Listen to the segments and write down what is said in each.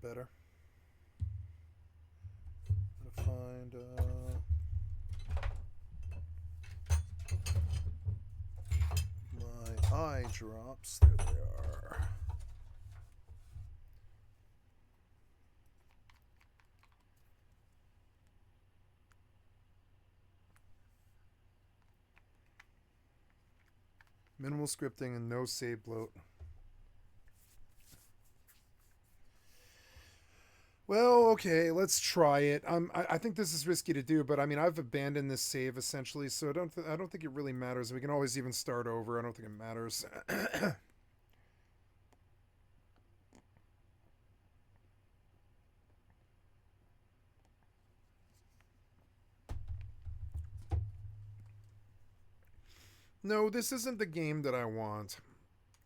better. Gotta find my eye drops. There they are. Minimal scripting and no save bloat. Well, okay, let's try it. I think this is risky to do, but I mean, I've abandoned this save essentially, so I don't think it really matters. We can always even start over. I don't think it matters. No, this isn't the game that I want.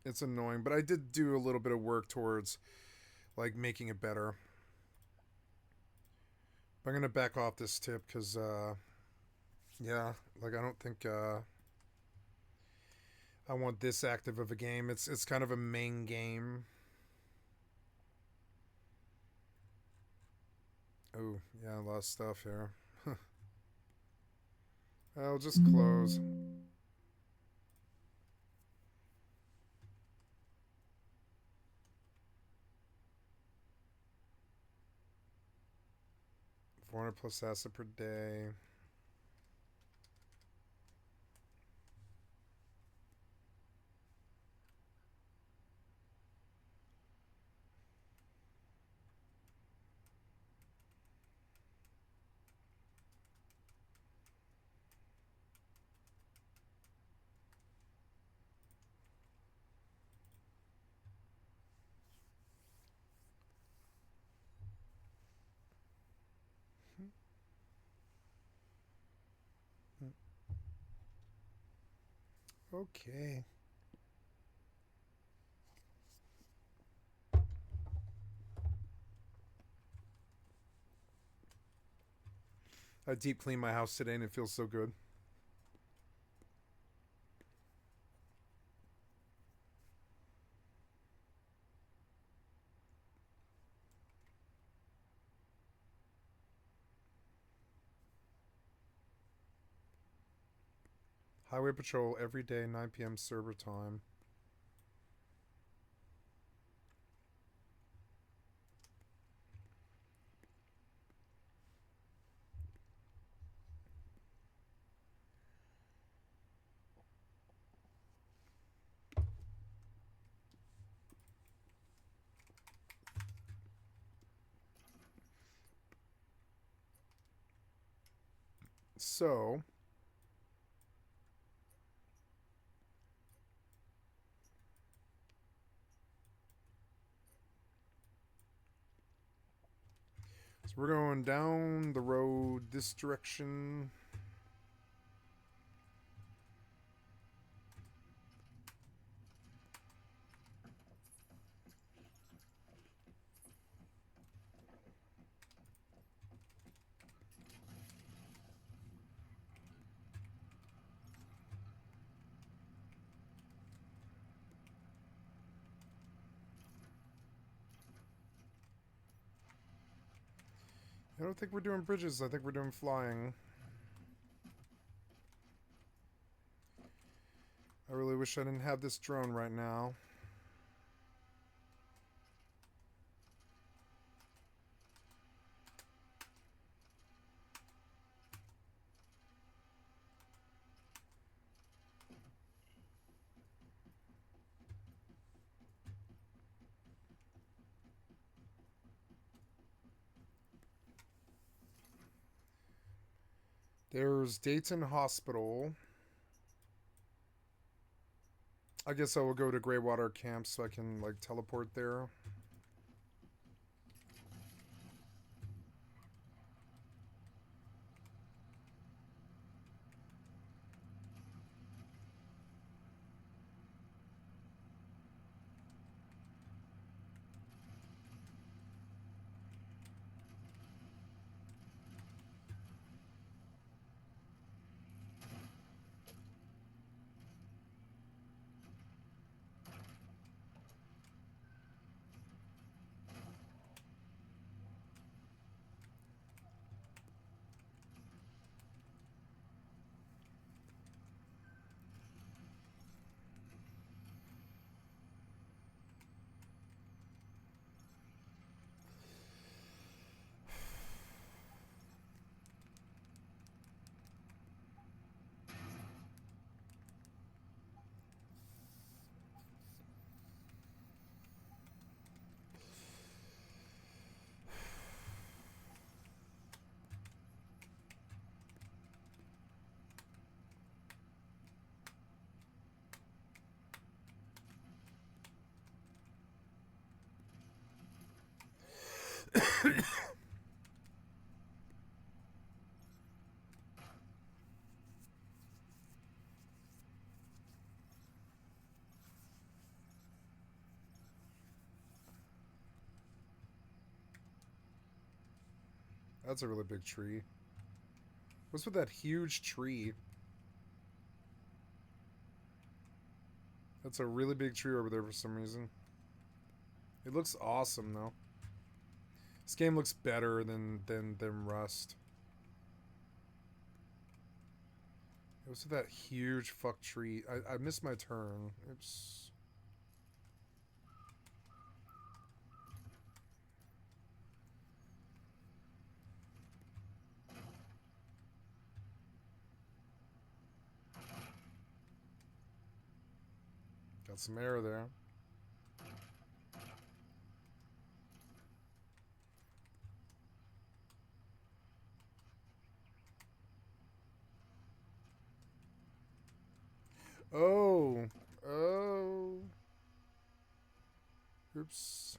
It's annoying, but I did do a little bit of work towards like making it better. But I'm gonna back off this tip because, yeah, like I don't think I want this active of a game. It's kind of a main game. Oh yeah, a lot of stuff here. I'll just close. $400 plus asset per day. Okay. I deep cleaned my house today and it feels so good. Highway patrol every day, 9 p.m. server time. So, we're going down the road this direction. I don't think we're doing bridges. I think we're doing flying. I really wish I didn't have this drone right now. There's Dayton Hospital. I guess I will go to Greywater Camp so I can like teleport there. That's a really big tree. What's with that huge tree? That's a really big tree over there for some reason. It looks awesome though. This game looks better than Rust. What's with that huge fuck tree? I missed my turn. Oops. Got some air there. Oh. Oh. Oops.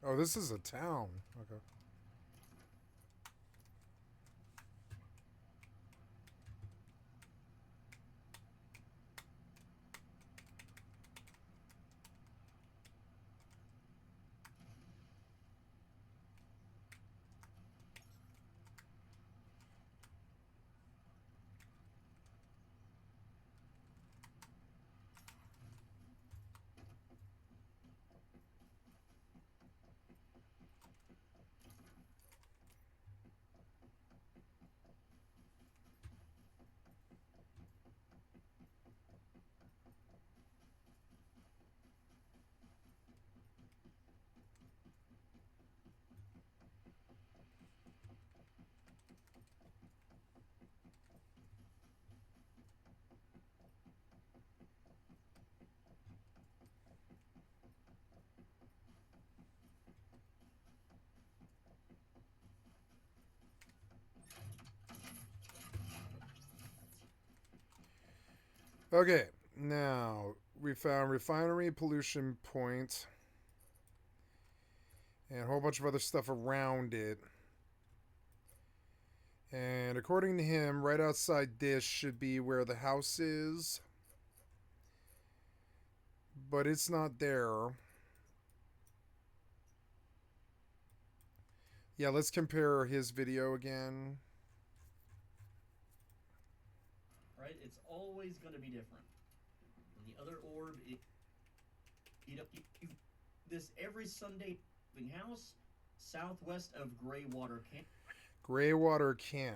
Oh, this is a town. Okay. Okay, now we found refinery pollution point and a whole bunch of other stuff around it. And according to him, right outside this should be where the house is. But it's not there. Yeah, let's compare his video again. Right? It's always going to be different. And the other orb is this every Sunday house southwest of Graywater Camp. Graywater Camp.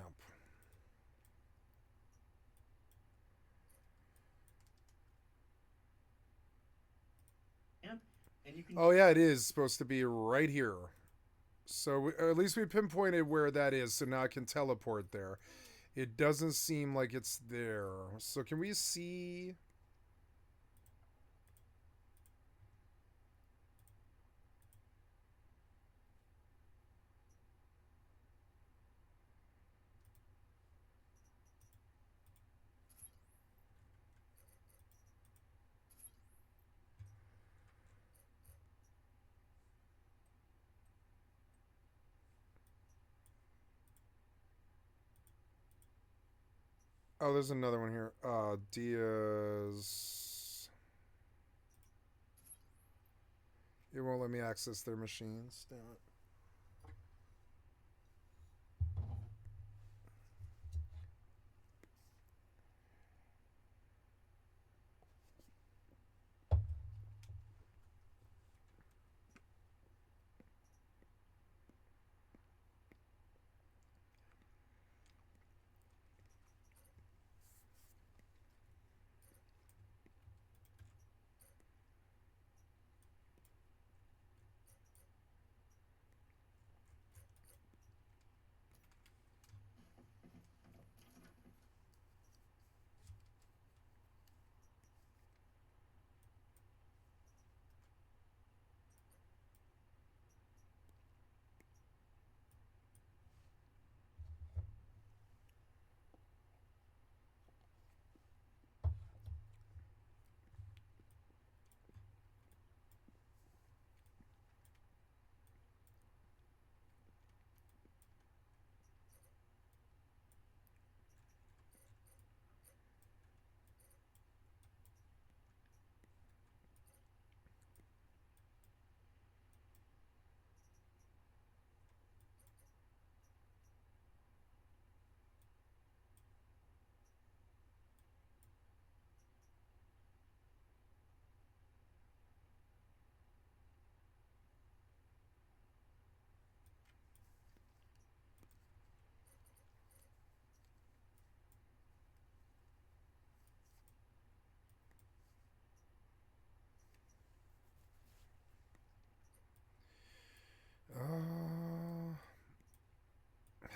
And you can. Oh yeah, it is supposed to be right here. So at least we pinpointed where that is, so now I can teleport there. It doesn't seem like it's there. So can we see? Oh, there's another one here. Diaz. It won't let me access their machines. Damn it.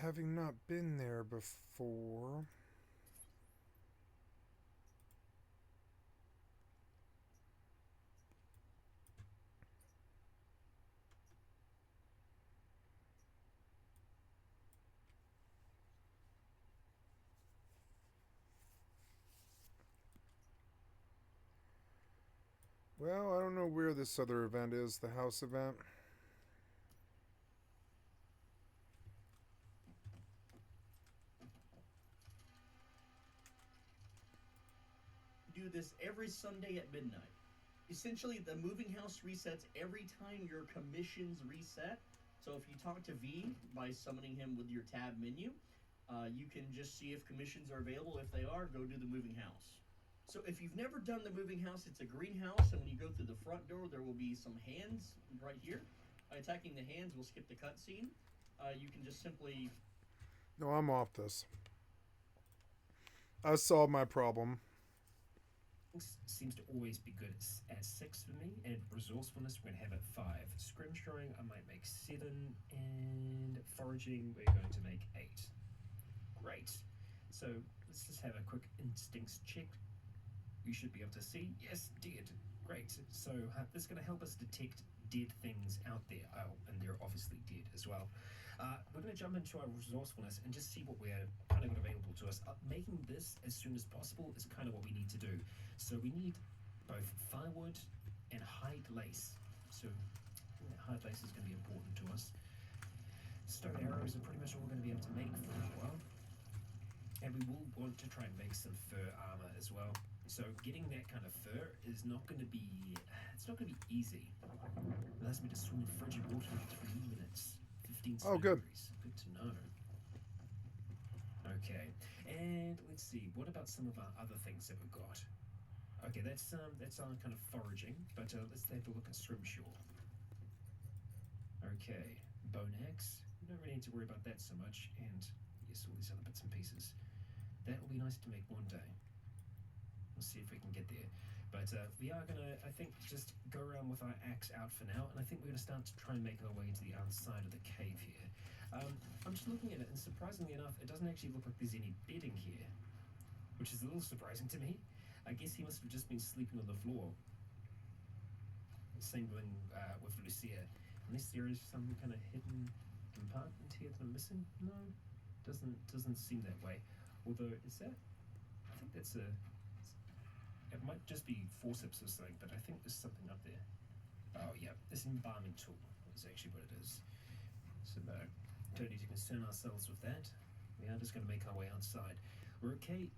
having not been there before. Well, I don't know where this other event is, the house event. Do this every Sunday at midnight. Essentially, the moving house resets every time your commissions reset. So if you talk to V by summoning him with your tab menu, you can just see if commissions are available. If they are, go do the moving house. So if you've never done the moving house, it's a greenhouse, and when you go through the front door, there will be some hands right here. By attacking the hands, we'll skip the cutscene. You can just simply... No, I'm off this. I solved my problem. Seems to always be good at 6 for me, and resourcefulness we're going to have at 5. Scrimshawing I might make 7, and foraging we're going to make 8. Great. So let's just have a quick instincts check. You should be able to see, yes, dead. Great. So this is going to help us detect dead things out there. Oh, and they're obviously dead as well. We're going to jump into our resourcefulness and just see what we're kind of got available to us. Making this as soon as possible is kind of what we need to do. So we need both firewood and hide lace. So hide lace is going to be important to us. Stone arrows are pretty much all we're going to be able to make for a while. And we will want to try and make some fur armor as well. So getting that kind of fur is not going to be, it's not going to be easy. It allows me to swim in frigid water for 3 minutes. 15 Oh, good. degrees. Good to know. Okay, and let's see. What about some of our other things that we've got? Okay, that's our kind of foraging. But let's have a look at Scrimshaw. Okay, bone axe. We don't really need to worry about that so much. And yes, all these other bits and pieces. That will be nice to make one day. We'll see if we can get there. But we are gonna, I think, just go around with our axe out for now, and I think we're gonna start to try and make our way to the outside of the cave here. I'm just looking at it, and surprisingly enough, it doesn't actually look like there's any bedding here, which is a little surprising to me. I guess he must have just been sleeping on the floor. Same thing with Lucia. Unless there is some kind of hidden compartment here that I'm missing. No, doesn't seem that way. Although, is that? I think that's a. It might just be forceps or something, but I think there's something up there. Oh yeah, this embalming tool is actually what it is. So no, don't need to concern ourselves with that. We are just going to make our way outside. We're okay.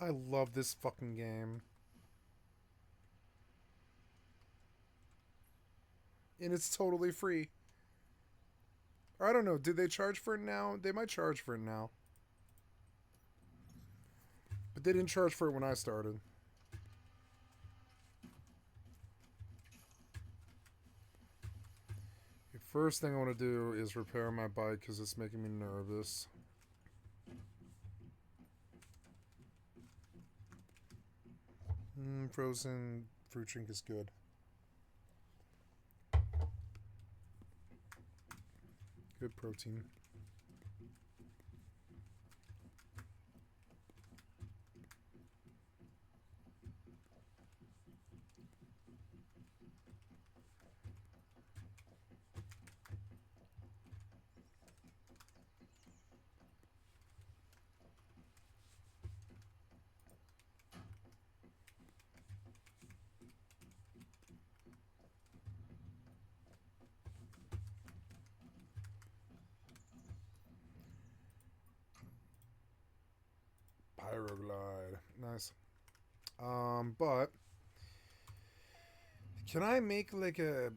I love this fucking game. And it's totally free. Or I don't know, did they charge for it now? They might charge for it now. But they didn't charge for it when I started. The first thing I want to do is repair my bike because it's making me nervous. Frozen fruit drink is good. Good protein. Pyroglide. Nice. But can I make like a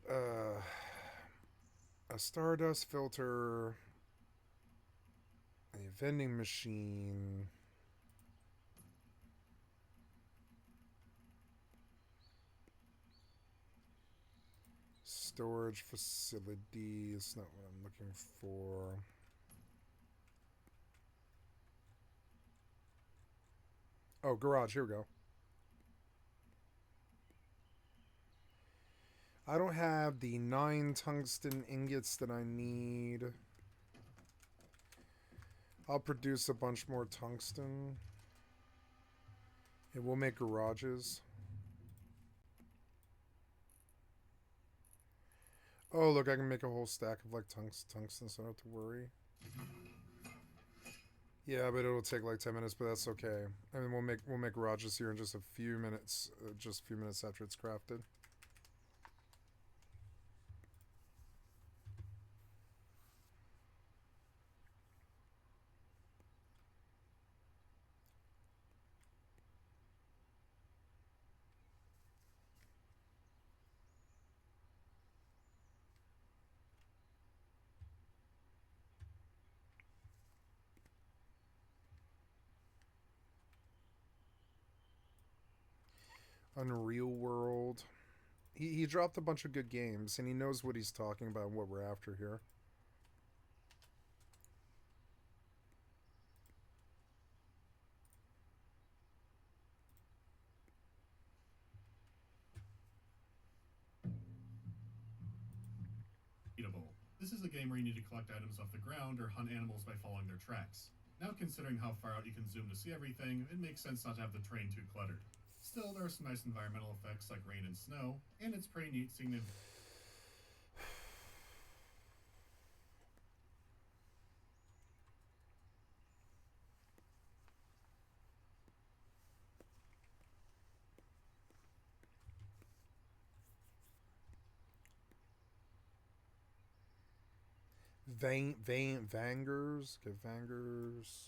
stardust filter, a vending machine, storage facility? It's not what I'm looking for. Oh, garage. Here we go. I don't have the 9 tungsten ingots that I need. I'll produce a bunch more tungsten. And we'll make garages. Oh, look, I can make a whole stack of like tungsten, so I don't have to worry. Yeah, but it'll take like 10 minutes, but that's okay. I mean, we'll make garages here in just a few minutes, just a few minutes after it's crafted. Unreal World. He dropped a bunch of good games, and he knows what he's talking about and what we're after here. This is a game where you need to collect items off the ground or hunt animals by following their tracks. Now, considering how far out you can zoom to see everything, it makes sense not to have the terrain too cluttered. Still, there are some nice environmental effects like rain and snow, and it's pretty neat seeing the Vangers. Okay, Vangers.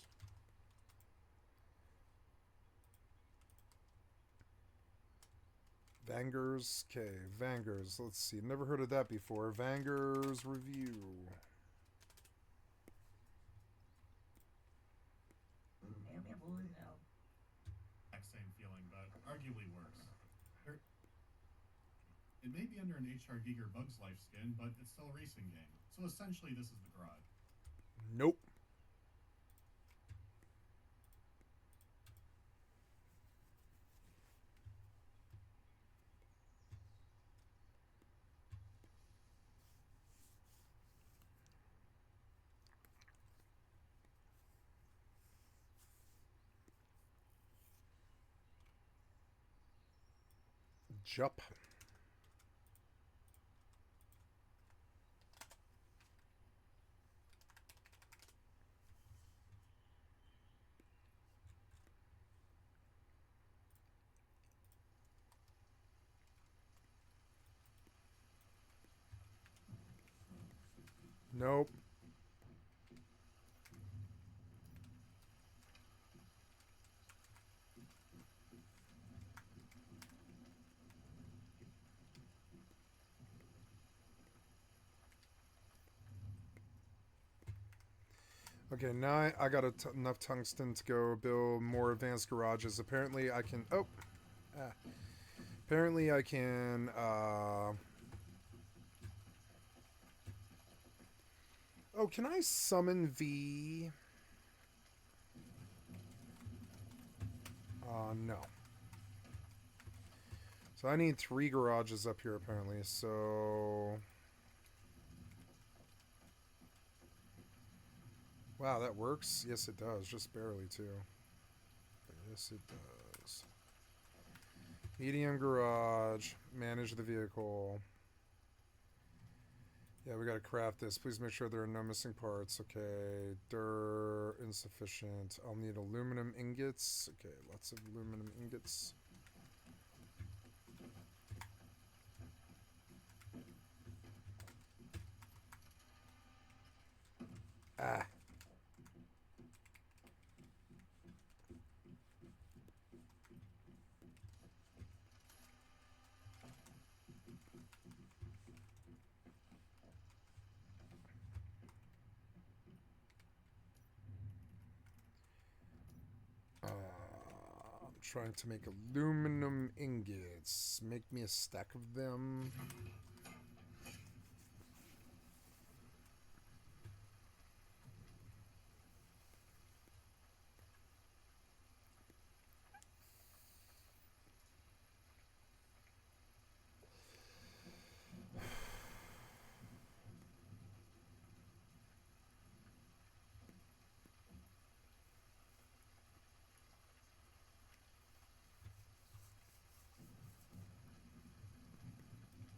Vangers. Okay, Vangers. Let's see. Never heard of that before. Vangers review. same feeling, but arguably worse. It may be under an HR Giger Bugs Life skin, but it's still a racing game. So essentially, this is the garage. Nope. Jup. Nope. Okay, now I got enough tungsten to go build more advanced garages. Apparently I can... Oh! Ah. Apparently I can... Oh, can I summon V? No. So I need 3 garages up here apparently, so... Wow, that works? Yes, it does. Just barely, too. Yes, it does. Medium garage. Manage the vehicle. Yeah, we gotta craft this. Please make sure there are no missing parts. Okay. Insufficient. I'll need aluminum ingots. Okay, lots of aluminum ingots. Ah. Trying to make aluminum ingots. Make me a stack of them.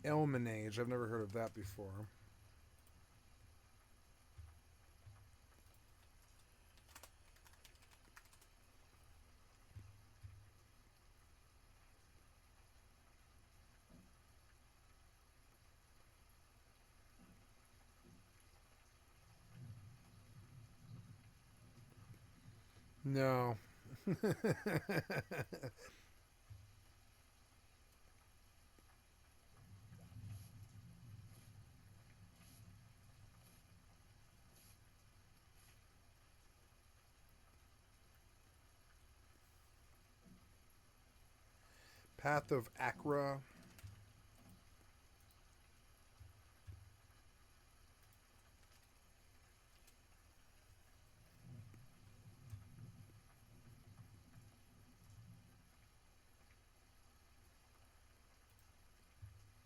Elmanage. I've never heard of that before. No. Path of Acra.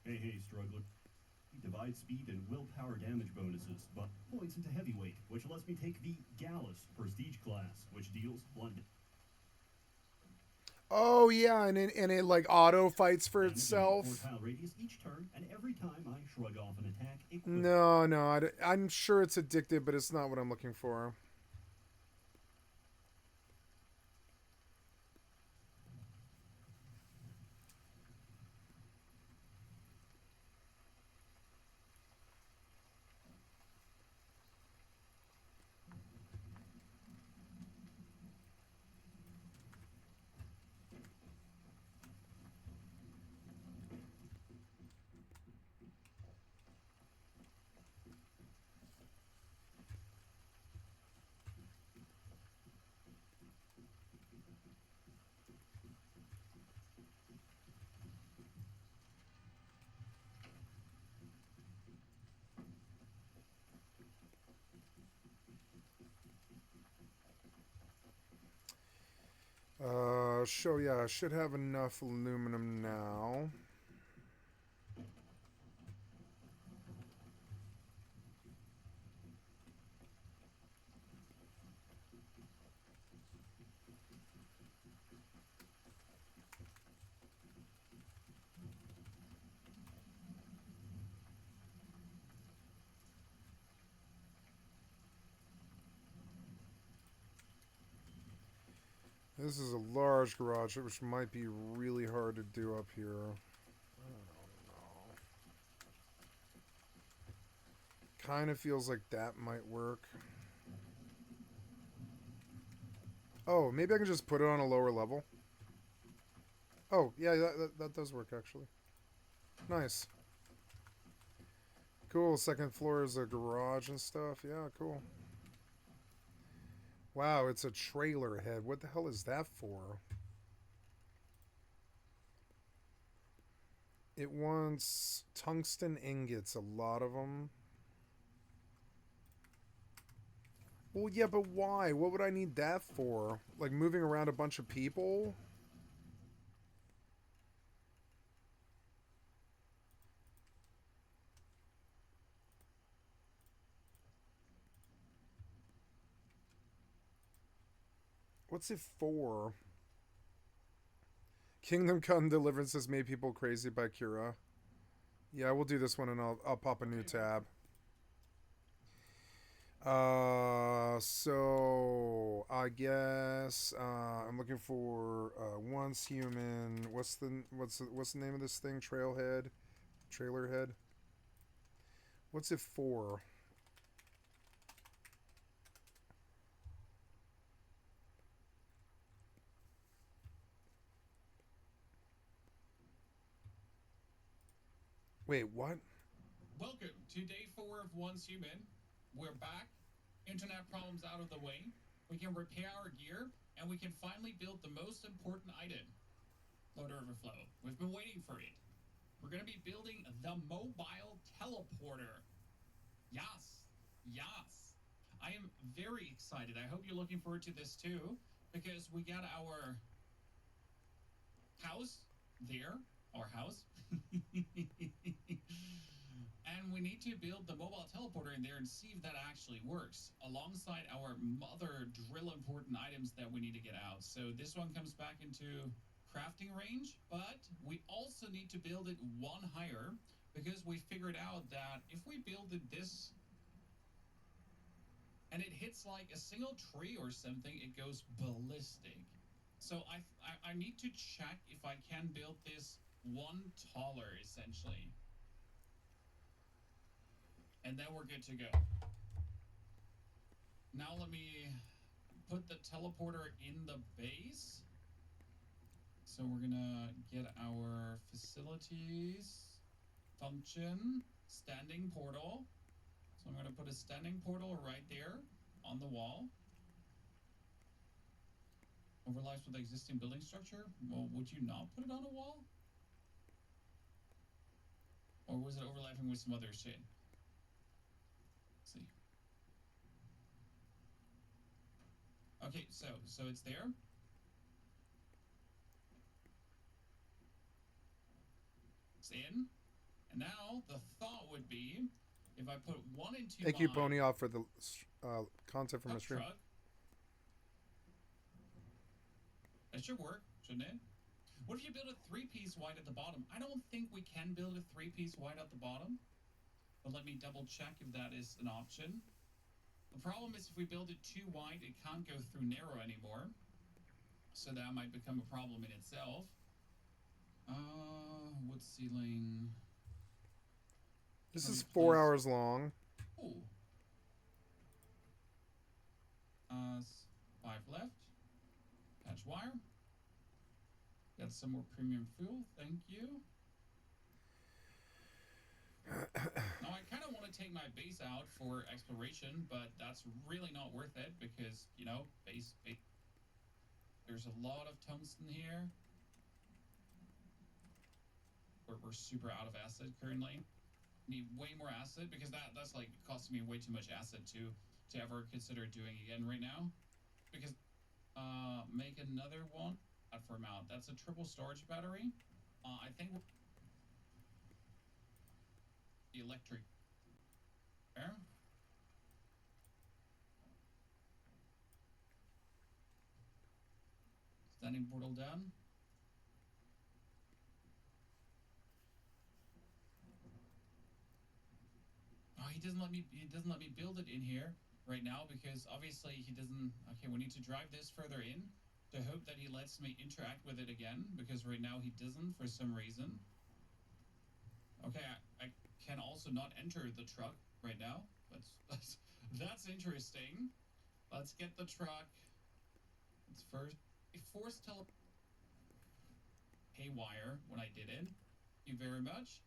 Hey, struggler. Divide speed and willpower damage bonuses, but points into heavyweight, which lets me take the Gallus prestige class, which deals blunt Oh yeah, and it like auto fights for damage in a itself. 4-tile radius each turn, and every time I shrug off an attack, it quits. No, I'm sure it's addictive, but it's not what I'm looking for. Yeah, I should have enough aluminum now. This is a large garage, which might be really hard to do up here. I don't know. Kind of feels like that might work. Oh, maybe I can just put it on a lower level. Oh, yeah, that does work, actually. Nice. Cool, second floor is a garage and stuff. Yeah, cool. Wow, it's a trailer head. What the hell is that for? It wants tungsten ingots, a lot of them. Well, yeah, but why? What would I need that for? Like moving around a bunch of people? What's it for? Kingdom Come Deliverance has made people crazy by Kira. Yeah, we'll do this one and I'll pop a new tab. So I guess I'm looking for once human. What's the name of this thing? Trailerhead. What's it for? Wait, what? Welcome to day 4 of Once Human. We're back. Internet problems out of the way. we can repair our gear, and we can finally build the most important item. Lord Overflow, we've been waiting for it. We're going to be building the mobile teleporter. Yes, yes. I am very excited. I hope you're looking forward to this too, because we got our house there, our house. And we need to build the mobile teleporter in there and see if that actually works, alongside our other drill important items that we need to get out. So this one comes back into crafting range, but we also need to build it one higher, because we figured out that if we build it this and it hits like a single tree or something, it goes ballistic. So I need to check if I can build this one taller, essentially. And then we're good to go. Now let me put the teleporter in the base. So we're gonna get our facilities, function, standing portal. So I'm gonna put a standing portal right there on the wall. Overlaps with the existing building structure. Well, would you not put it on a wall? Or was it overlapping with some other shit? Let's see. Okay, so it's there. It's in. And now the thought would be, if I put one into Thank you, Pony Off, for the content from a stream. truck, that should work, shouldn't it? What if you build a 3-piece wide at the bottom? I don't think we can build a 3-piece wide at the bottom, but let me double check if that is an option. The problem is, if we build it too wide, it can't go through narrow anymore, so that might become a problem in itself. Wood ceiling. This is 4 hours long. Ooh. 5 left. Patch wire. Got some more premium fuel. Thank you. Now, I kind of want to take my base out for exploration, but that's really not worth it because, you know, base there's a lot of tungsten here. We're super out of acid currently. Need way more acid, because that's like costing me way too much acid to ever consider doing again right now. Because make another one for mount. That's a triple storage battery. I think the electric there. Standing portal done. Oh, he doesn't let me build it in here right now, because obviously he doesn't. Okay, we need to drive this further in to hope that he lets me interact with it again, because right now he doesn't for some reason. Okay, I can also not enter the truck right now. That's interesting. Let's get the truck. Let's first force haywire when I did it. Thank you very much.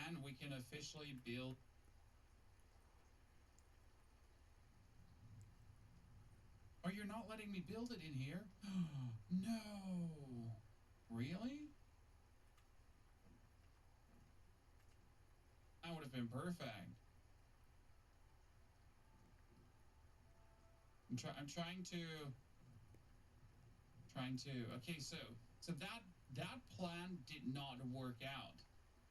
And we can officially build. Oh, you're not letting me build it in here? No. Really? That would have been perfect. I'm trying to. Okay, so that plan did not work out.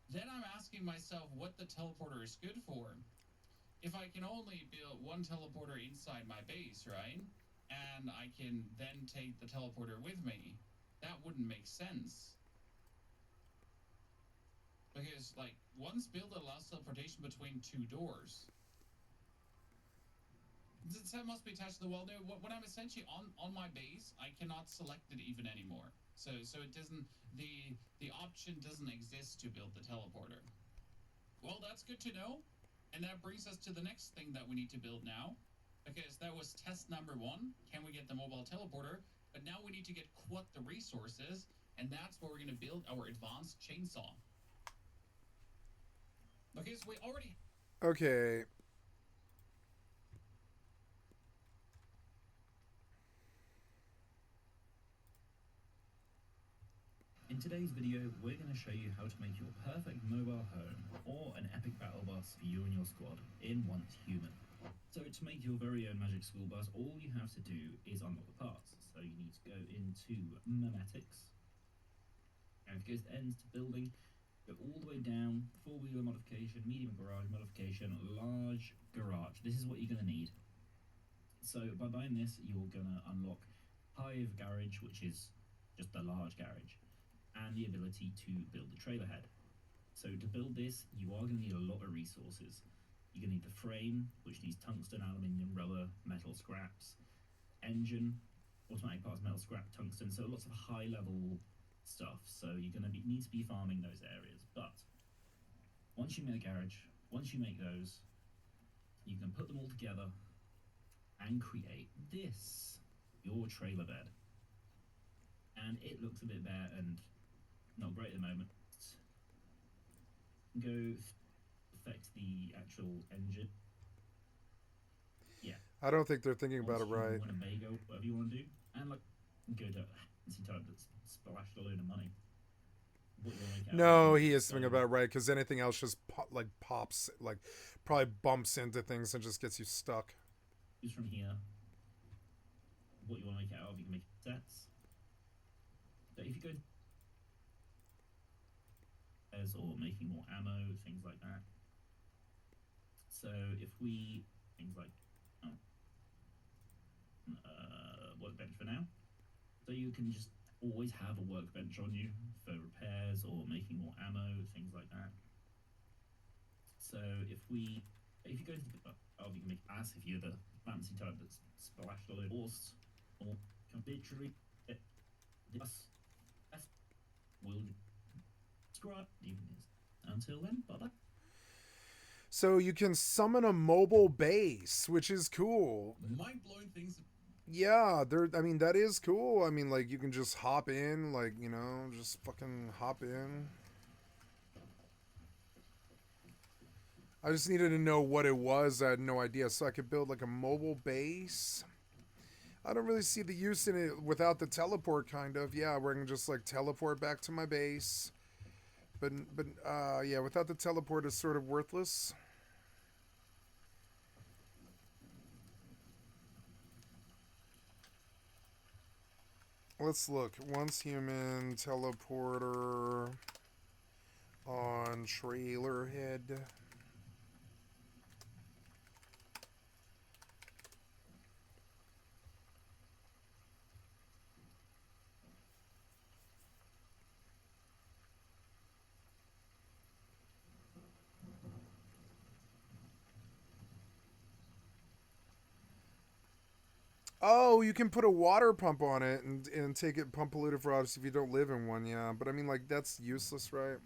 Then I'm asking myself what the teleporter is good for. If I can only build one teleporter inside my base, right? And I can then take the teleporter with me, that wouldn't make sense. Because, like, once built allows teleportation between 2 doors. That must be attached to the wall. No, when I'm essentially on my base, I cannot select it even anymore. So it doesn't, the option doesn't exist to build the teleporter. Well, that's good to know. And that brings us to the next thing that we need to build now. Because that was test number 1. Can we get the mobile teleporter? But now we need to get the resources, and that's where we're going to build our advanced chainsaw. Okay, so we already. Okay. In today's video, we're going to show you how to make your perfect mobile home or an epic battle bus for you and your squad in Once Human. So to make your very own magic school bus, all you have to do is unlock the parts. So you need to go into memetics, and if it goes to ends to building, go all the way down, four-wheeler modification, medium garage modification, large garage. This is what you're going to need. So by buying this, you're going to unlock Hive Garage, which is just a large garage, and the ability to build the trailer head. So to build this, you are going to need a lot of resources. You're going to need the frame, which needs tungsten, aluminium, rubber, metal scraps, engine, automatic parts, metal scrap, tungsten, so lots of high-level stuff. So you're going to need to be farming those areas. But once you make a garage, once you make those, you can put them all together and create this, your trailer bed. And it looks a bit bare and not great at the moment. Go affect the actual engine. Yeah. I don't think they're thinking about it right. Winnebago, whatever you want to do. And like, go to fancy type that's splashed a load of money. No, he is thinking about it right, because anything else just pops, like probably bumps into things and just gets you stuck. Use from here. What you want to make it out of, you can make sets. But if you go or making more ammo, things like that. So if we things like workbench for now. So you can just always have a workbench on you for repairs or making more ammo, things like that. So if you go to the you can make ass if you're the fancy type that's splashed all over horse, or can literally this will subscribe even this. Until then, bye-bye. So you can summon a mobile base, which is cool. Mind-blowing things. Yeah, I mean, that is cool. I mean, like, you can just hop in, like, you know, just fucking hop in. I just needed to know what it was. I had no idea. So I could build, like, a mobile base. I don't really see the use in it without the teleport, kind of. Yeah, where I can just, like, teleport back to my base. But yeah, without the teleport, it's sort of worthless. Let's look. Once human, teleporter, on trailer head. Oh, you can put a water pump on it and take it, pump polluted for obviously if you don't live in one, yeah. But I mean, like, that's useless, right?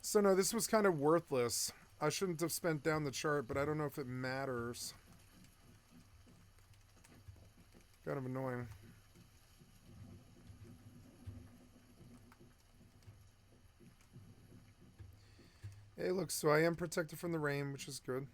So no, this was kind of worthless. I shouldn't have spent down the chart, but I don't know if it matters. Kind of annoying. Hey, look, so I am protected from the rain, which is good.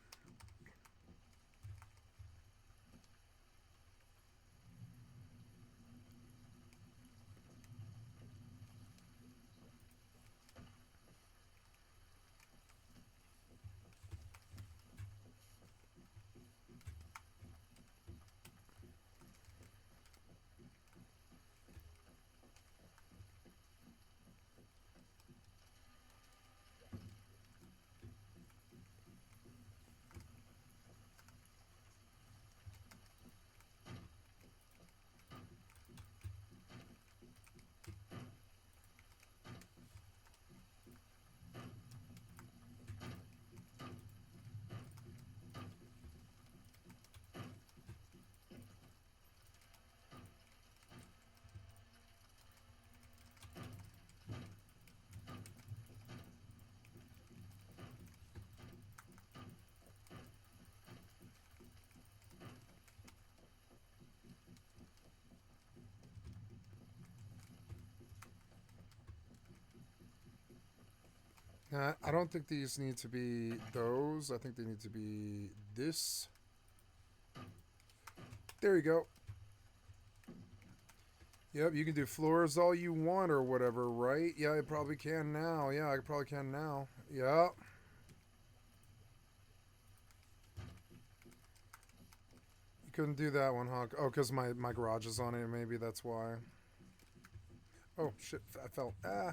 I don't think these need to be those. I think they need to be this. There you go. Yep, you can do floors all you want or whatever, right? Yeah, I probably can now. Yeah, I probably can now. Yeah. You couldn't do that one, huh? Oh, because my garage is on it. Maybe that's why. Oh, shit. I fell. Ah.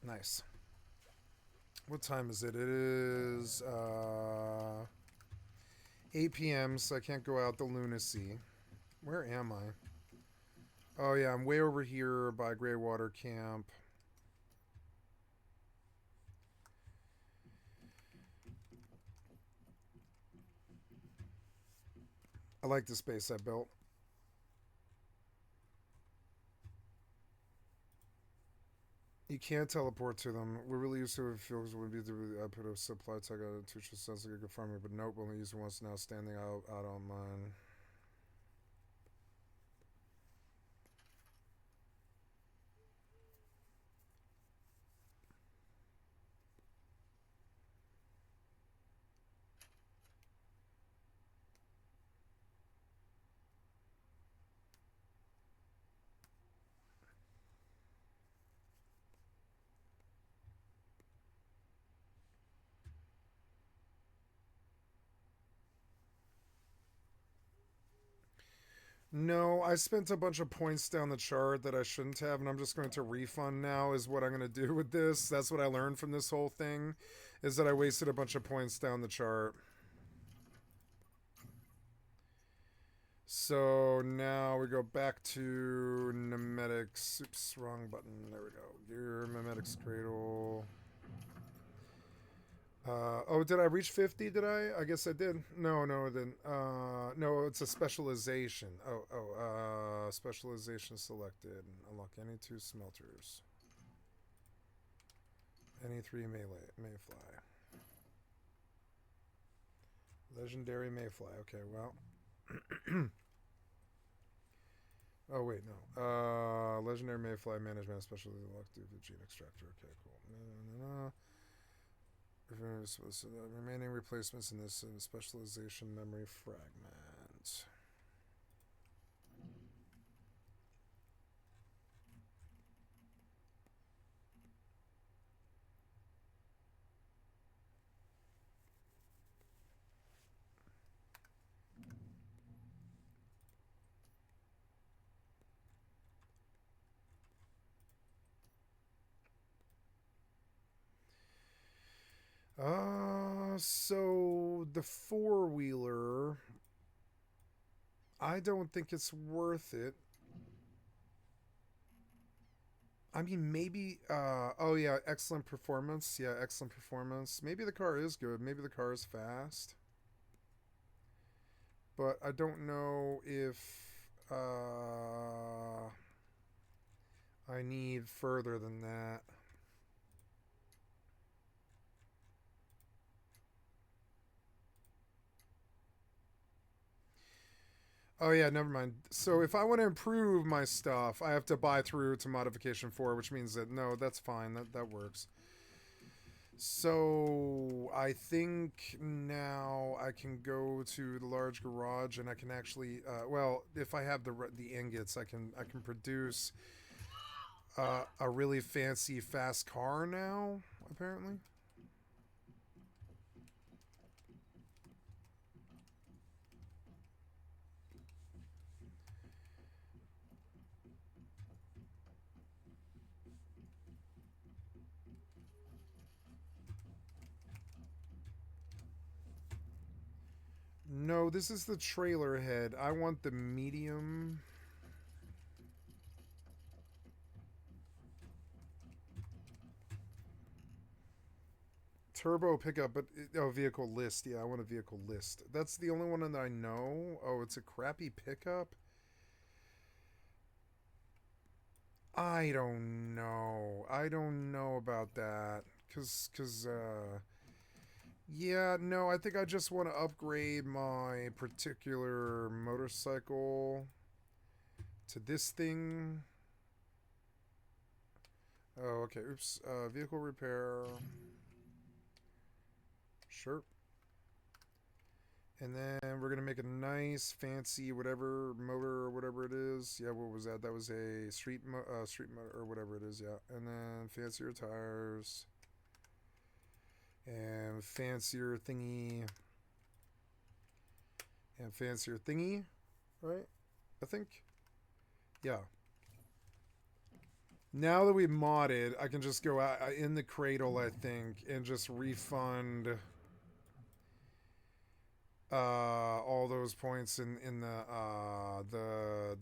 Nice. What time is it? It is 8 p.m., so I can't go out the lunacy. Where am I? Oh, yeah, I'm way over here by Greywater Camp. I like the space I built. You can't teleport to them. We're really used to it. Feels would be to put a supply tag on it. Teacher sounds like a good farmer, but nope. Only use it once now. Standing out on mine. No, I spent a bunch of points down the chart that I shouldn't have, and I'm just going to refund now is what I'm going to do with this. That's what I learned from this whole thing, is that I wasted a bunch of points down the chart. So now we go back to Nemetics. Oops, wrong button. There we go. Gear, Nemetics Cradle. Oh, did I reach 50? Did I? I guess I did. No, I didn't. No, it's a specialization. Specialization selected. Unlock any 2 smelters. Any 3 mayfly. Legendary mayfly. Okay, well. Oh, wait, no. Legendary mayfly management specialty elective gene extractor. Okay, cool. Remaining replacements in this specialization memory fragment. So the 4-wheeler, I don't think it's worth it. I mean, maybe, oh yeah, excellent performance. Yeah, excellent performance. Maybe the car is good. Maybe the car is fast. But I don't know if, I need further than that. Oh yeah, never mind. So if I want to improve my stuff, I have to buy through to modification 4, which means that no, that's fine. That works. So I think now I can go to the large garage and I can actually, well, if I have the ingots, I can produce a really fancy fast car now. Apparently. No, this is the trailer head. I want the medium. Turbo pickup, but oh, vehicle list. Yeah, I want a vehicle list. That's the only one that I know. Oh, it's a crappy pickup. I don't know. I don't know about that, cause Yeah, no, I think I just want to upgrade my particular motorcycle to this thing. Oh, okay. Oops. Vehicle repair. Sure. And then we're going to make a nice, fancy, whatever motor or whatever it is. Yeah, what was that? That was a street motor or whatever it is, yeah. And then fancier tires. And fancier thingy. And fancier thingy, right? I think. Yeah. Now that we've modded, I can just go out in the cradle, I think, and just refund all those points in the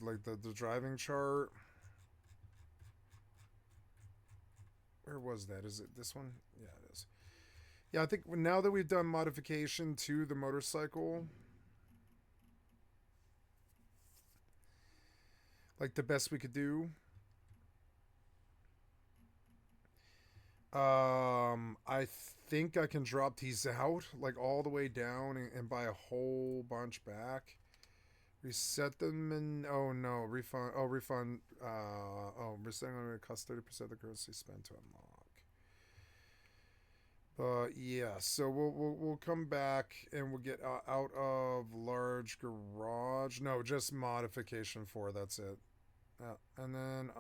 driving chart. Where was that? Is it this one? Yeah, it is. Yeah, I think now that we've done modification to the motorcycle, like the best we could do. I think I can drop these out like all the way down and buy a whole bunch back. Reset them and oh no, refund. Oh, refund. Resetting on it costs 30% of the currency spent to unlock. But yeah, so we'll come back and we'll get out of large garage. No, just modification 4. That's it. And then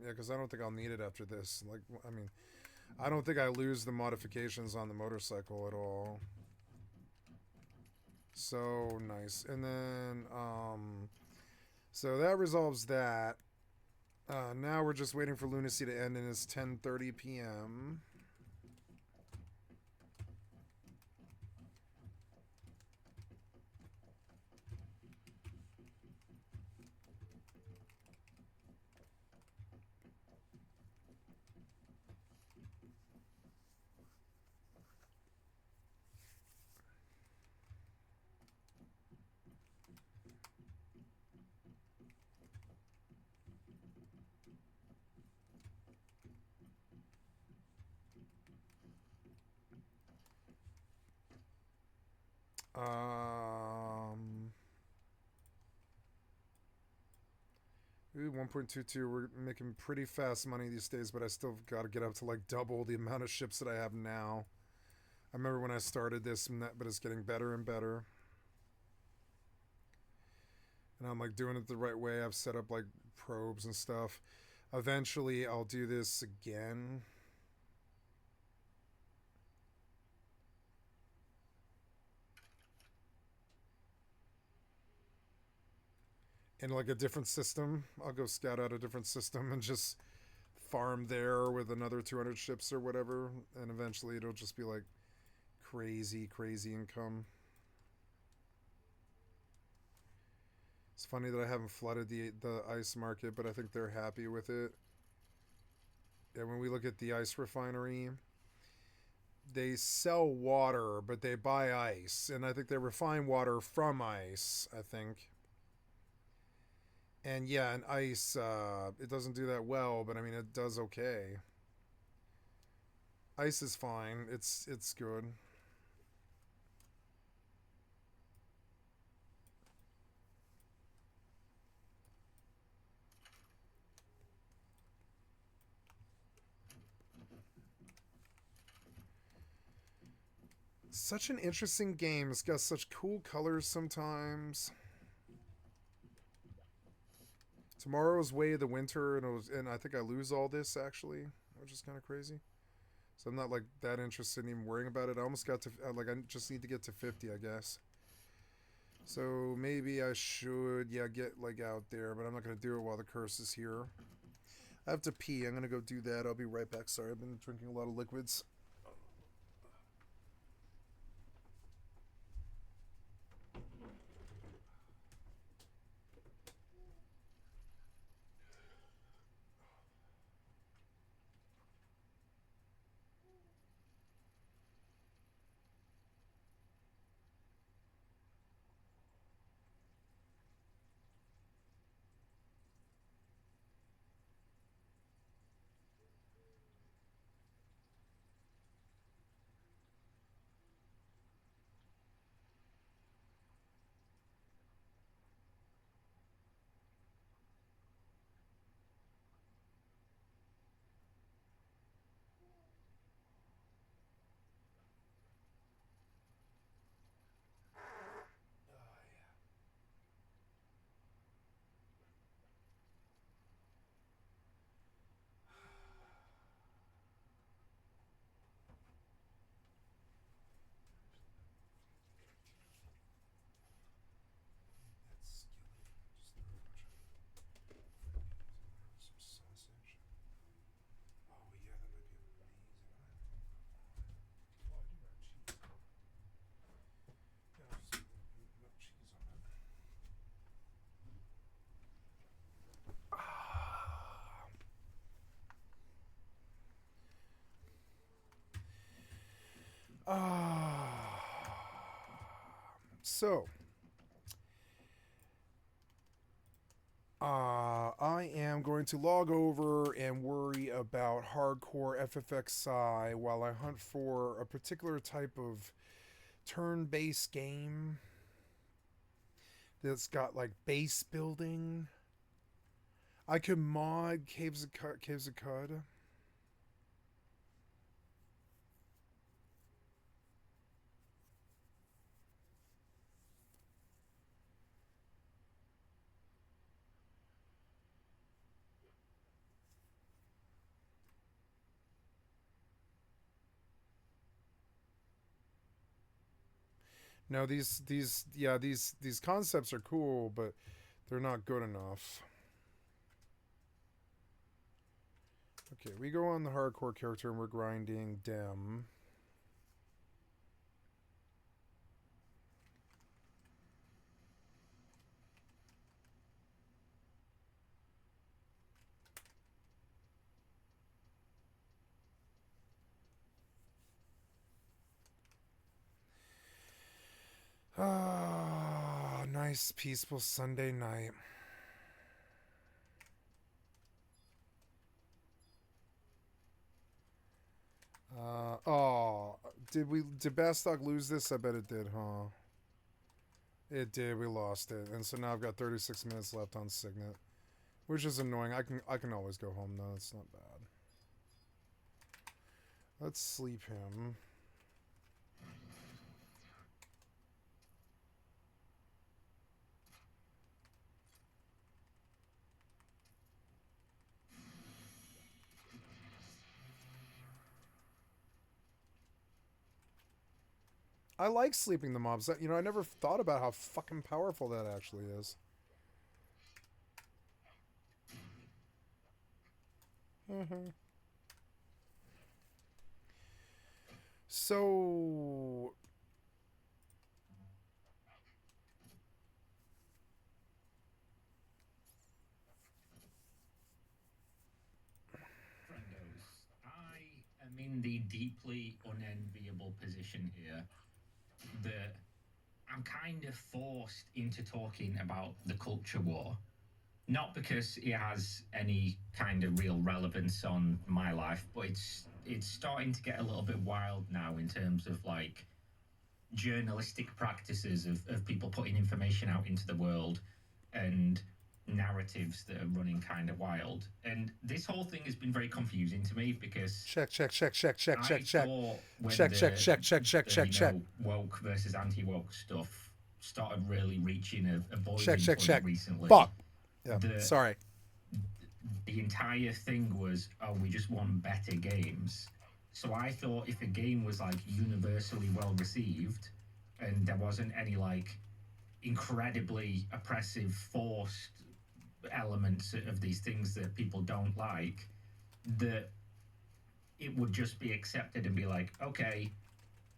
yeah, because I don't think I'll need it after this. Like, I mean, I don't think I lose the modifications on the motorcycle at all. So nice. And then so that resolves that. Now we're just waiting for lunacy to end, and it's 10:30 p.m. Ooh, 1.22. We're making pretty fast money these days, but I still got to get up to like double the amount of ships that I have now. I remember when I started this, but it's getting better and better. And I'm like doing it the right way. I've set up like probes and stuff. Eventually, I'll do this again. In like a different system. I'll go scout out a different system and just farm there with another 200 ships or whatever. And eventually it'll just be like crazy, crazy income. It's funny that I haven't flooded the ice market, but I think they're happy with it. And when we look at the ice refinery, they sell water, but they buy ice. And I think they refine water from ice, I think. And yeah, and ice, it doesn't do that well, but I mean, it does okay. Ice is fine. It's good. Such an interesting game. It's got such cool colors sometimes. Tomorrow's Way of the Winter, and I think I lose all this actually, which is kind of crazy. So I'm not like that interested in even worrying about it. I almost got to like I just need to get to 50, I guess. So maybe I should get like out there, but I'm not gonna do it while the curse is here. I have to pee. I'm gonna go do that. I'll be right back. Sorry, I've been drinking a lot of liquids. So, I am going to log over and worry about hardcore FFXI while I hunt for a particular type of turn-based game that's got like base building. I could mod Caves of Cud. No, these concepts are cool, but they're not good enough. Okay, we go on the hardcore character and we're grinding Dem. Ah, nice peaceful Sunday night. Did Bastock lose this? I bet it did, huh? It did. We lost it, and so now I've got 36 minutes left on Signet, which is annoying. I can always go home though. It's not bad. Let's sleep him. I like sleeping the mobs. You know, I never thought about how fucking powerful that actually is. So... Friendos, I am in the deeply unenviable position here that I'm kind of forced into talking about the culture war. Not because it has any kind of real relevance on my life, but it's starting to get a little bit wild now in terms of like journalistic practices of people putting information out into the world and narratives that are running kind of wild. And this whole thing has been very confusing to me because check. I thought when Check. Woke versus anti-woke stuff started really reaching a boiling Check. point recently. Fuck. Yeah, sorry. The entire thing was, oh, we just want better games. So I thought if a game was like universally well received and there wasn't any like incredibly oppressive, forced elements of these things that people don't like, that it would just be accepted and be like, okay,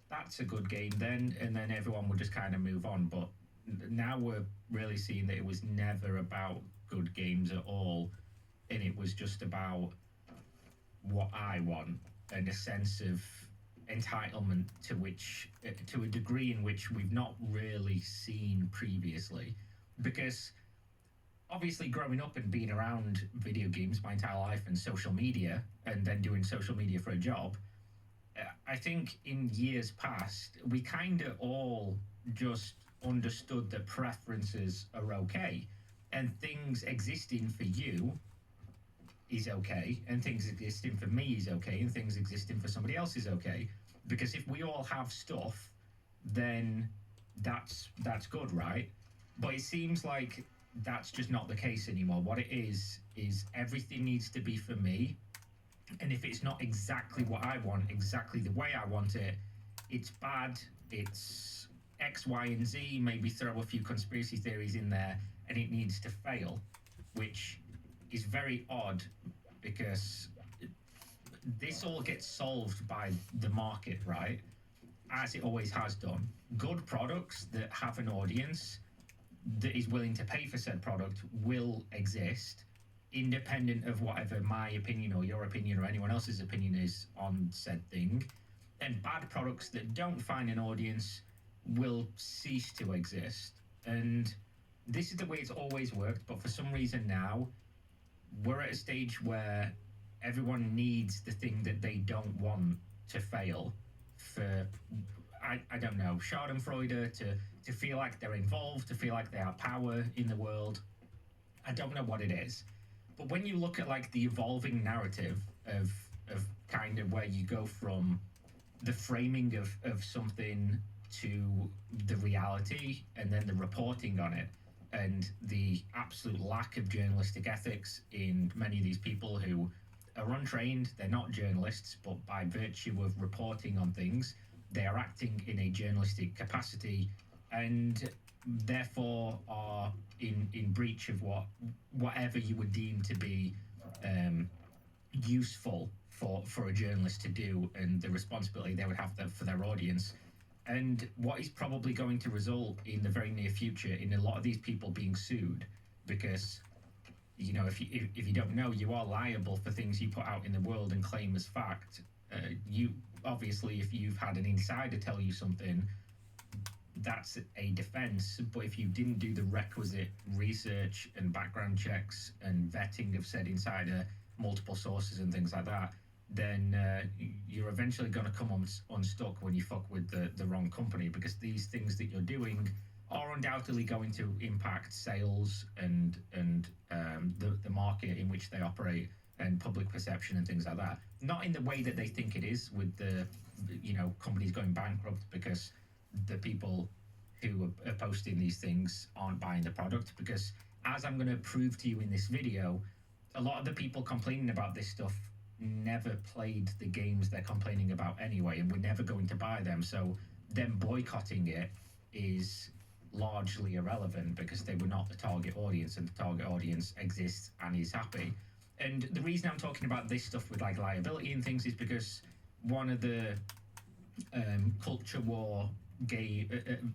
that's a good game then, and then everyone would just kind of move on. But now we're really seeing that it was never about good games at all, and it was just about what I want and a sense of entitlement to a degree in which we've not really seen previously. Because obviously growing up and being around video games my entire life and social media and then doing social media for a job, I think in years past we kind of all just understood that preferences are okay and things existing for you is okay and things existing for me is okay and things existing for somebody else is okay, because if we all have stuff then that's good, right? But it seems like that's just not the case anymore. What it is everything needs to be for me, and if it's not exactly what I want, exactly the way I want it, it's bad, it's X, Y, and Z, maybe throw a few conspiracy theories in there, and it needs to fail, which is very odd because this all gets solved by the market, right? As it always has done. Good products that have an audience that is willing to pay for said product will exist, independent of whatever my opinion or your opinion or anyone else's opinion is on said thing. And bad products that don't find an audience will cease to exist. And this is the way it's always worked, but for some reason now, we're at a stage where everyone needs the thing that they don't want to fail for, I don't know, Schadenfreude, to feel like they're involved, to feel like they have power in the world. I don't know what it is. But when you look at like the evolving narrative of kind of where you go from the framing of something to the reality and then the reporting on it, and the absolute lack of journalistic ethics in many of these people who are untrained, they're not journalists, but by virtue of reporting on things, they are acting in a journalistic capacity and therefore are in breach of whatever you would deem to be useful for a journalist to do, and the responsibility they would have for their audience. And what is probably going to result in the very near future in a lot of these people being sued, because you know, if you don't know, you are liable for things you put out in the world and claim as fact. You obviously, if you've had an insider tell you something, that's a defense. But if you didn't do the requisite research and background checks and vetting of said insider, multiple sources and things like that, then you're eventually going to come unstuck when you fuck with the wrong company, because these things that you're doing are undoubtedly going to impact sales and the market in which they operate and public perception and things like that. Not in the way that they think it is with the, you know, companies going bankrupt because the people who are posting these things aren't buying the product. Because as I'm going to prove to you in this video, a lot of the people complaining about this stuff never played the games they're complaining about anyway, and we're never going to buy them. So them boycotting it is largely irrelevant because they were not the target audience, and the target audience exists and is happy. And the reason I'm talking about this stuff with like liability and things is because one of the culture war gay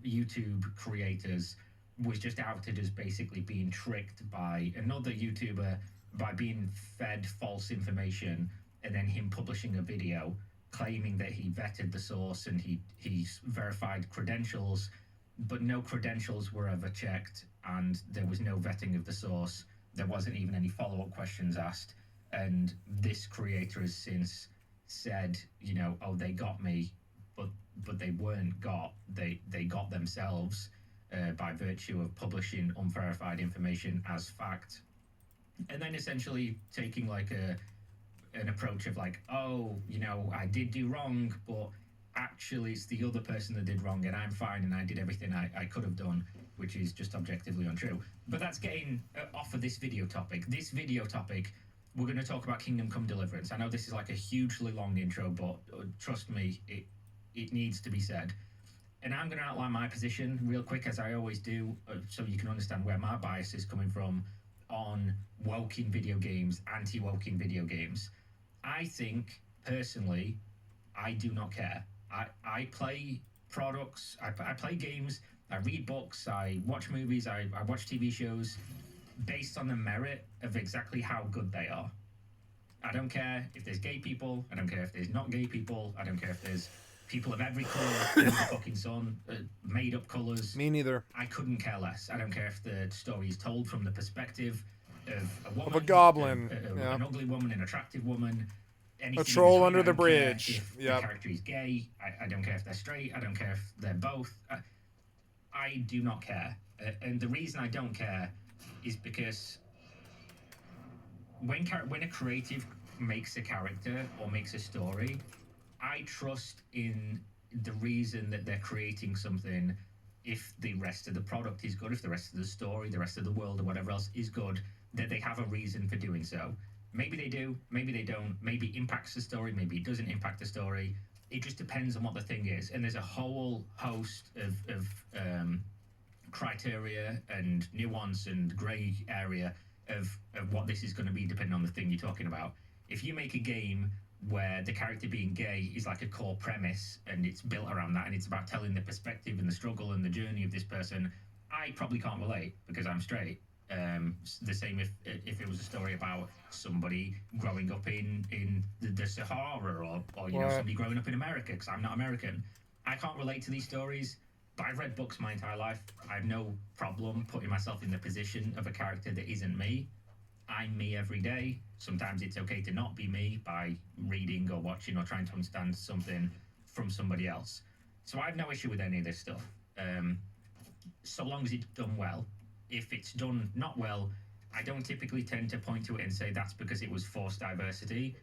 YouTube creators was just outed as basically being tricked by another YouTuber by being fed false information, and then him publishing a video claiming that he vetted the source and he's verified credentials, but no credentials were ever checked, and there was no vetting of the source. There wasn't even any follow-up questions asked. And this creator has since said, you know, oh, they got me, but they weren't got. They got themselves by virtue of publishing unverified information as fact. And then essentially taking like an approach of like, oh, you know, I did do wrong, but actually it's the other person that did wrong and I'm fine and I did everything I could have done, which is just objectively untrue. But that's getting off of this video topic. This video topic, we're going to talk about Kingdom Come Deliverance. I know this is like a hugely long intro, but trust me, it needs to be said. And I'm going to outline my position real quick, as I always do, so you can understand where my bias is coming from on woke in video games, anti-woke in video games. I think, personally, I do not care. I play products, I play games, I read books, I watch movies, I watch TV shows based on the merit of exactly how good they are. I don't care if there's gay people, I don't care if there's not gay people, I don't care if there's people of every colour under the fucking sun, made up colours. Me neither. I couldn't care less. I don't care if the story is told from the perspective of a woman, Of a goblin, an ugly woman, an attractive woman, anything A troll under the in between. I don't care bridge. if Yep. the character is gay. I don't care if they're straight. I don't care if they're both. I do not care. And the reason I don't care is because when a creative makes a character or makes a story, I trust in the reason that they're creating something. If the rest of the product is good, if the rest of the story, the rest of the world, or whatever else is good, that they have a reason for doing so. Maybe they do, maybe they don't, maybe it impacts the story, maybe it doesn't impact the story. It just depends on what the thing is. And there's a whole host of criteria and nuance and grey area of what this is going to be depending on the thing you're talking about. If you make a game where the character being gay is like a core premise and it's built around that and it's about telling the perspective and the struggle and the journey of this person, I probably can't relate because I'm straight. The same if it was a story about somebody growing up in the Sahara or you know, somebody growing up in America, because I'm not American. I can't relate to these stories. I've read books my entire life. I have no problem putting myself in the position of a character that isn't me. I'm me every day. Sometimes it's okay to not be me by reading or watching or trying to understand something from somebody else. So I have no issue with any of this stuff. So long as it's done well. If it's done not well, I don't typically tend to point to it and say that's because it was forced diversity.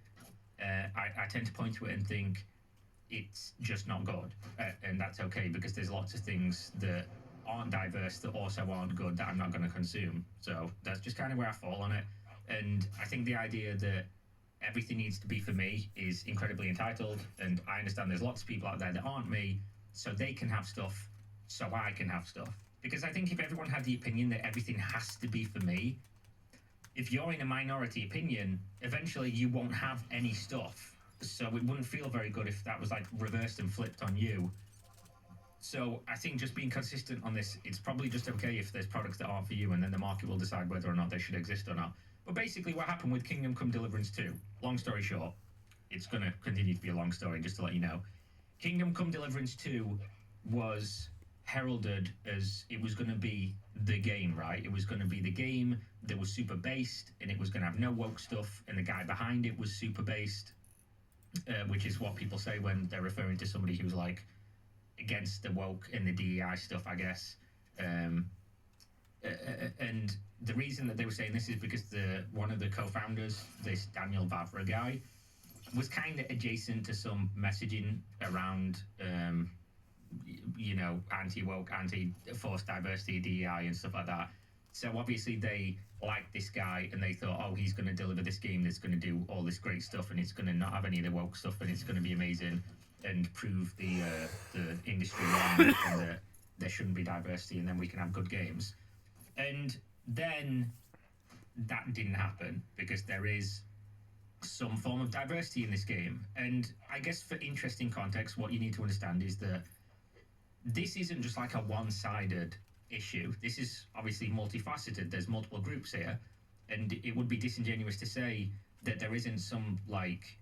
I tend to point to it and think it's just not good. And that's okay, because there's lots of things that aren't diverse that also aren't good that I'm not going to consume. So that's just kind of where I fall on it. And I think the idea that everything needs to be for me is incredibly entitled. And I understand there's lots of people out there that aren't me, so they can have stuff, so I can have stuff. Because I think if everyone had the opinion that everything has to be for me, if you're in a minority opinion, eventually you won't have any stuff. So it wouldn't feel very good if that was like reversed and flipped on you. So I think just being consistent on this, it's probably just okay if there's products that aren't for you, and then the market will decide whether or not they should exist or not. But basically what happened with Kingdom Come Deliverance 2, long story short, it's going to continue to be a long story, just to let you know. Kingdom Come Deliverance 2 was heralded as it was going to be the game, right? It was going to be the game that was super based, and it was going to have no woke stuff, and the guy behind it was super based, which is what people say when they're referring to somebody who's like against the woke and the DEI stuff, I guess. And the reason that they were saying this is because one of the co-founders, this Daniel Vavra guy, was kind of adjacent to some messaging around, anti-woke, anti-forced diversity, DEI, and stuff like that. So obviously they liked this guy, and they thought, oh, he's going to deliver this game that's going to do all this great stuff, and it's going to not have any of the woke stuff, and it's going to be amazing, and prove the industry wrong, and that there shouldn't be diversity, and then we can have good games. And then that didn't happen, because there is some form of diversity in this game. And I guess for interesting context, what you need to understand is that this isn't just like a one-sided issue. This is obviously multifaceted. There's multiple groups here, and it would be disingenuous to say that there isn't some like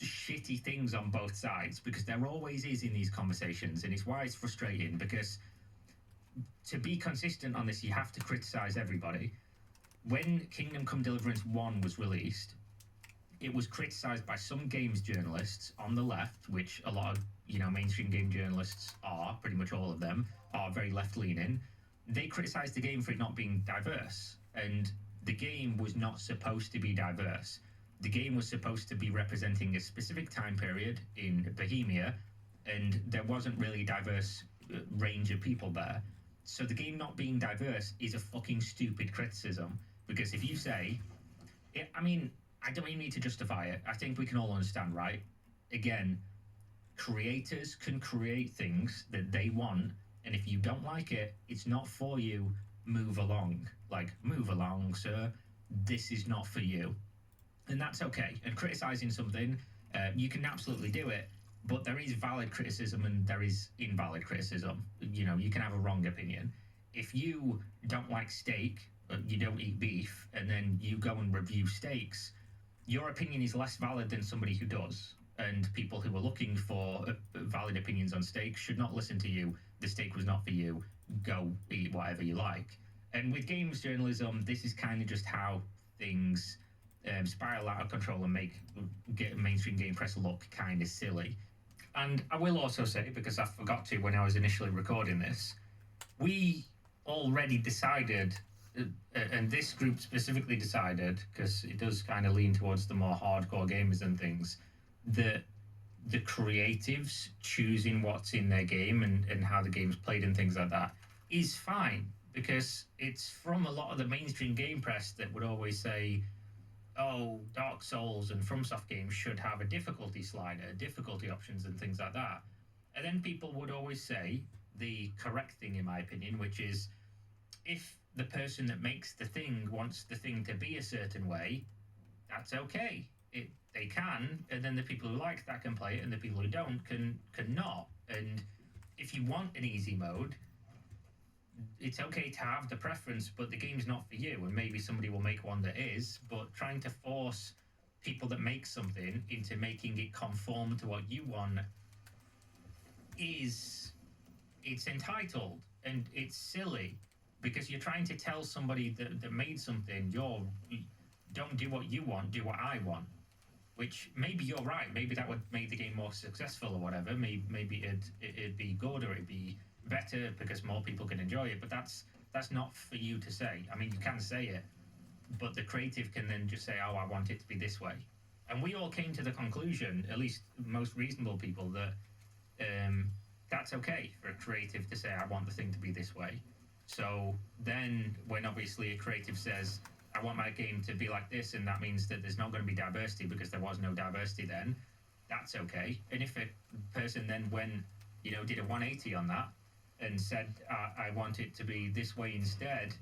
shitty things on both sides, because there always is in these conversations. And it's why it's frustrating, because to be consistent on this, you have to criticize everybody. When Kingdom Come Deliverance 1 was released, it was criticized by some games journalists on the left, which a lot of mainstream game journalists are, pretty much all of them, are very left-leaning. They criticized the game for it not being diverse, and the game was not supposed to be diverse. The game was supposed to be representing a specific time period in Bohemia, and there wasn't really a diverse range of people there. So the game not being diverse is a fucking stupid criticism, because if you say, I don't even need to justify it. I think we can all understand, right? Again, creators can create things that they want, and if you don't like it, it's not for you. Move along. Like, move along, sir. This is not for you. And that's okay. And criticizing something, you can absolutely do it, but there is valid criticism and there is invalid criticism. You can have a wrong opinion. If you don't like steak, you don't eat beef, and then you go and review steaks, your opinion is less valid than somebody who does. And people who are looking for valid opinions on steak should not listen to you. The steak was not for you. Go eat whatever you like. And with games journalism, this is kind of just how things spiral out of control and get mainstream game press look kind of silly. And I will also say, because I forgot to when I was initially recording this, we already decided, and this group specifically decided, because it does kind of lean towards the more hardcore gamers and things, that the creatives choosing what's in their game and how the game's played and things like that is fine, because it's from a lot of the mainstream game press that would always say, oh, Dark Souls and FromSoft games should have a difficulty slider, difficulty options and things like that. And then people would always say the correct thing, in my opinion, which is, if the person that makes the thing wants the thing to be a certain way, that's okay. They can, and then the people who like that can play it, and the people who don't can not. And if you want an easy mode, it's okay to have the preference, but the game's not for you, and maybe somebody will make one that is. But trying to force people that make something into making it conform to what you want is it's entitled and it's silly because you're trying to tell somebody that made something, don't do what you want, do what I want. Which maybe you're right. Maybe that would make the game more successful or whatever. Maybe it'd be good or it'd be better because more people can enjoy it. But that's not for you to say. I mean, you can say it, but the creative can then just say, "Oh, I want it to be this way." And we all came to the conclusion, at least most reasonable people, that that's okay for a creative to say, "I want the thing to be this way." So then, when obviously a creative says, I want my game to be like this, and that means that there's not going to be diversity because there was no diversity then, that's okay. And if a person then went, did a 180 on that and said, I want it to be this way instead,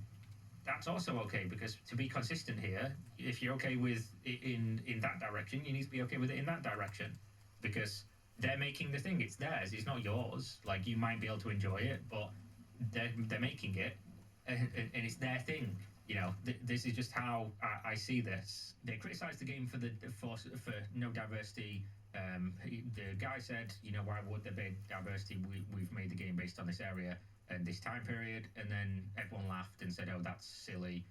that's also okay, because to be consistent here, if you're okay with it in that direction, you need to be okay with it in that direction, because they're making the thing, it's theirs, it's not yours. Like, you might be able to enjoy it, but they're making it, and it's their thing. This is just how I see this. They criticised the game for no diversity. The guy said, why would there be diversity? We've made the game based on this area and this time period, and then everyone laughed and said, "Oh, that's silly.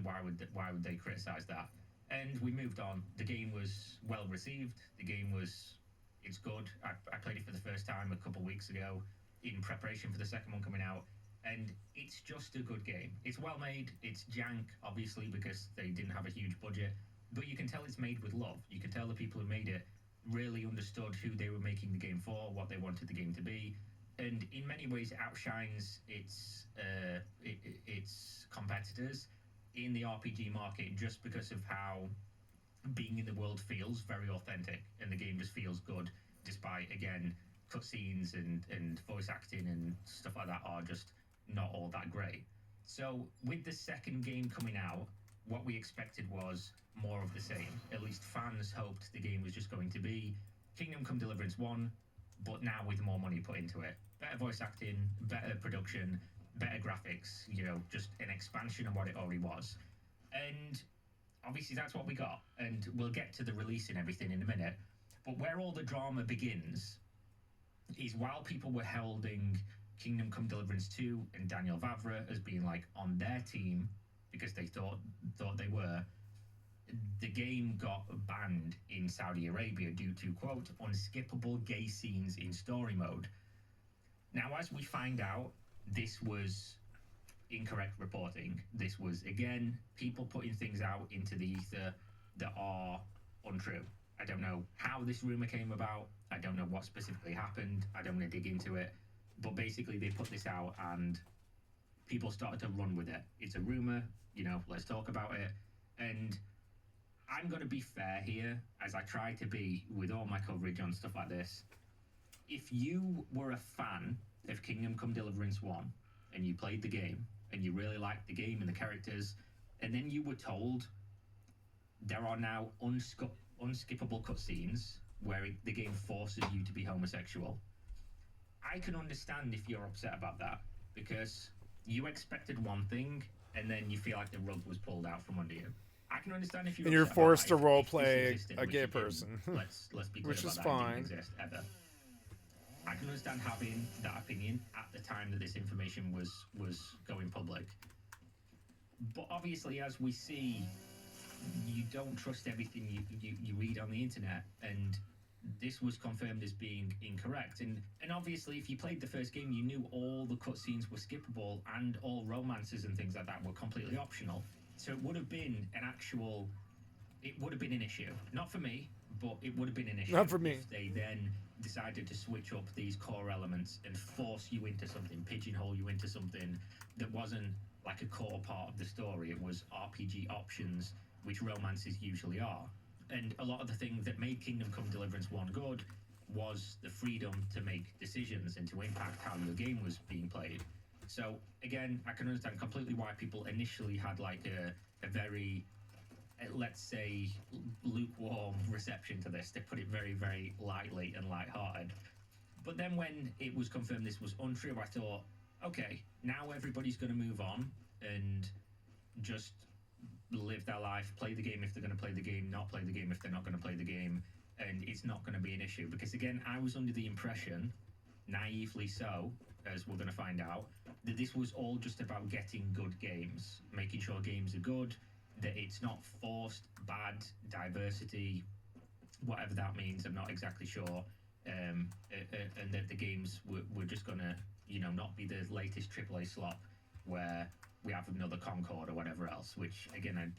Why would they criticise that?" And we moved on. The game was well received. It's good. I played it for the first time a couple of weeks ago in preparation for the second one coming out. And it's just a good game. It's well made. It's jank, obviously, because they didn't have a huge budget. But you can tell it's made with love. You can tell the people who made it really understood who they were making the game for, what they wanted the game to be. And in many ways, it outshines its competitors in the RPG market just because of how being in the world feels very authentic. And the game just feels good, despite, again, cutscenes and voice acting and stuff like that are just not all that great. So with the second game coming out, what we expected was more of the same. At least fans hoped the game was just going to be Kingdom Come Deliverance 1, but now with more money put into it. Better voice acting, better production, better graphics, just an expansion of what it already was. And obviously that's what we got. And we'll get to the release and everything in a minute. But where all the drama begins is while people were holding Kingdom Come Deliverance 2 and Daniel Vavra as being like on their team because they thought they were, the game got banned in Saudi Arabia due to, quote, unskippable gay scenes in story mode. Now, as we find out, this was incorrect reporting. This was, again, people putting things out into the ether that are untrue. I don't know how this rumor came about. I don't know what specifically happened. I don't want to dig into it. But basically, they put this out and people started to run with it. It's a rumor, let's talk about it. And I'm going to be fair here, as I try to be with all my coverage on stuff like this. If you were a fan of Kingdom Come Deliverance 1 and you played the game and you really liked the game and the characters, and then you were told there are now unskippable cutscenes where the game forces you to be homosexual, I can understand if you're upset about that, because you expected one thing and then you feel like the rug was pulled out from under you. I can understand if you're forced to role play a gay person, let's be clear which about is that. fine. It didn't exist ever. I can understand having that opinion at the time that this information was going public. But obviously, as we see, you don't trust everything you read on the internet, and this was confirmed as being incorrect. And obviously, if you played the first game, you knew all the cutscenes were skippable and all romances and things like that were completely optional. So it would have been an issue. Not for me, but it would have been an issue. Not for me. If they then decided to switch up these core elements and force you into something, pigeonhole you into something that wasn't like a core part of the story. It was RPG options, which romances usually are. And a lot of the things that made Kingdom Come Deliverance 1 good was the freedom to make decisions and to impact how your game was being played. So, again, I can understand completely why people initially had like a very, let's say, lukewarm reception to this. They put it very, very lightly and lighthearted. But then when it was confirmed this was untrue, I thought, okay, now everybody's going to move on and just live their life, play the game if they're going to play the game, not play the game if they're not going to play the game, and it's not going to be an issue. Because again, I was under the impression, naively so, as we're going to find out, that this was all just about getting good games, making sure games are good, that it's not forced, bad, diversity, whatever that means, I'm not exactly sure, and that the games were just going to, not be the latest AAA slop where we have another Concord or whatever else, which, again,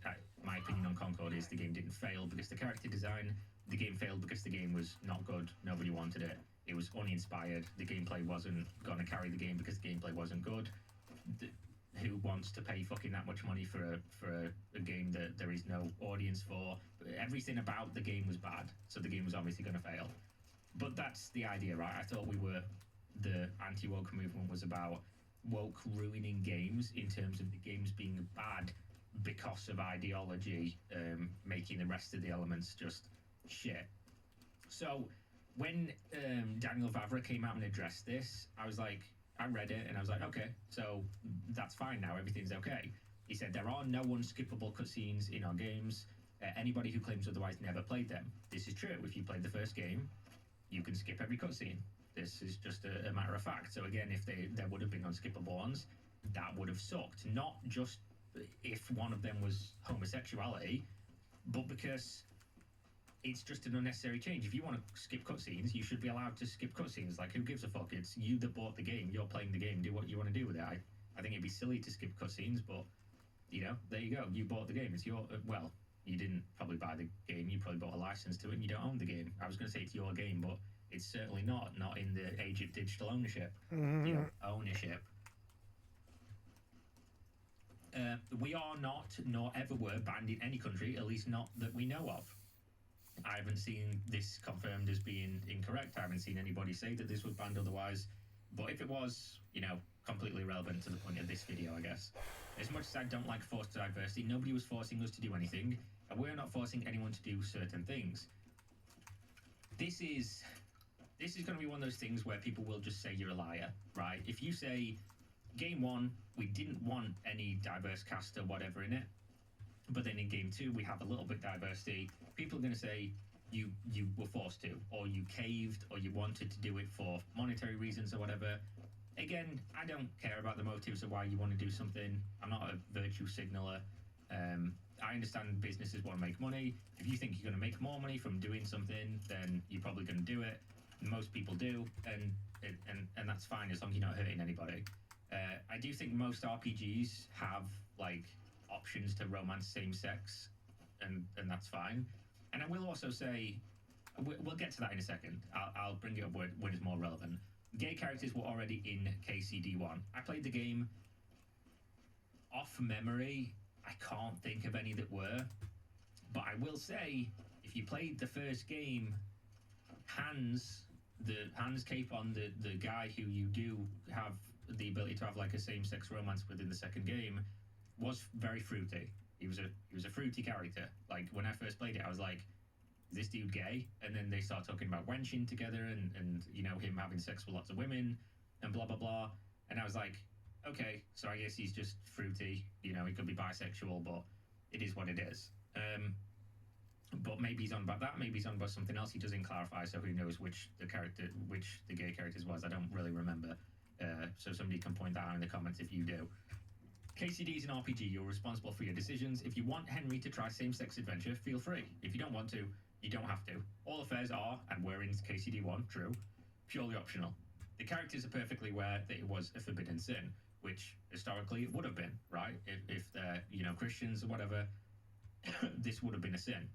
my opinion on Concord is the game didn't fail because the character design, the game failed because the game was not good, nobody wanted it, it was uninspired, the gameplay wasn't going to carry the game because the gameplay wasn't good. Who wants to pay fucking that much money for a game that there is no audience for? Everything about the game was bad, so the game was obviously going to fail. But that's the idea, right? I thought the anti-woke movement was about woke ruining games in terms of the games being bad because of ideology, making the rest of the elements just shit. So when Daniel Vavra came out and addressed this, I read it and I was like, okay, so that's fine now, everything's okay. He said, there are no unskippable cutscenes in our games. Anybody who claims otherwise never played them. This is true. If you played the first game, you can skip every cutscene. This is just a matter of fact. So again, if there would have been unskippable ones, that would have sucked. Not just if one of them was homosexuality, but because it's just an unnecessary change. If you want to skip cutscenes, you should be allowed to skip cutscenes. Like, who gives a fuck? It's you that bought the game. You're playing the game. Do what you want to do with it. I think it'd be silly to skip cutscenes, but, there you go. You bought the game. It's your... well, you didn't probably buy the game. You probably bought a license to it, and you don't own the game. I was going to say it's your game, but it's certainly not in the age of digital ownership. Ownership. We are not, nor ever were, banned in any country, at least not that we know of. I haven't seen this confirmed as being incorrect. I haven't seen anybody say that this was banned otherwise. But if it was, completely irrelevant to the point of this video, I guess. As much as I don't like forced diversity, nobody was forcing us to do anything, and we're not forcing anyone to do certain things. This is going to be one of those things where people will just say you're a liar, right? If you say, game 1, we didn't want any diverse cast or whatever in it, but then in game 2 we have a little bit diversity, people are going to say you were forced to, or you caved, or you wanted to do it for monetary reasons or whatever. Again, I don't care about the motives of why you want to do something. I'm not a virtue signaler. I understand businesses want to make money. If you think you're going to make more money from doing something, then you're probably going to do it. Most people do, and that's fine as long as you're not hurting anybody. I do think most RPGs have options to romance same sex, and that's fine. And I will also say, we'll get to that in a second. I'll bring it up when it's more relevant. Gay characters were already in KCD1. I played the game off memory. I can't think of any that were, but I will say, if you played the first game, Hans Capon, the guy who you do have the ability to have a same-sex romance with in the second game, was very fruity. He was a fruity character. When I first played it, I was like, is this dude gay? And then they start talking about wenching together and him having sex with lots of women and blah blah blah. And I was like, okay, so I guess he's just fruity. He could be bisexual, but it is what it is. But maybe he's on about that. Maybe he's on about something else. He doesn't clarify, so who knows which the gay characters was. I don't really remember. So somebody can point that out in the comments if you do. KCD is an RPG. You're responsible for your decisions. If you want Henry to try same-sex adventure, feel free. If you don't want to, you don't have to. All affairs are, and were in KCD1, true, purely optional. The characters are perfectly aware that it was a forbidden sin, which historically it would have been, right? If they're, Christians or whatever, this would have been a sin.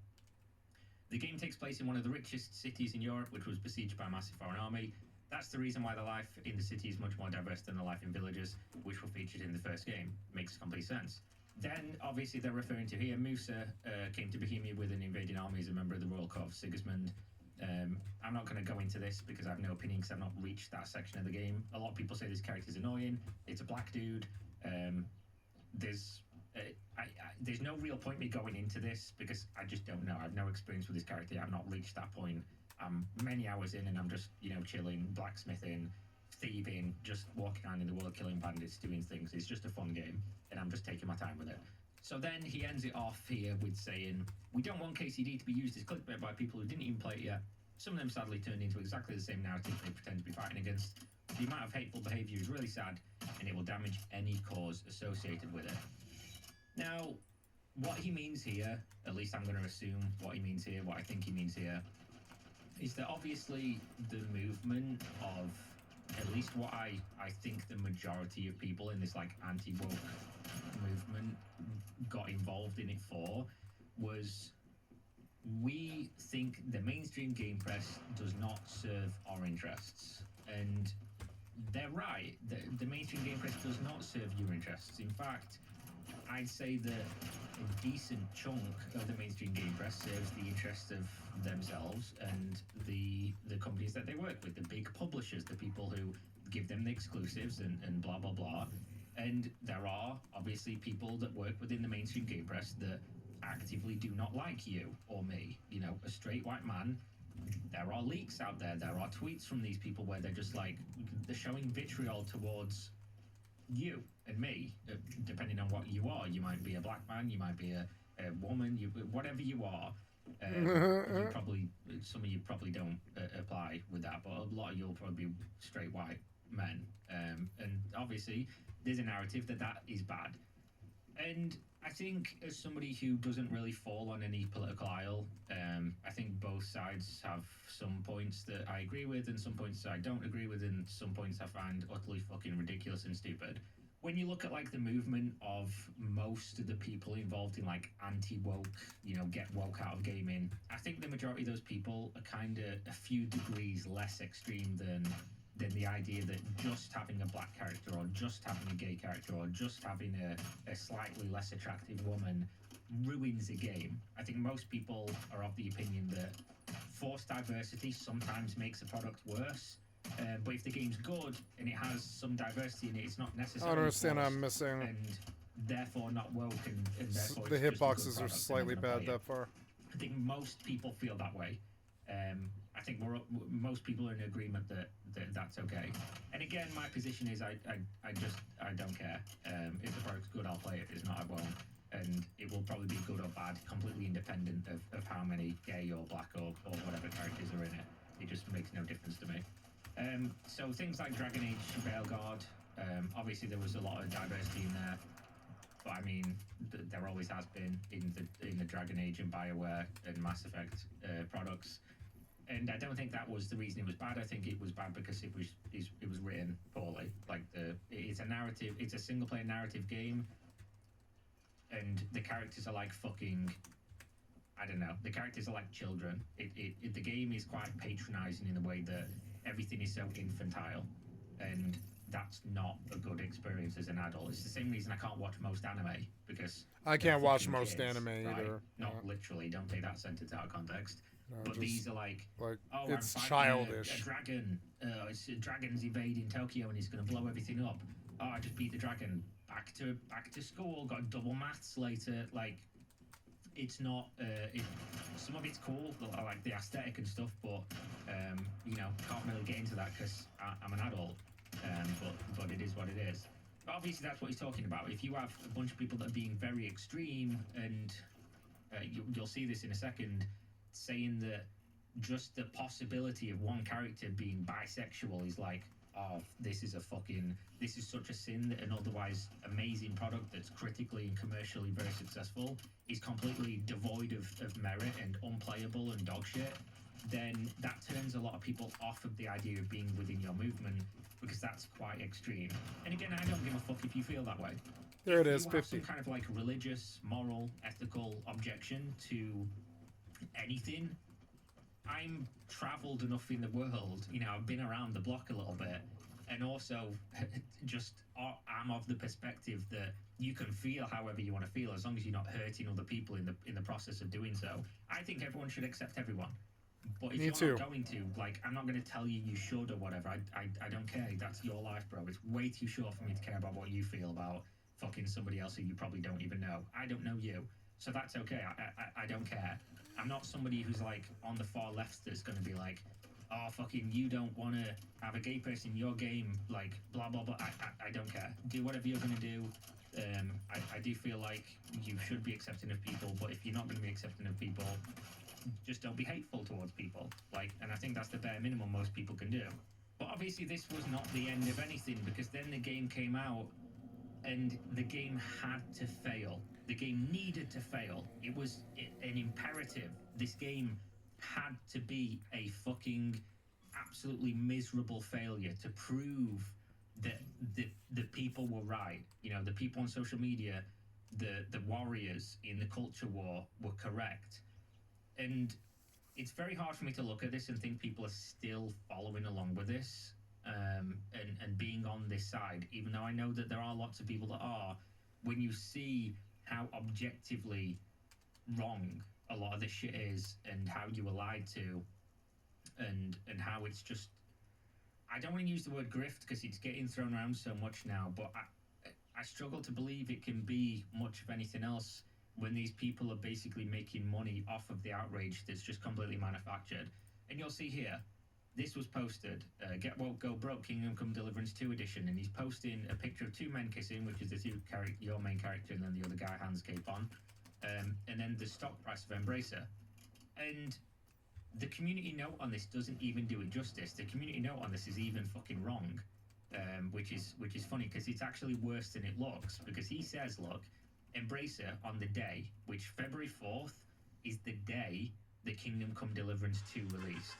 The game takes place in one of the richest cities in Europe, which was besieged by a massive foreign army. That's the reason why the life in the city is much more diverse than the life in villages, which were featured in the first game. Makes complete sense. Then, obviously, they're referring to here, Musa came to Bohemia with an invading army as a member of the Royal Court of Sigismund. I'm not going to go into this because I have no opinion because I've not reached that section of the game. A lot of people say this character's annoying. It's a black dude. There's no real point me going into this because I just don't know. I have no experience with this character. I've not reached that point. I'm many hours in and I'm just, chilling, blacksmithing, thieving, just walking around in the world, killing bandits, doing things. It's just a fun game, and I'm just taking my time with it. So then he ends it off here with saying, we don't want KCD to be used as clickbait by people who didn't even play it yet. Some of them sadly turned into exactly the same narrative they pretend to be fighting against. The amount of hateful behaviour is really sad, and it will damage any cause associated with it. Now, what he means here, at least I'm going to assume what he means here, what I think he means here, is that obviously the movement of at least what I think the majority of people in this like anti-woke movement got involved in it for was we think the mainstream game press does not serve our interests. And they're right. The mainstream game press does not serve your interests. In fact, I'd say that a decent chunk of the mainstream game press serves the interests of themselves and the companies that they work with, the big publishers, the people who give them the exclusives and blah, blah, blah. And there are obviously people that work within the mainstream game press that actively do not like you or me. You know, a straight white man, there are leaks out there, there are tweets from these people where they're just like, they're showing vitriol towards you and me, depending on what you are. You might be a black man, you might be a woman, whatever you are. You probably, some of you probably don't apply with that, but a lot of you'll probably be straight white men. And obviously, there's a narrative that is bad. And I think as somebody who doesn't really fall on any political aisle, I think both sides have some points that I agree with and some points that I don't agree with and some points I find utterly fucking ridiculous and stupid. When you look at like the movement of most of the people involved in like anti-woke, you know, get woke out of gaming, I think the majority of those people are kind of a few degrees less extreme than the idea that just having a black character or just having a gay character or just having a slightly less attractive woman ruins a game. I think most people are of the opinion that forced diversity sometimes makes a product worse. But if the game's good and it has some diversity in it, it's not necessarily I don't understand. forced I'm missing. and therefore not woke and therefore The it's just a good hitboxes are product, and I'm slightly gonna play bad it. that far. I think most people feel that way. I think most people are in agreement that that's okay. And again, my position is I don't care. If the product's good, I'll play it. If it's not, I won't. And it will probably be good or bad, completely independent of how many gay or black or whatever characters are in it. It just makes no difference to me. So things like Dragon Age, Veilguard, obviously there was a lot of diversity in there. But I mean, there always has been in the Dragon Age and BioWare and Mass Effect products. And I don't think that was the reason it was bad. I think it was bad because it was written poorly. Like it's a narrative, it's a single player narrative game, and the characters are like fucking, I don't know. The characters are like children. The game is quite patronizing in the way that everything is so infantile, and that's not a good experience as an adult. It's the same reason I can't watch most anime, because I can't they're watch fucking most kids, anime right? either. Not literally. Don't take that sentence out of context. No, But just, these are like, like oh, it's I'm fighting childish. a dragon. It's dragon's invading Tokyo and he's going to blow everything up. Oh, I just beat the dragon. Back to school. Got double maths later. Like, it's not. Some of it's cool, I like the aesthetic and stuff, but you know, can't really get into that because I'm an adult. But it is what it is. But obviously, that's what he's talking about. If you have a bunch of people that are being very extreme, and you'll see this in a second, saying that just the possibility of one character being bisexual is like, oh, this is such a sin that an otherwise amazing product that's critically and commercially very successful is completely devoid of merit and unplayable and dog shit, then that turns a lot of people off of the idea of being within your movement, because that's quite extreme. And again, I don't give a fuck if you feel that way. There it If is, you have 50. some kind of like religious, moral, ethical objection to anything, I'm traveled enough in the world, you know, I've been around the block a little bit, and also just I'm of the perspective that you can feel however you want to feel as long as you're not hurting other people in the process of doing so. I think everyone should accept everyone. But if Me you're too. not going to, like, I'm not going to tell you you should or whatever. I don't care. That's your life, bro. It's way too short for me to care about what you feel about fucking somebody else who you probably don't even know. I don't know you. So that's okay. I don't care. I'm not somebody who's like on the far left that's going to be like, oh, fucking, you don't want to have a gay person in your game, like, blah, blah, blah. I don't care. Do whatever you're going to do. I do feel like you should be accepting of people, but if you're not going to be accepting of people, just don't be hateful towards people. Like, and I think that's the bare minimum most people can do. But obviously, this was not the end of anything, because then the game came out, and the game had to fail. The game needed to fail. It was an imperative. This game had to be a fucking absolutely miserable failure to prove that the people were right. You know, the people on social media, the warriors in the culture war were correct. And it's very hard for me to look at this and think people are still following along with this, and being on this side, even though I know that there are lots of people that are. When you see how objectively wrong a lot of this shit is, and how you were lied to, and how it's just, I don't want to use the word grift because it's getting thrown around so much now, but I struggle to believe it can be much of anything else when these people are basically making money off of the outrage that's just completely manufactured. And you'll see here, this was posted, Get Woke, Go Broke, Kingdom Come Deliverance 2 edition, and he's posting a picture of two men kissing, which is your main character, and then the other guy hands cape on, and then the stock price of Embracer. And the community note on this doesn't even do it justice. The community note on this is even fucking wrong, which is funny, because it's actually worse than it looks, because he says, look, Embracer on the day, which February 4th is the day the Kingdom Come Deliverance 2 released.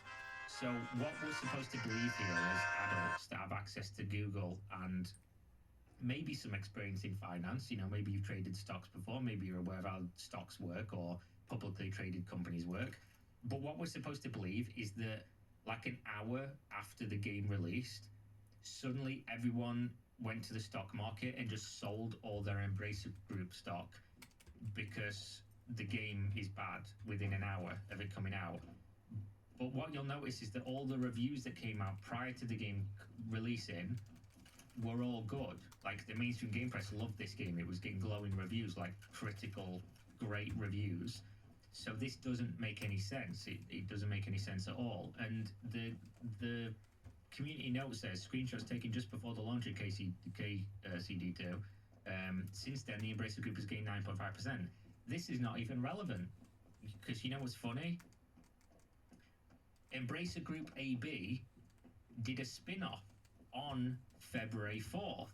So what we're supposed to believe here as adults that have access to Google and maybe some experience in finance, you know, maybe you've traded stocks before, maybe you're aware of how stocks work or publicly traded companies work. But what we're supposed to believe is that, like, an hour after the game released, suddenly everyone went to the stock market and just sold all their Embracer Group stock because the game is bad within an hour of it coming out. But what you'll notice is that all the reviews that came out prior to the game releasing were all good. Like, the mainstream game press loved this game. It was getting glowing reviews, like critical, great reviews. So this doesn't make any sense. It doesn't make any sense at all. And the community note says, screenshots taken just before the launch of KCD2. Since then, the Embracer Group has gained 9.5%. This is not even relevant, because you know what's funny? Embracer Group AB did a spin-off on February 4th.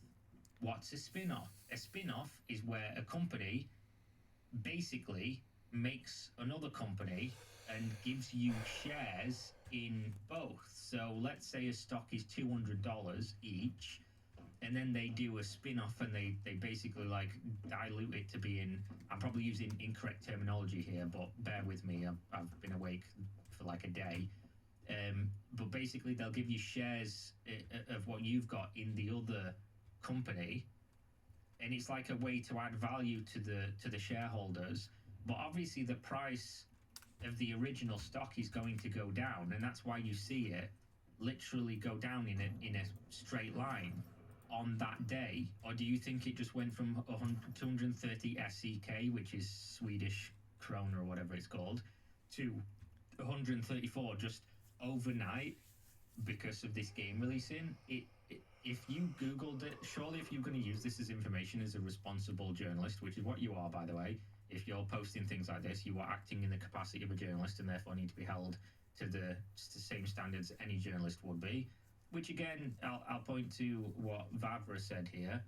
What's a spin-off? A spin-off is where a company basically makes another company and gives you shares in both. So let's say a stock is $200 each, and then they do a spin-off, and they basically, like, dilute it to be in, I'm probably using incorrect terminology here, but bear with me, I've been awake for like a day. But basically they'll give you shares of what you've got in the other company, and it's like a way to add value to the shareholders. But obviously the price of the original stock is going to go down, and that's why you see it literally go down in a straight line on that day. Or do you think it just went from 230 SEK, which is Swedish krona or whatever it's called, to 134 just overnight because of this game releasing? If you Googled it, surely if you're going to use this as information as a responsible journalist, which is what you are, by the way, if you're posting things like this, you are acting in the capacity of a journalist and therefore need to be held to the same standards any journalist would be. Which again, I'll point to what Vavra said here.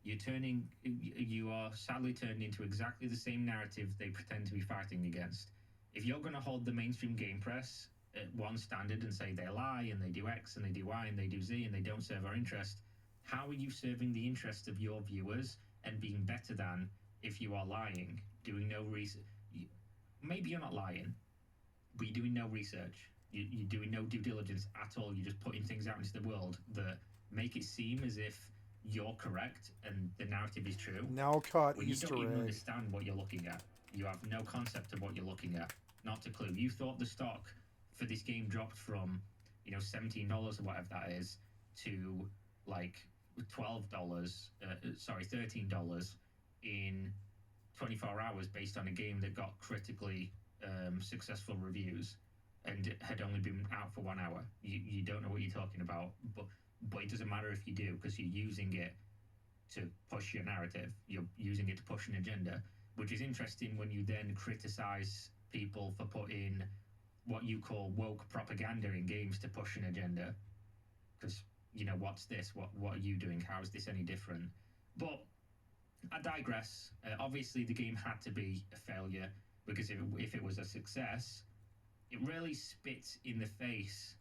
You are sadly turned into exactly the same narrative they pretend to be fighting against. If you're going to hold the mainstream game press at one standard and say they lie and they do X and they do Y and they do Z and they don't serve our interest, how are you serving the interest of your viewers and being better than if you are lying, doing no research? Maybe you're not lying, but you're doing no research. You're doing no due diligence at all. You're just putting things out into the world that make it seem as if you're correct and the narrative is true. Now caught when Easter you don't even egg. understand what you're looking at. You have no concept of what you're looking at. Not a clue. You thought the stock for this game dropped from, $17 or whatever that is to like $13 in 24 hours based on a game that got critically successful reviews and had only been out for 1 hour. You don't know what you're talking about, but it doesn't matter if you do, because you're using it to push your narrative. You're using it to push an agenda, which is interesting when you then criticize people for putting what you call woke propaganda in games to push an agenda. Because, you know, what's this? What are you doing? How is this any different? But I digress. Obviously, the game had to be a failure, because if it was a success, it really spits in the face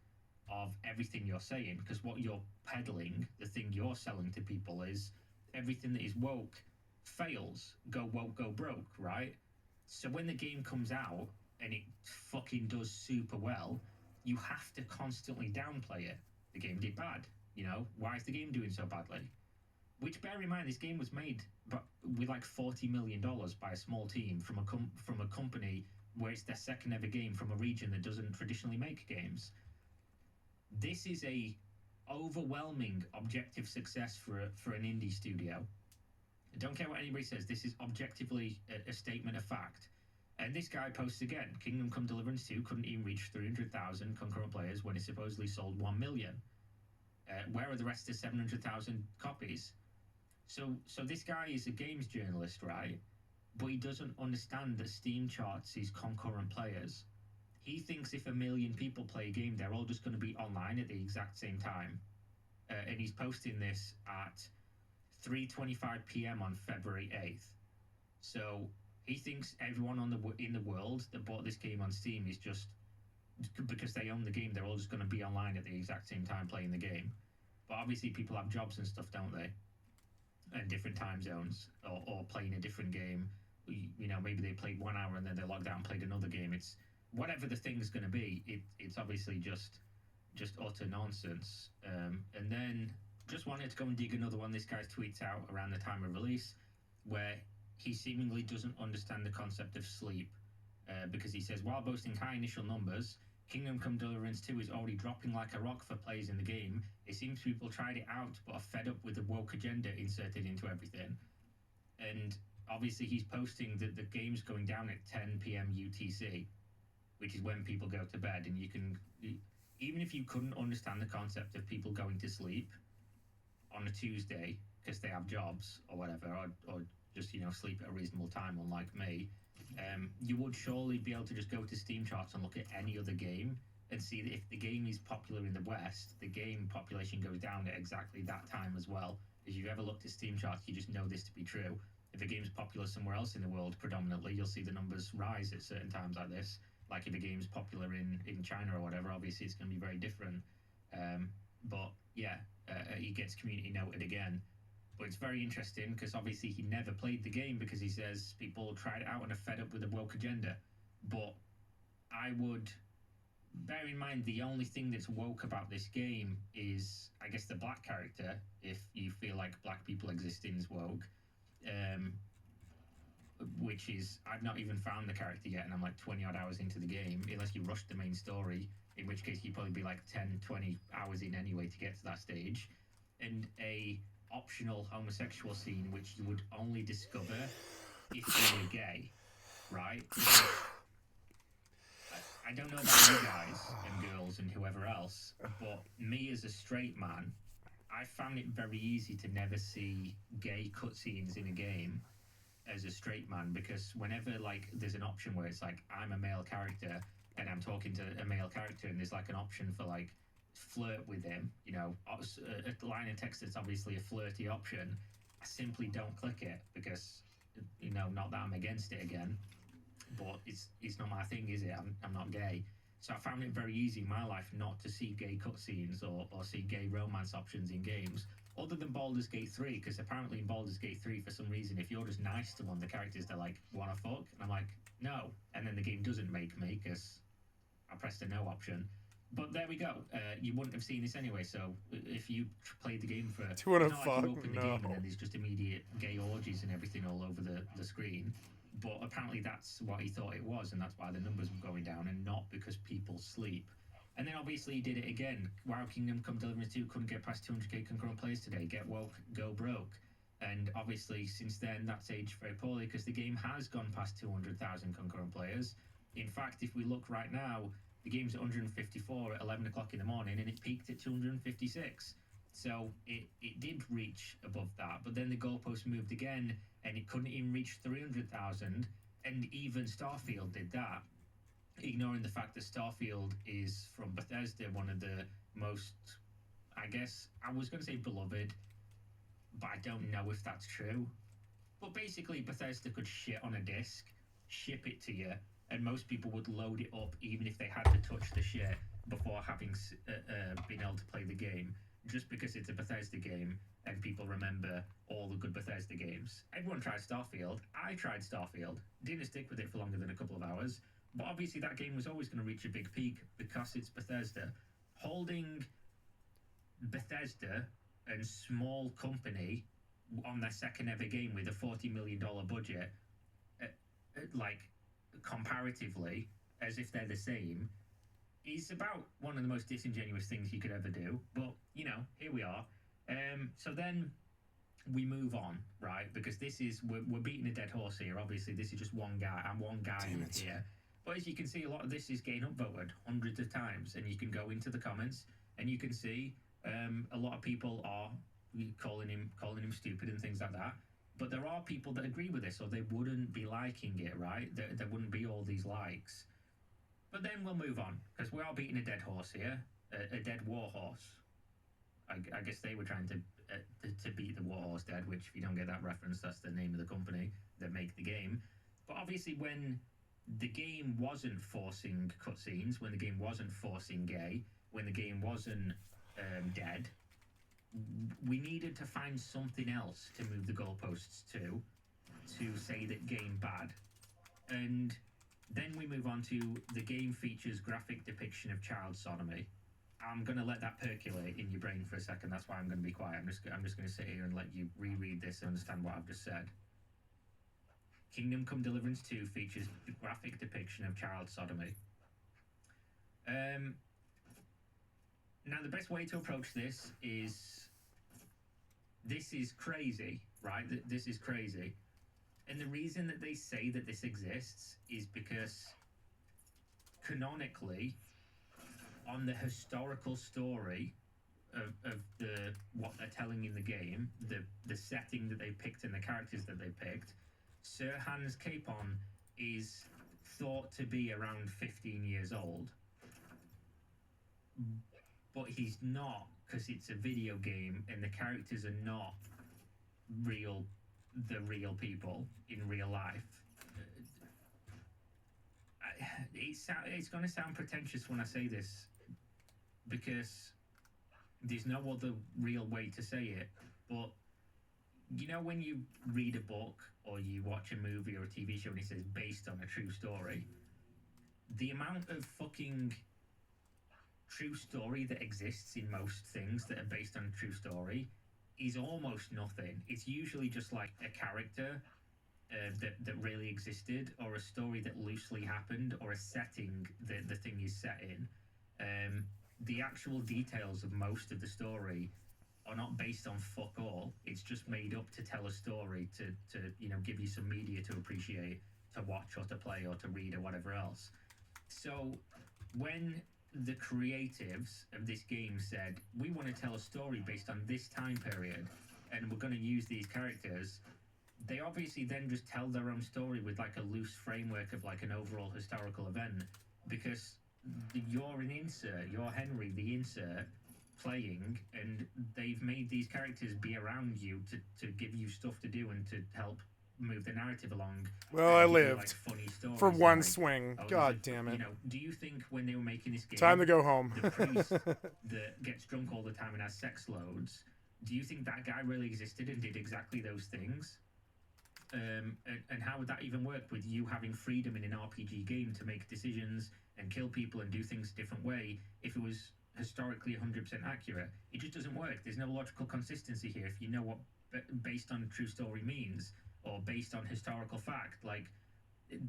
of everything you're saying, because what you're peddling, the thing you're selling to people, is everything that is woke fails. Go woke, go broke, right? So when the game comes out and it fucking does super well, you have to constantly downplay it. The game did bad, you know? Why is the game doing so badly? Which, bear in mind, this game was made with like $40 million by a small team from a company where it's their second ever game from a region that doesn't traditionally make games. This is a overwhelming objective success for an indie studio. I don't care what anybody says, this is objectively a statement of fact. And this guy posts again, Kingdom Come Deliverance 2 couldn't even reach 300,000 concurrent players when it supposedly sold 1 million. Where are the rest of 700,000 copies? So this guy is a games journalist, right? But he doesn't understand that Steam charts his concurrent players. He thinks if 1 million people play a game, they're all just going to be online at the exact same time. And he's posting this at 3:25 p.m. on February 8th. So he thinks everyone in the world that bought this game on Steam is just, because they own the game, they're all just going to be online at the exact same time playing the game. But obviously people have jobs and stuff, don't they? And different time zones, or playing a different game. You know, maybe they played 1 hour and then they logged out and played another game. It's whatever the thing's going to be. It's obviously just utter nonsense. And then just wanted to go and dig another one. This guy's tweets out around the time of release, where he seemingly doesn't understand the concept of sleep, because he says, while boasting high initial numbers, Kingdom Come Deliverance 2 is already dropping like a rock for players in the game. It seems people tried it out but are fed up with the woke agenda inserted into everything. And obviously he's posting that the game's going down at 10 p.m. UTC, which is when people go to bed. And you can, even if you couldn't understand the concept of people going to sleep on a Tuesday because they have jobs or whatever, or just, you know, sleep at a reasonable time, unlike me, you would surely be able to just go to Steam charts and look at any other game and see that if the game is popular in the West, the game population goes down at exactly that time as well. If you've ever looked at Steam charts, you just know this to be true. If a game's popular somewhere else in the world, predominantly, you'll see the numbers rise at certain times like this. Like if a game's popular in China or whatever, obviously it's going to be very different. But yeah, he gets community noted again. But it's very interesting because obviously he never played the game, because he says people tried it out and are fed up with the woke agenda. But I would bear in mind the only thing that's woke about this game is, I guess, the black character, if you feel like black people existing is woke. Which is, I've not even found the character yet, and I'm like 20 odd hours into the game, unless you rush the main story, in which case you'd probably be like 10, 20 hours in anyway to get to that stage. And a optional homosexual scene which you would only discover if you were gay, right? I don't know about you guys and girls and whoever else, but me as a straight man, I found it very easy to never see gay cutscenes in a game as a straight man, because whenever like there's an option where it's like I'm a male character and I'm talking to a male character and there's like an option for like flirt with him, you know, a line of text that's obviously a flirty option, I simply don't click it, because, you know, not that I'm against it again, but it's not my thing, is it? I'm not gay. So I found it very easy in my life not to see gay cutscenes or see gay romance options in games, other than Baldur's Gate 3, because apparently in Baldur's Gate 3, for some reason, if you're just nice to one of the characters, they're like, wanna fuck? And I'm like, no. And then the game doesn't make me, because I pressed the no option. But there we go. You wouldn't have seen this anyway, so if you played the game for... Do you want to like fuck? you open the No. game and then there's just immediate gay orgies and everything all over the screen. But apparently that's what he thought it was, and that's why the numbers were going down, and not because people sleep. And then obviously he did it again. WoW Kingdom Come Deliverance 2 couldn't get past 200k concurrent players today. Get woke, go broke. And obviously since then that's aged very poorly, because the game has gone past 200,000 concurrent players. In fact, if we look right now, the game's at 154 at 11 o'clock in the morning, and it peaked at 256. So it did reach above that, but then the goalpost moved again, and it couldn't even reach 300,000, and even Starfield did that. ignoring the fact that Starfield is from Bethesda, one of the most, I guess, I was going to say beloved, but I don't know if that's true. But basically, Bethesda could shit on a disc, ship it to you, and most people would load it up even if they had to touch the shit before having been able to play the game, just because it's a Bethesda game and people remember all the good Bethesda games. Everyone tried Starfield. I tried Starfield. Didn't stick with it for longer than a couple of hours. But obviously that game was always going to reach a big peak because it's Bethesda. Holding Bethesda and small company on their second ever game with a $40 million budget, like comparatively, as if they're the same, is about one of the most disingenuous things you could ever do. But, you know, here we are. So then we move on, right? Because this is, we're beating a dead horse here. Obviously, this is just one guy. I'm one guy here. But as you can see, a lot of this is getting upvoted hundreds of times. And you can go into the comments and you can see a lot of people are calling him stupid and things like that. But there are people that agree with this, or they wouldn't be liking it, right? There wouldn't be all these likes. But then we'll move on, because we are beating a dead horse here, a dead war horse. I guess they were trying to beat the war horse dead, which, if you don't get that reference, that's the name of the company that make the game. But obviously, when the game wasn't forcing cutscenes, when the game wasn't forcing gay, when the game wasn't dead, we needed to find something else to move the goalposts to say that game bad. And then we move on to the game features graphic depiction of child sodomy. I'm going to let that percolate in your brain for a second. That's why I'm going to be quiet. I'm just going to sit here and let you reread this and understand what I've just said. Kingdom Come Deliverance 2 features graphic depiction of child sodomy. Now, the best way to approach this is crazy, right? This is crazy. And the reason that they say that this exists is because canonically, on the historical story of the what they're telling in the game, the setting that they picked and the characters that they picked, Sir Hans Capon is thought to be around 15 years old. But he's not, because it's a video game and the characters are not the real people in real life. It's going to sound pretentious when I say this, because there's no other real way to say it, but you know when you read a book or you watch a movie or a TV show and it says based on a true story, the amount of fucking true story that exists in most things that are based on a true story is almost nothing. It's usually just like a character that really existed, or a story that loosely happened, or a setting that the thing is set in. The actual details of most of the story are not based on fuck all. It's just made up to tell a story, to give you some media to appreciate, to watch or to play or to read or whatever else. So when the creatives of this game said, we want to tell a story based on this time period and we're going to use these characters, they obviously then just tell their own story with like a loose framework of like an overall historical event, because you're an insert, you're Henry the insert playing, and they've made these characters be around you to give you stuff to do and to help move the narrative along. Well, I give you, lived like, funny stories for one like, swing. oh, God damn it. Do you think when they were making this game, Time to go home. the priest that gets drunk all the time and has sex loads, do you think that guy really existed and did exactly those things? And how would that even work with you having freedom in an RPG game to make decisions and kill people and do things a different way if it was historically 100% accurate? It just doesn't work. There's no logical consistency here if you know what based on a true story means, or based on historical fact. Like,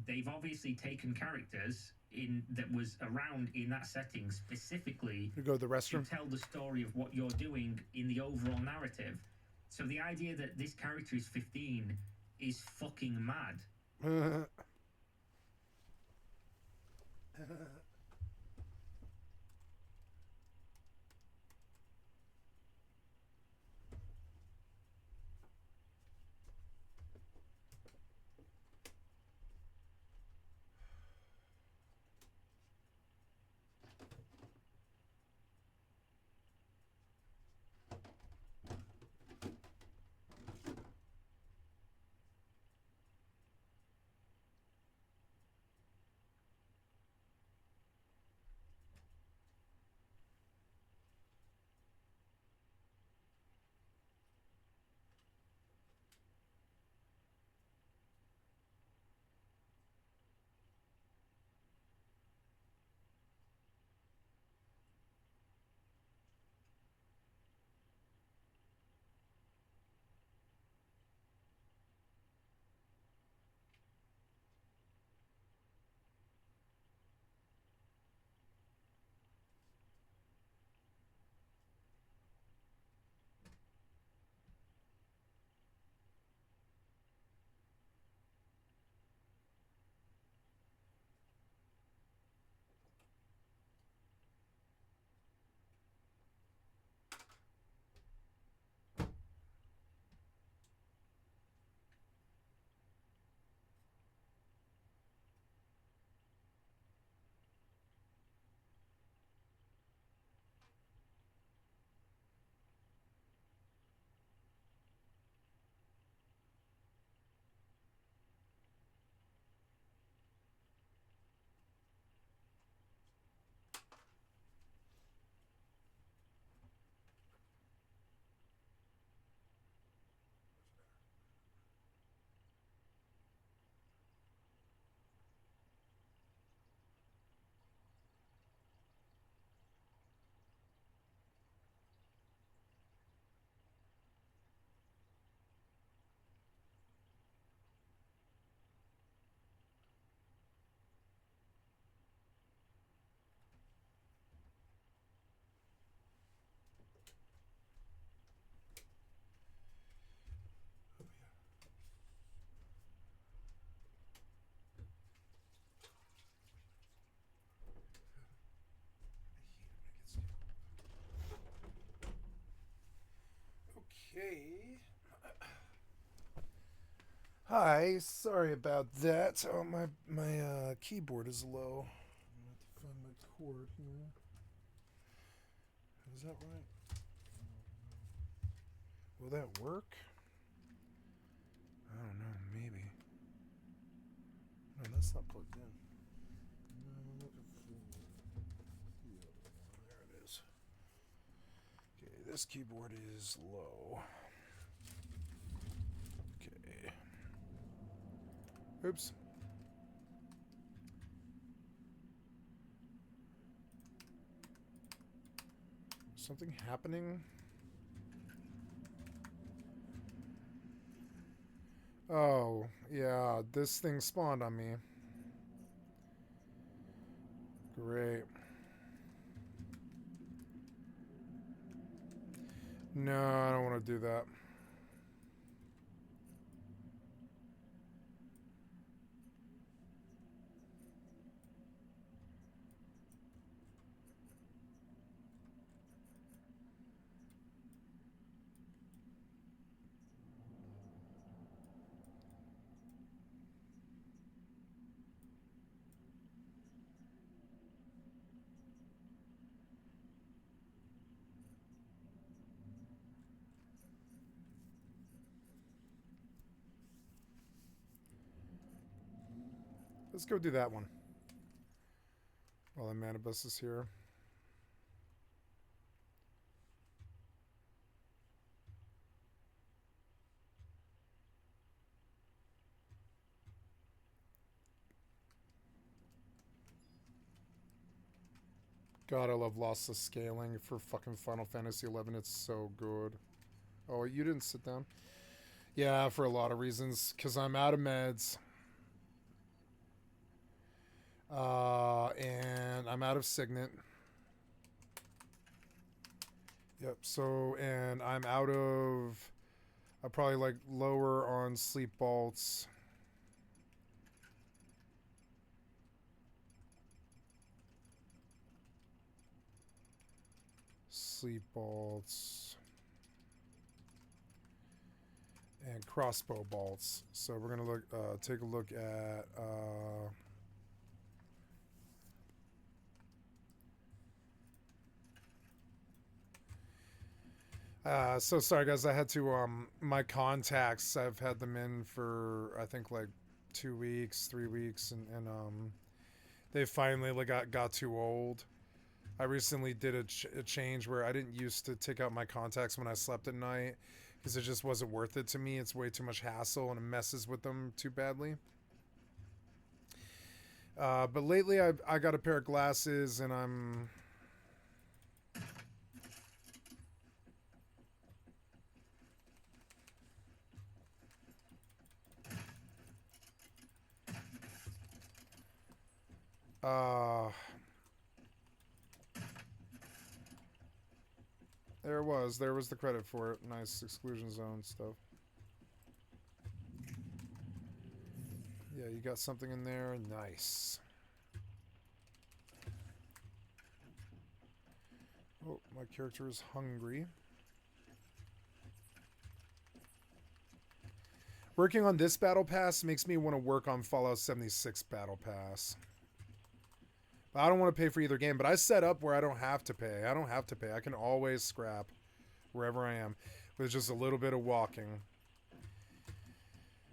they've obviously taken characters in that was around in that setting specifically You go to the restroom. to tell the story of what you're doing in the overall narrative. So the idea that this character is 15 is fucking mad. Hi, sorry about that. Oh, my keyboard is low. I'm gonna have to find my cord here. Is that right? Will that work? I don't know, maybe. No, that's not plugged in. No, I'm looking for the other one. There it is. Okay, this keyboard is low. Okay. Oops. Something happening? Oh, yeah, this thing spawned on me. Great. No, I don't want to do that. Let's go do that one. While the Manibus is here. God, I love lossless scaling for fucking Final Fantasy 11. It's so good. Oh, you didn't sit down? Yeah, for a lot of reasons. Because I'm out of meds. And I'm out of Signet. Yep, so, and I'm out of... I'm probably, like, lower on sleep bolts. Sleep bolts. And crossbow bolts. So we're gonna look, take a look at, so sorry guys, I had to, my contacts, I've had them in for, I think like 2 weeks, 3 weeks, and they finally like got too old. I recently did a change where I didn't used to take out my contacts when I slept at night because it just wasn't worth it to me. It's way too much hassle and it messes with them too badly. But lately I got a pair of glasses and I'm... There was the credit for it. Nice exclusion zone stuff. Yeah, you got something in there. Nice. Oh, my character is hungry. Working on this battle pass makes me want to work on Fallout 76 battle pass. I don't want to pay for either game, but I set up where I don't have to pay. I don't have to pay. I can always scrap wherever I am with just a little bit of walking.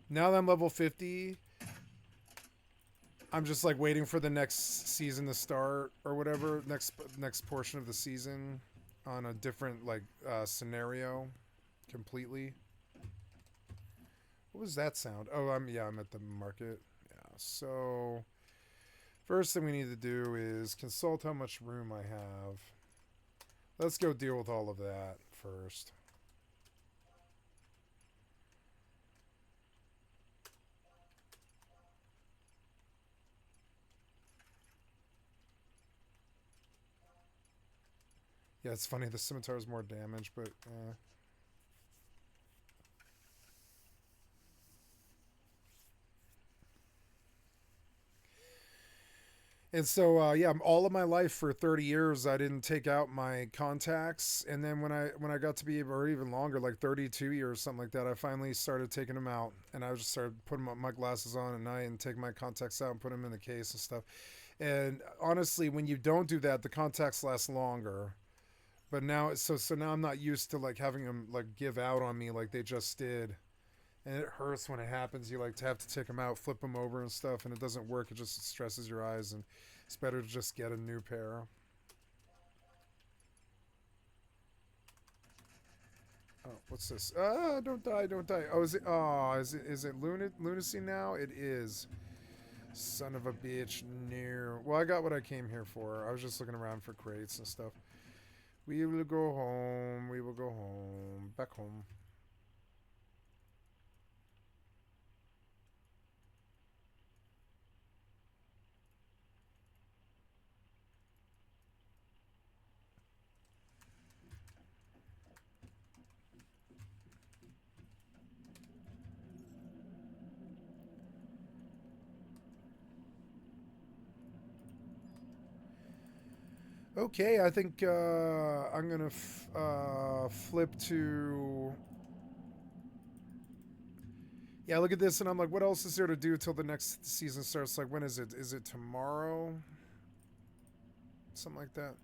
Now that I'm level 50, I'm just like waiting for the next season to start or whatever, next portion of the season on a different like scenario completely. What was that sound? Oh, I'm at the market. Yeah, so first thing we need to do is consult how much room I have. Let's go deal with all of that first. Yeah, it's funny. The scimitar is more damage, but And so yeah, all of my life for 30 years I didn't take out my contacts, and then when I got to be, or even longer, like 32 years, something like that, I finally started taking them out, and I just started putting my glasses on at night and taking my contacts out and put them in the case and stuff. And honestly, when you don't do that, the contacts last longer. But now, so now I'm not used to like having them like give out on me like they just did, and it hurts when it happens. You like to have to take them out, flip them over and stuff, and it doesn't work. It just stresses your eyes, and it's better to just get a new pair. Oh, what's this? Ah, don't die, don't die. Oh, is it? Oh, is it lunacy now? It is. Son of a bitch. No. Well, I got what I came here for. I was just looking around for crates and stuff. We will go home. We will go home. Back home. Okay, I think I'm gonna flip to. Yeah, look at this, and I'm like, what else is there to do till the next season starts? Like, when is it? Is it tomorrow? Something like that.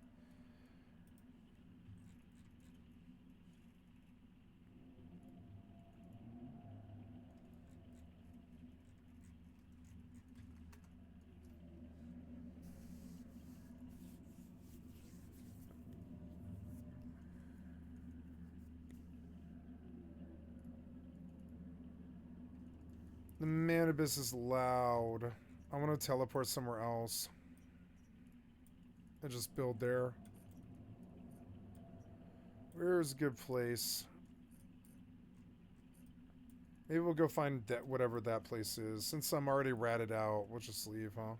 The man abyss is loud. I want to teleport somewhere else and just build there. Where's a good place? Maybe we'll go find that whatever that place is. Since I'm already ratted out, we'll just leave, huh?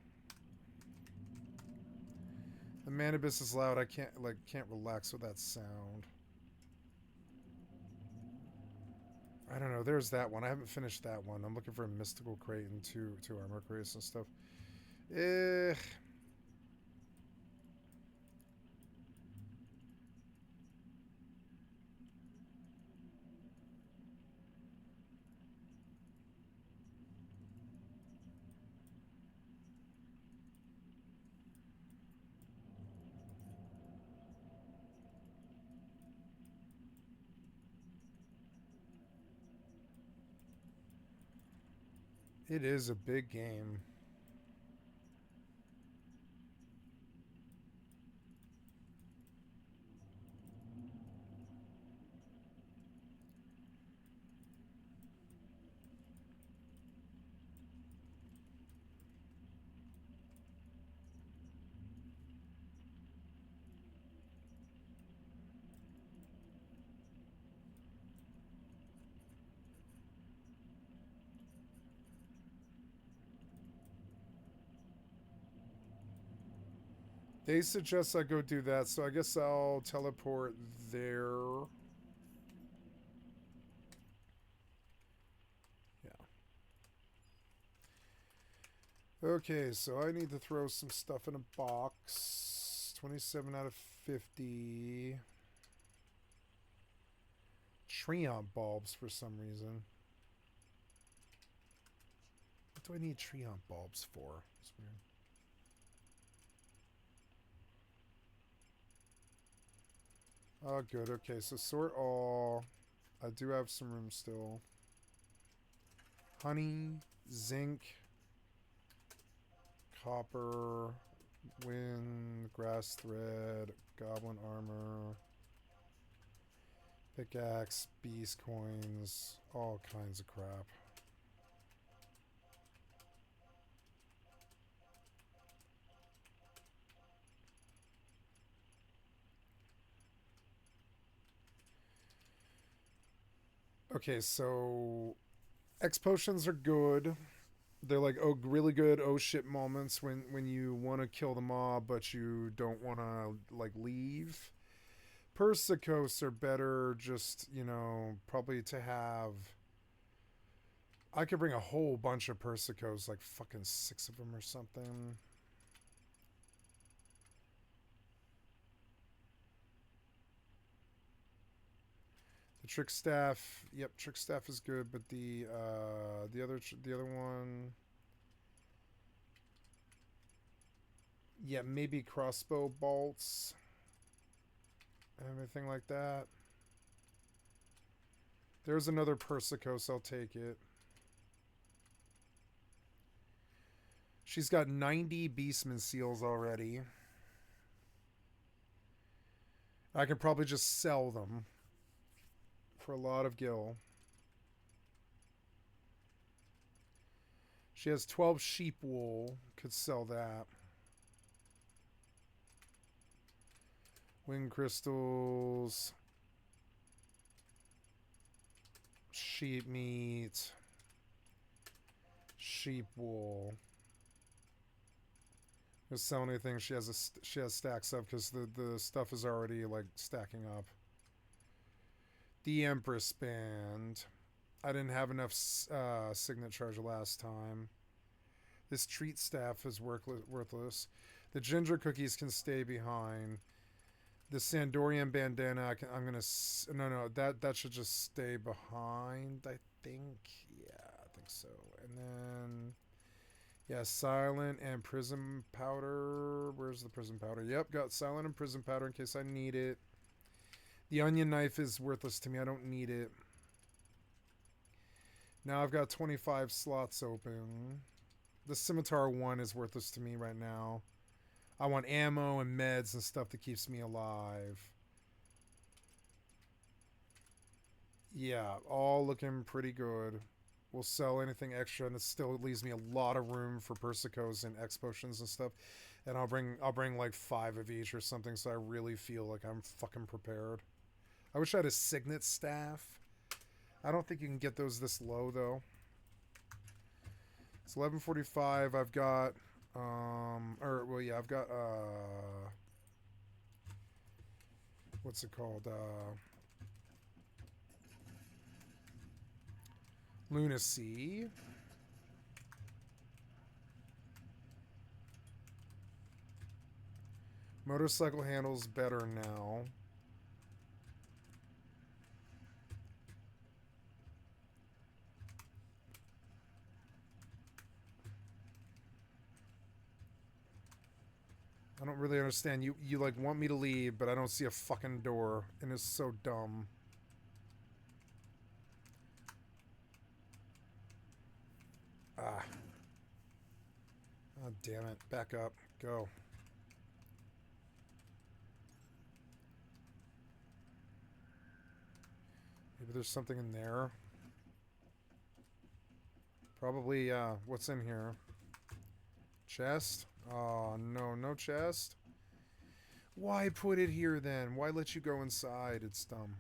The man abyss is loud. I can't relax with that sound. I don't know. There's that one. I haven't finished that one. I'm looking for a mystical crate and two armor crates and stuff. Eh. It is a big game. They suggest I go do that, so I guess I'll teleport there. Yeah. Okay, so I need to throw some stuff in a box. 27 out of 50. Treant bulbs for some reason. What do I need treant bulbs for? It's weird. Oh, good. Okay, so sort all. I do have some room still. Honey, zinc, copper, wind, grass thread, goblin armor, pickaxe, beast coins, all kinds of crap. Okay, so X potions are good. They're like really good oh shit moments when you want to kill the mob but you don't want to like leave. Persicos are better just, probably to have. I could bring a whole bunch of Persicos, like fucking 6 of them or something. The trick staff, yep, trick staff is good, but the other one, yeah, maybe crossbow bolts, anything like that. There's another Persicos, I'll take it. She's got 90 Beastman seals already. I could probably just sell them for a lot of gil. She has 12 sheep wool. Could sell that. Wing crystals. Sheep meat. Sheep wool. Just sell anything she has stacks of, because the stuff is already like stacking up. The Empress band. I didn't have enough signet charge last time. This treat staff is worthless. The ginger cookies can stay behind. The Sandorian bandana, I'm gonna no, that should just stay behind, I think. Yeah, I think so. And then yeah, silent and prism powder. Where's the prism powder? Yep, got silent and prism powder in case I need it. The onion knife is worthless to me. I don't need it. Now I've got 25 slots open. The scimitar 1 is worthless to me right now. I want ammo and meds and stuff that keeps me alive. Yeah, all looking pretty good. We'll sell anything extra, and it still leaves me a lot of room for Persicos and X potions and stuff. And I'll bring like 5 of each or something, so I really feel like I'm fucking prepared. I wish I had a signet staff. I don't think you can get those this low though. It's 11:45. I've got I've got what's it called? Lunacy. Motorcycle handles better now. I don't really understand. You like want me to leave, but I don't see a fucking door, and it's so dumb. Ah. Oh, damn it. Back up. Go. Maybe there's something in there. Probably, what's in here? Chest? Oh, no, no chest? Why put it here then? Why let you go inside? It's dumb.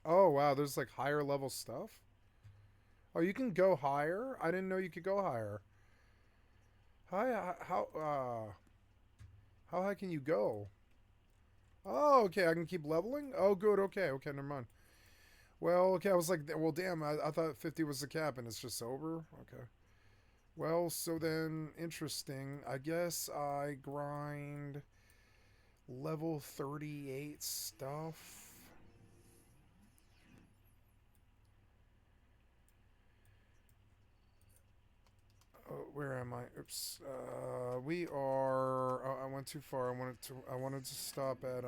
Oh, wow. There's like higher level stuff. Oh, you can go higher? I didn't know you could go higher. How high can you go? Oh, okay. I can keep leveling? Oh, good. Okay. Okay. Never mind. Well, okay. I was like, well, damn. I thought 50 was the cap and it's just over. Okay. Well, so then, interesting. I guess I grind level 38 stuff. Oh, where am I? Oops. We are. Oh, I went too far. I wanted to stop at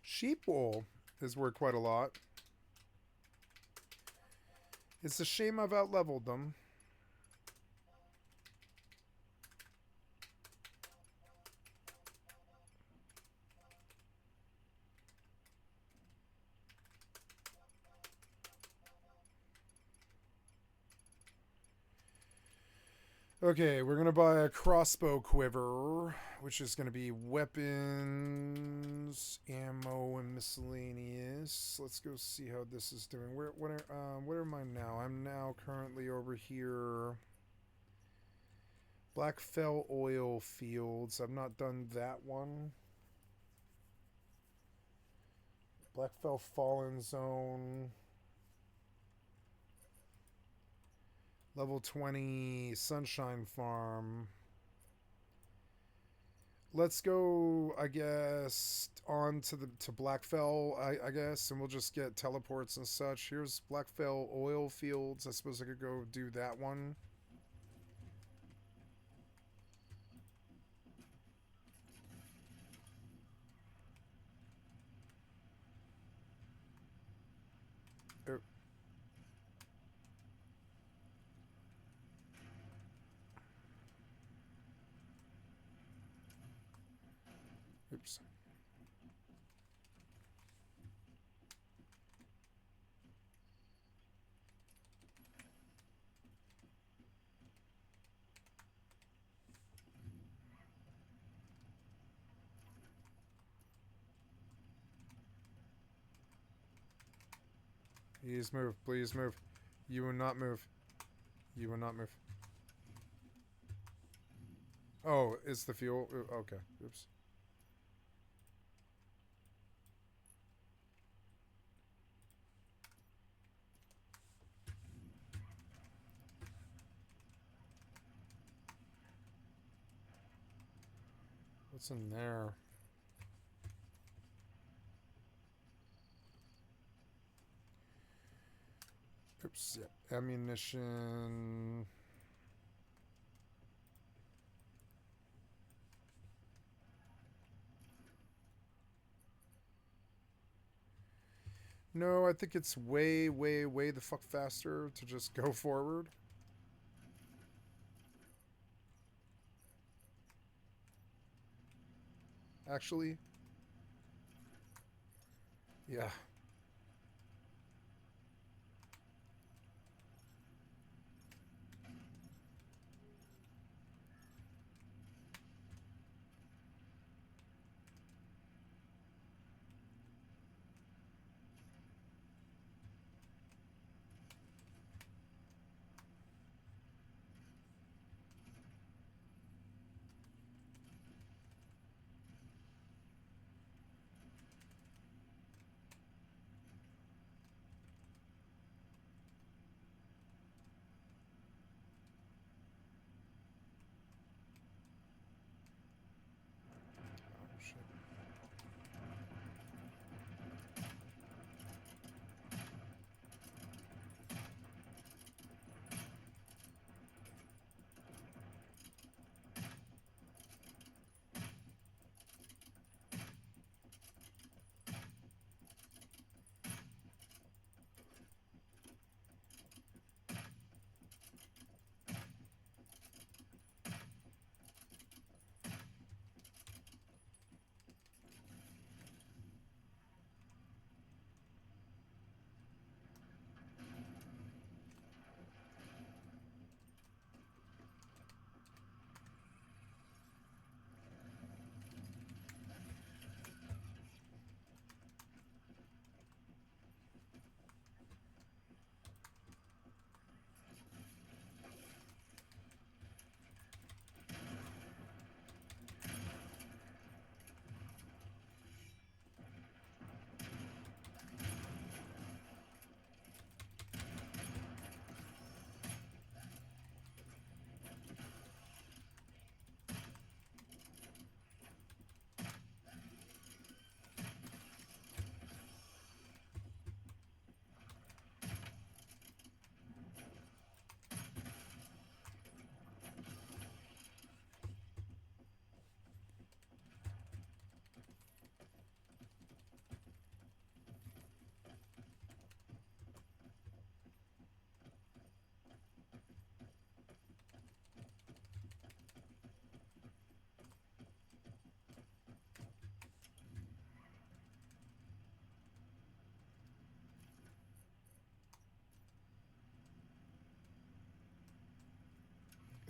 sheep wool is worth quite a lot. It's a shame I've outleveled them. Okay, we're gonna buy a crossbow quiver, which is gonna be weapons, ammo, and miscellaneous. Let's go see how this is doing. Where am I now? I'm now currently over here. Black Fell oil fields. I've not done that one. Black Fell Fallen Zone. Level 20 Sunshine Farm. Let's go, I guess, on to Blackfell, I guess, and we'll just get teleports and such. Here's Blackfell oil fields. I suppose I could go do that one. Oh. Oops. Please move. Please move. You will not move. You will not move. Oh, it's the fuel. Okay. Oops. What's in there? Oops. Yeah. Ammunition. No, I think it's way, way, way the fuck faster to just go forward. Actually. Yeah.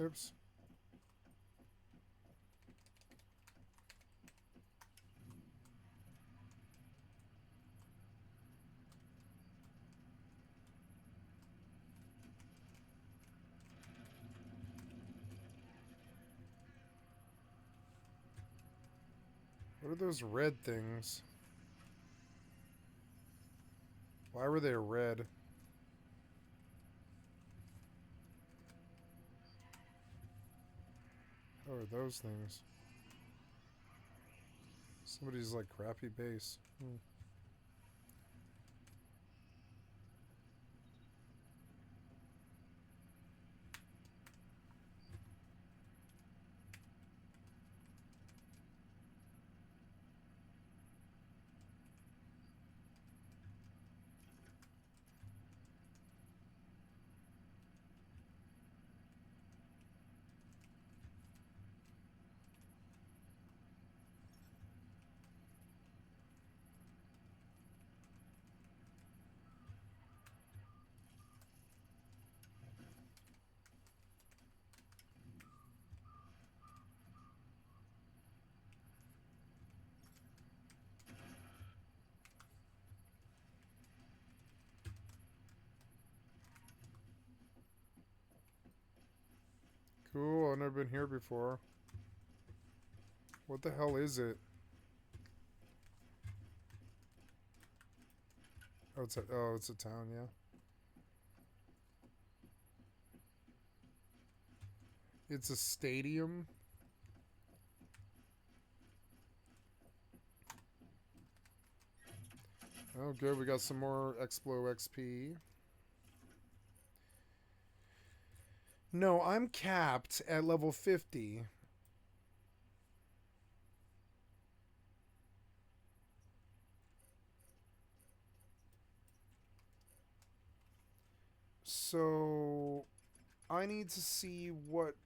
Oops. What are those red things? Why were they red? What are those things? Somebody's like crappy base. Cool, I've never been here before. What the hell is it? Oh, it's a town, yeah. It's a stadium. Oh, good. We got some more Explo XP. No, I'm capped at level 50. So, I need to see what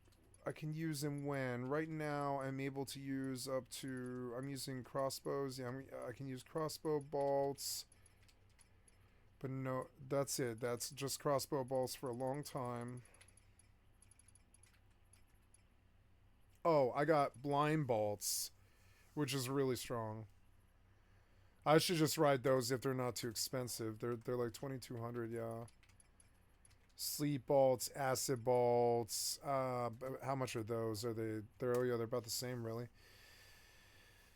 I can use and when. Right now, I'm able to use up to... I'm using crossbows. Yeah, I can use crossbow bolts. But no, that's it. That's just crossbow bolts for a long time. Oh, I got blind bolts, which is really strong. I should just ride those if they're not too expensive. They're like 2,200, yeah. Sleep bolts, acid bolts. How much are those? Are they? They're about the same, really.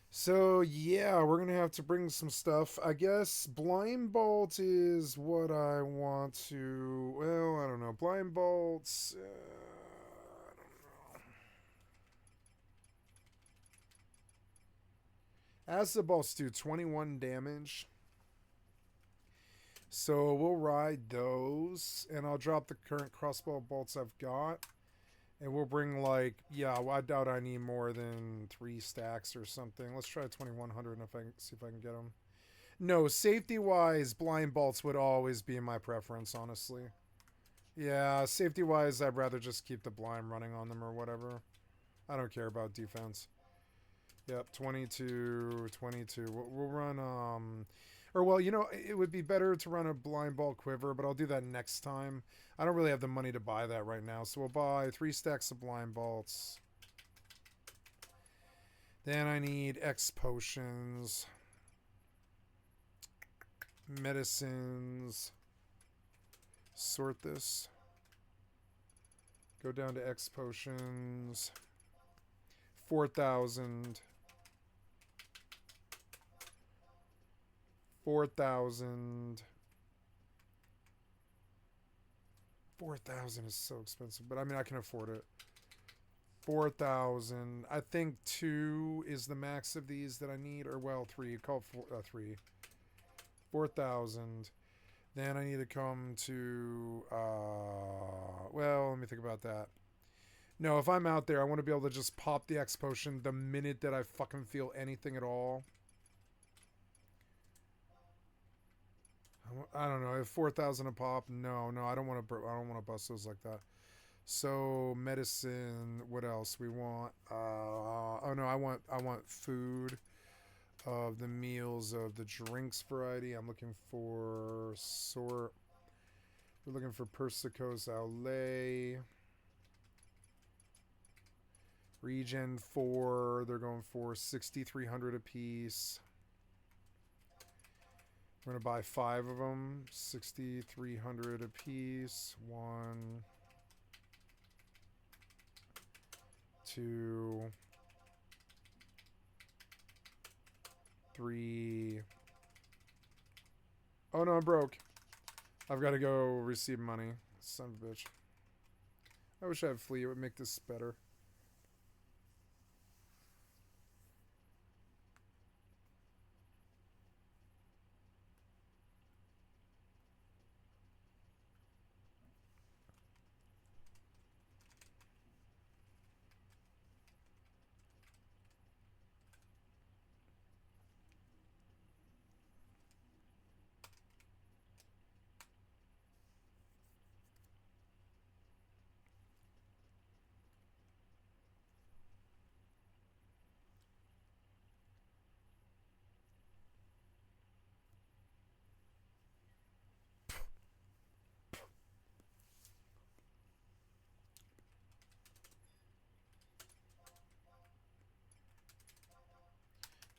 So yeah, we're gonna have to bring some stuff. I guess blind bolt is what I want to. Well, I don't know. Blind bolts. I don't know. Acid bolts do 21 damage. So we'll ride those, and I'll drop the current crossbow bolts I've got. And we'll bring like, yeah, well, I doubt I need more than 3 stacks or something. Let's try 2,100 and see if I can get them. No, safety-wise, blind bolts would always be my preference, honestly. Yeah, safety-wise, I'd rather just keep the blind running on them or whatever. I don't care about defense. Yep, 22, 22. We'll run, or, well, you know, it would be better to run a blind bolt quiver, but I'll do that next time. I don't really have the money to buy that right now, so we'll buy 3 stacks of blind bolts. Then I need X potions. Medicines. Sort this. Go down to X potions. 4,000. 4,000. 4,000 is so expensive, but I mean, I can afford it. 4,000. I think 2 is the max of these that I need, or well, 3. Call it 3. 4,000. Then I need to come to, well, let me think about that. No, if I'm out there, I want to be able to just pop the X potion the minute that I fucking feel anything at all. I don't know. If 4,000 a pop, no, I don't want to bust those like that. So medicine. What else we want? Oh no, I want food. Of the meals, of the drinks variety. I'm looking for sort. We're looking for Persicos Alday. Regen 4, they're going for 6,300 apiece. We're going to buy 5 of them, 6,300 apiece. 1, 2, 3. Oh no, I'm broke. I've got to go receive money. Son of a bitch. I wish I had fleet. It would make this better.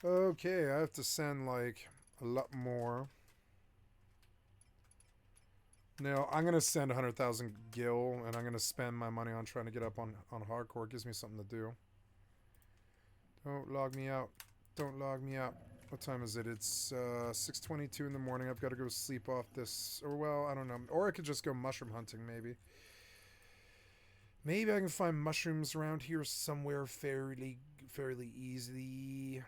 Okay, I have to send like a lot more. No, I'm going to send 100,000 gil, and I'm going to spend my money on trying to get up on hardcore. It gives me something to do. Don't log me out. Don't log me out. What time is it? It's 6:22 in the morning. I've got to go sleep off this. Or, well, I don't know. Or I could just go mushroom hunting, maybe. Maybe I can find mushrooms around here somewhere fairly easily.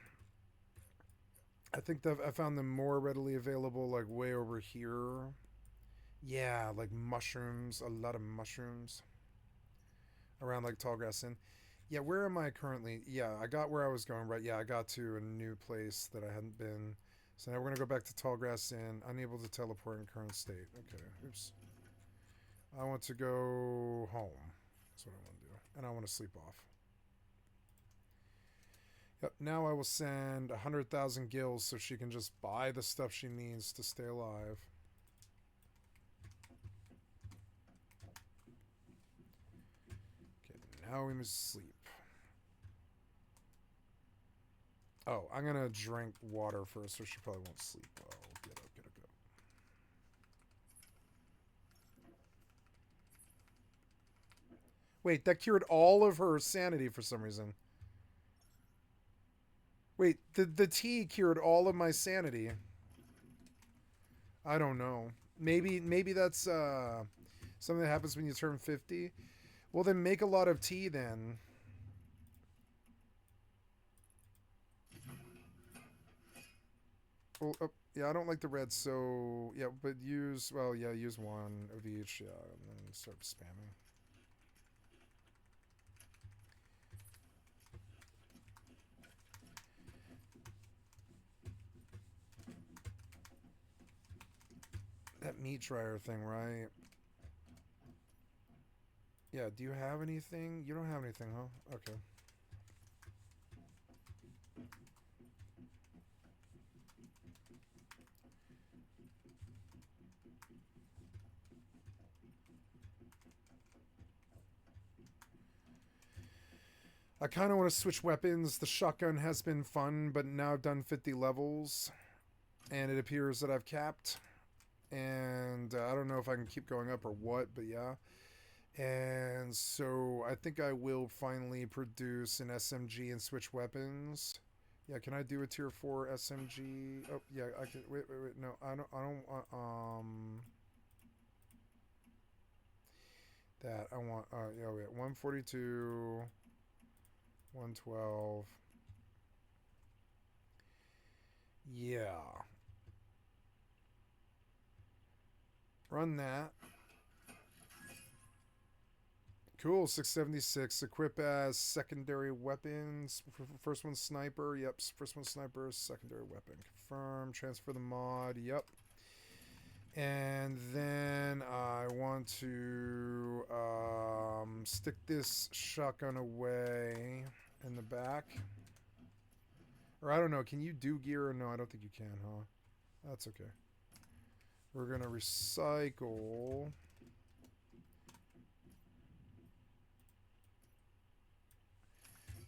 I think that I found them more readily available, like, way over here. Yeah, like mushrooms. A lot of mushrooms. Around, like, Tallgrass Inn. Yeah, where am I currently? Yeah, I got where I was going, right? Yeah, I got to a new place that I hadn't been. So now we're going to go back to Tallgrass Inn. Unable to teleport in current state. Okay, oops. I want to go home. That's what I want to do. And I want to sleep off. Yep, now I will send 100,000 gills so she can just buy the stuff she needs to stay alive. Okay, now we must sleep. Oh, I'm going to drink water first so she probably won't sleep. Oh, get up, get up, get up. Wait, that cured all of her sanity for some reason. Wait, the tea cured all of my sanity. I don't know. Maybe that's something that happens when you turn 50. Well, then make a lot of tea then. Well, yeah, I don't like the red, so yeah, but use, well, yeah, use 1 of each, yeah, and then start spamming. That meat dryer thing, right? Yeah, do you have anything? You don't have anything, huh? Okay. I kind of want to switch weapons. The shotgun has been fun, but now I've done 50 levels, and it appears that I've capped. And I don't know if I can keep going up or what, but yeah. And so I think I will finally produce an SMG and switch weapons. Yeah, can I do a tier 4 SMG? Oh, yeah, I can. Wait. No, I don't want, that. I want, yeah, wait, 142, 112. Yeah. Run that. Cool, 676. Equip as secondary weapons. First one sniper. Yep, first one sniper. Secondary weapon. Confirm. Transfer the mod. Yep. And then I want to stick this shotgun away in the back. Or I don't know. Can you do gear? No, I don't think you can, huh? That's okay. We're going to recycle.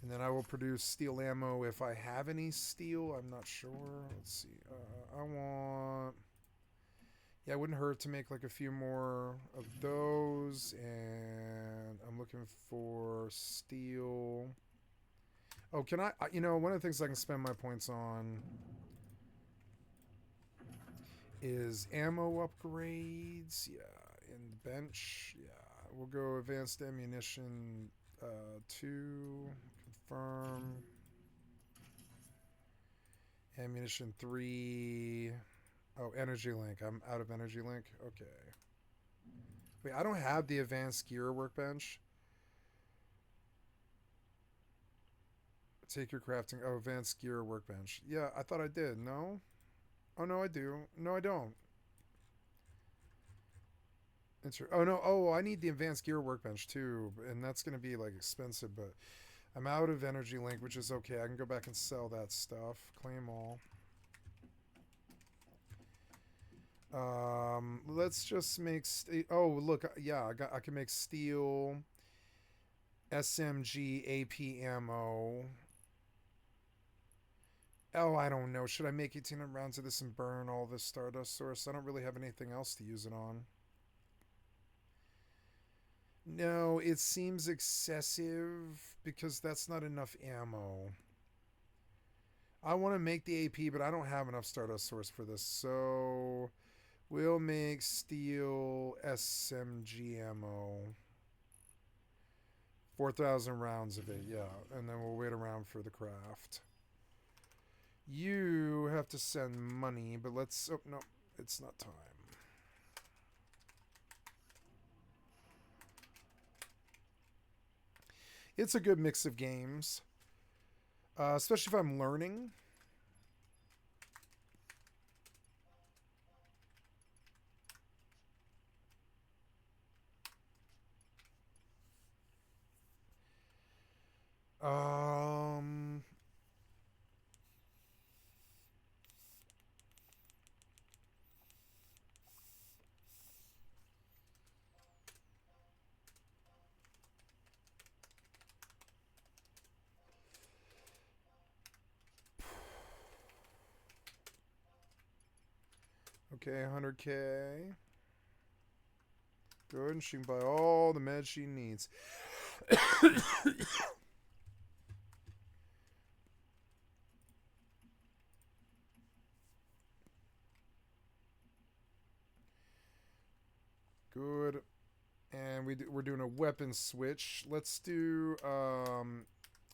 And then I will produce steel ammo if I have any steel. I'm not sure. Let's see. I want... Yeah, it wouldn't hurt to make like a few more of those. And I'm looking for steel. Oh, can I... You know, one of the things I can spend my points on is ammo upgrades. Yeah, and bench. Yeah, we'll go advanced ammunition 2. Confirm. Ammunition 3. Oh, energy link. I'm out of energy link. Okay. Wait, I don't have the advanced gear workbench. Take your crafting. Oh, advanced gear workbench. Yeah, I thought I did. No? Oh, no, I do. No, I don't. Oh, no. Oh, I need the advanced gear workbench, too. And that's going to be, like, expensive, but... I'm out of energy link, which is okay. I can go back and sell that stuff. Claim all. Let's just make... Oh, look. Yeah, I can make steel, SMG, AP ammo. Oh, I don't know. Should I make 18 rounds of this and burn all this Stardust Source? I don't really have anything else to use it on. No, it seems excessive because that's not enough ammo. I want to make the AP, but I don't have enough Stardust Source for this. So we'll make steel SMG ammo. 4,000 rounds of it, yeah. And then we'll wait around for the craft. You have to send money, but let's... Oh, no, it's not time. It's a good mix of games, especially if I'm learning. Okay, 100K. Good, and she can buy all the meds she needs. Good. And we're doing a weapon switch. Let's do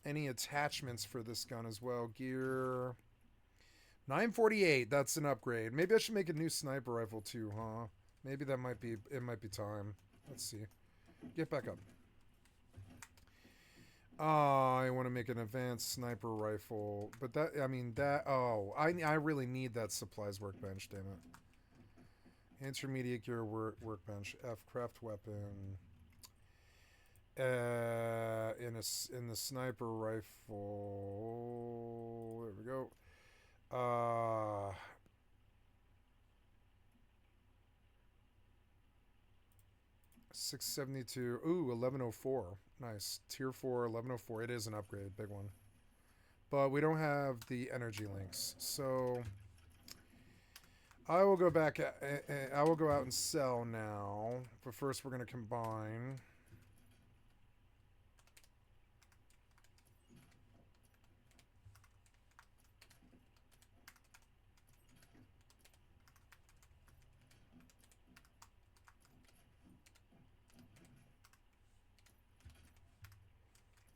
any attachments for this gun as well. Gear 948. That's an upgrade. Maybe I should make a new sniper rifle too, huh? Maybe that might be time. Let's see. Get back up. I want to make an advanced sniper rifle, but that I really need that supplies workbench, damn it. Intermediate gear workbench. F craft weapon. In the sniper rifle. There we go. 672. Ooh, 1104. Nice. Tier 4, 1104. It is an upgrade, big one. But we don't have the energy links, so I will go back. I will go out and sell now. But first, we're going to combine.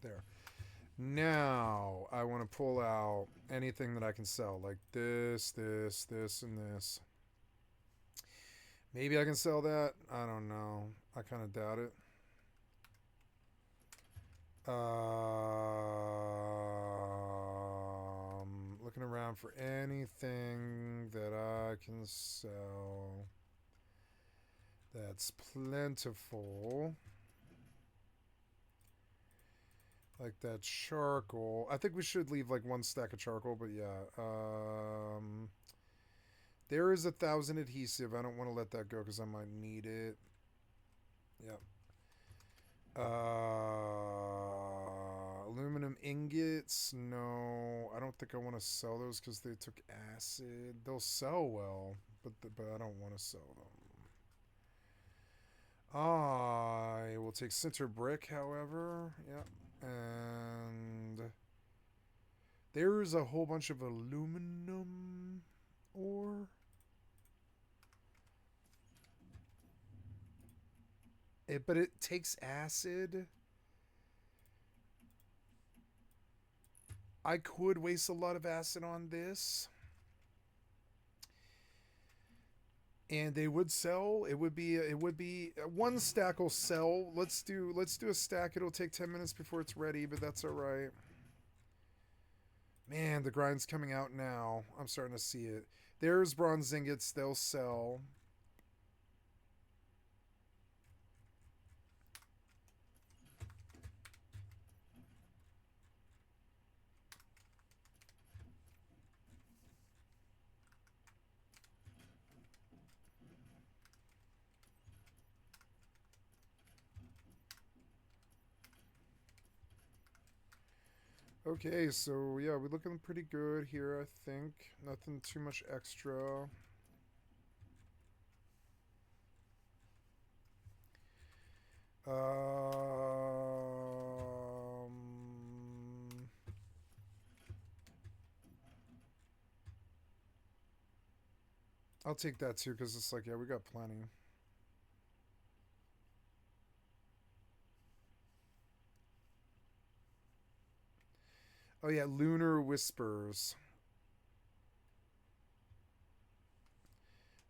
There. Now, I want to pull out anything that I can sell, like this, this, this, and this. Maybe I can sell that. I don't know. I kind of doubt it. Looking around for anything that I can sell that's plentiful. Like that charcoal. I think we should leave like one stack of charcoal, but yeah. There is 1,000 adhesive. I don't want to let that go because I might need it. Yep. Aluminum ingots, no. I don't think I want to sell those because they took acid. They'll sell well, but I don't want to sell them. I will take center brick, however. Yep. And there's a whole bunch of aluminum ore. But it takes acid. I could waste a lot of acid on this. And they would sell. It would be one stack will sell. Let's do a stack. It'll take 10 minutes before it's ready, but that's all right. Man, the grind's coming out now. I'm starting to see it. There's bronze ingots. They'll sell. Okay, so yeah, we're looking pretty good here, I think. Nothing too much extra. I'll take that too, because it's like, yeah, we got plenty. Oh yeah, Lunar Whispers.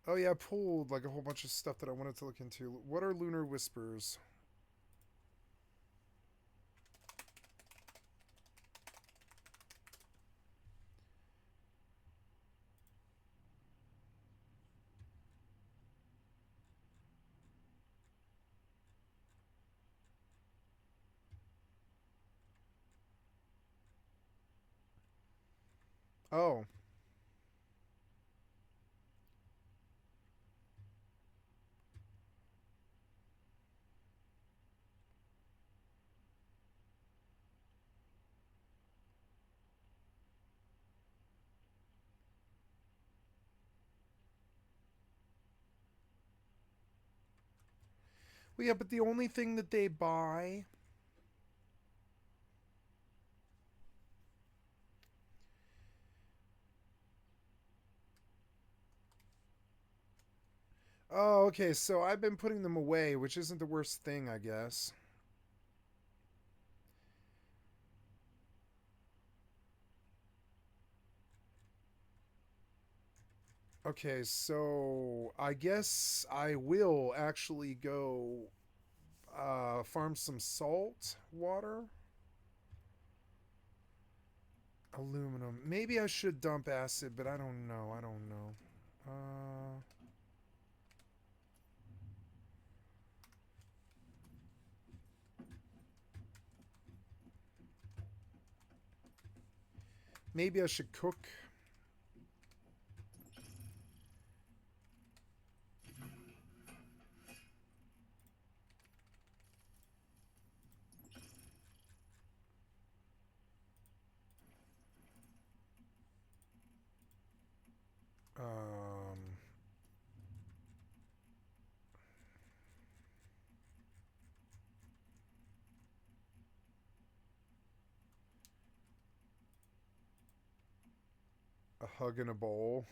Oh yeah, I pulled like a whole bunch of stuff that I wanted to look into. What are Lunar Whispers? Oh. Well, yeah, but the only thing that they buy... Oh, okay, so I've been putting them away, which isn't the worst thing, I guess. Okay, so I guess I will actually go farm some salt water. Aluminum. Maybe I should dump acid, but I don't know. I don't know. Maybe I should cook. A hug in a bowl.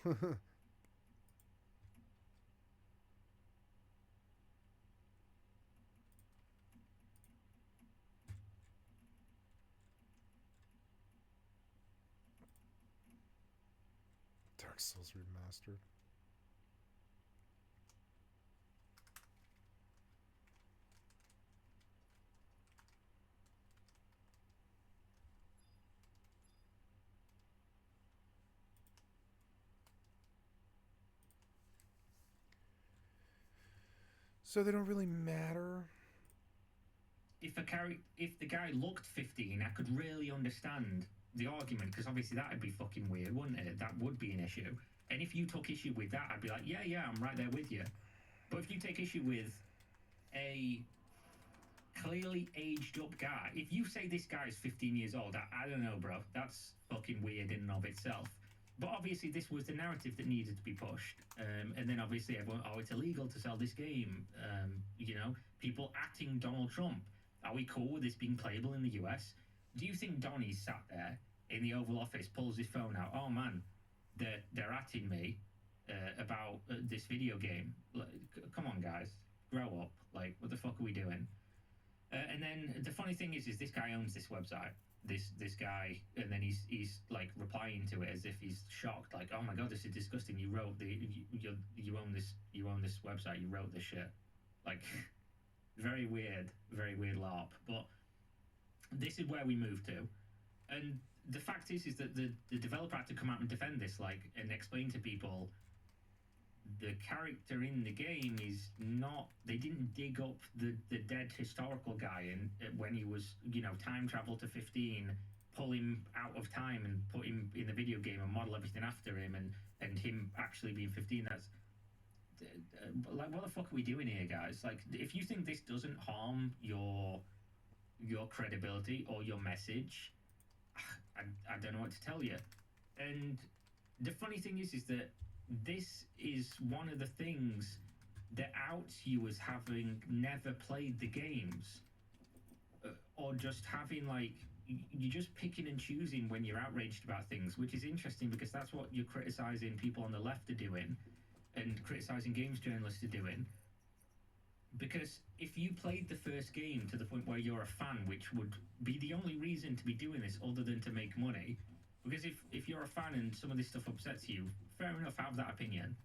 Dark Souls Remastered. So they don't really matter. If the guy looked 15, I could really understand the argument, because obviously that'd be fucking weird, wouldn't it? That would be an issue. And if you took issue with that, I'd be like, yeah, I'm right there with you. But if you take issue with a clearly aged up guy. If you say this guy is 15 years old, I don't know, bro. That's fucking weird in and of itself. But obviously, this was the narrative that needed to be pushed. And then obviously, everyone, oh, it's illegal to sell this game. You know, people acting Donald Trump. Are we cool with this being playable in the US? Do you think Donnie sat there in the Oval Office, pulls his phone out? Oh man, they're atting me about this video game. Like, come on, guys, grow up. Like, what the fuck are we doing? And then the funny thing is this guy owns this website. This guy, and then he's like replying to it as if he's shocked, like, oh my god, this is disgusting. You wrote you own this website. You wrote this shit. Like, very weird LARP. But this is where we move to, and the fact is that the developer had to come out and defend this, like, and explain to people the character in the game is not. They didn't dig up the dead historical guy and when he was, you know, time travel to 15, pull him out of time and put him in the video game and model everything after him, and him actually being 15. That's like, what the fuck are we doing here, guys? Like, if you think this doesn't harm your credibility or your message, I don't know what to tell you. And the funny thing is that this is one of the things that outs you as having never played the games, or just having, like, you're just picking and choosing when you're outraged about things, which is interesting because that's what you're criticizing people on the left are doing and criticizing games journalists are doing. Because if you played the first game to the point where you're a fan, which would be the only reason to be doing this other than to make money, because if you're a fan and some of this stuff upsets you, fair enough, have that opinion.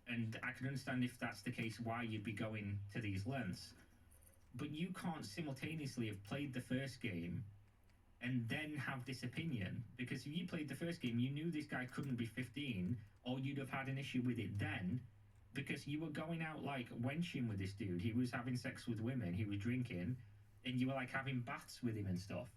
And I can understand if that's the case why you'd be going to these lengths. But you can't simultaneously have played the first game and then have this opinion. Because if you played the first game, you knew this guy couldn't be 15, or you'd have had an issue with it then, because you were going out, like, wenching with this dude. He was having sex with women, he was drinking, and you were, like, having baths with him and stuff.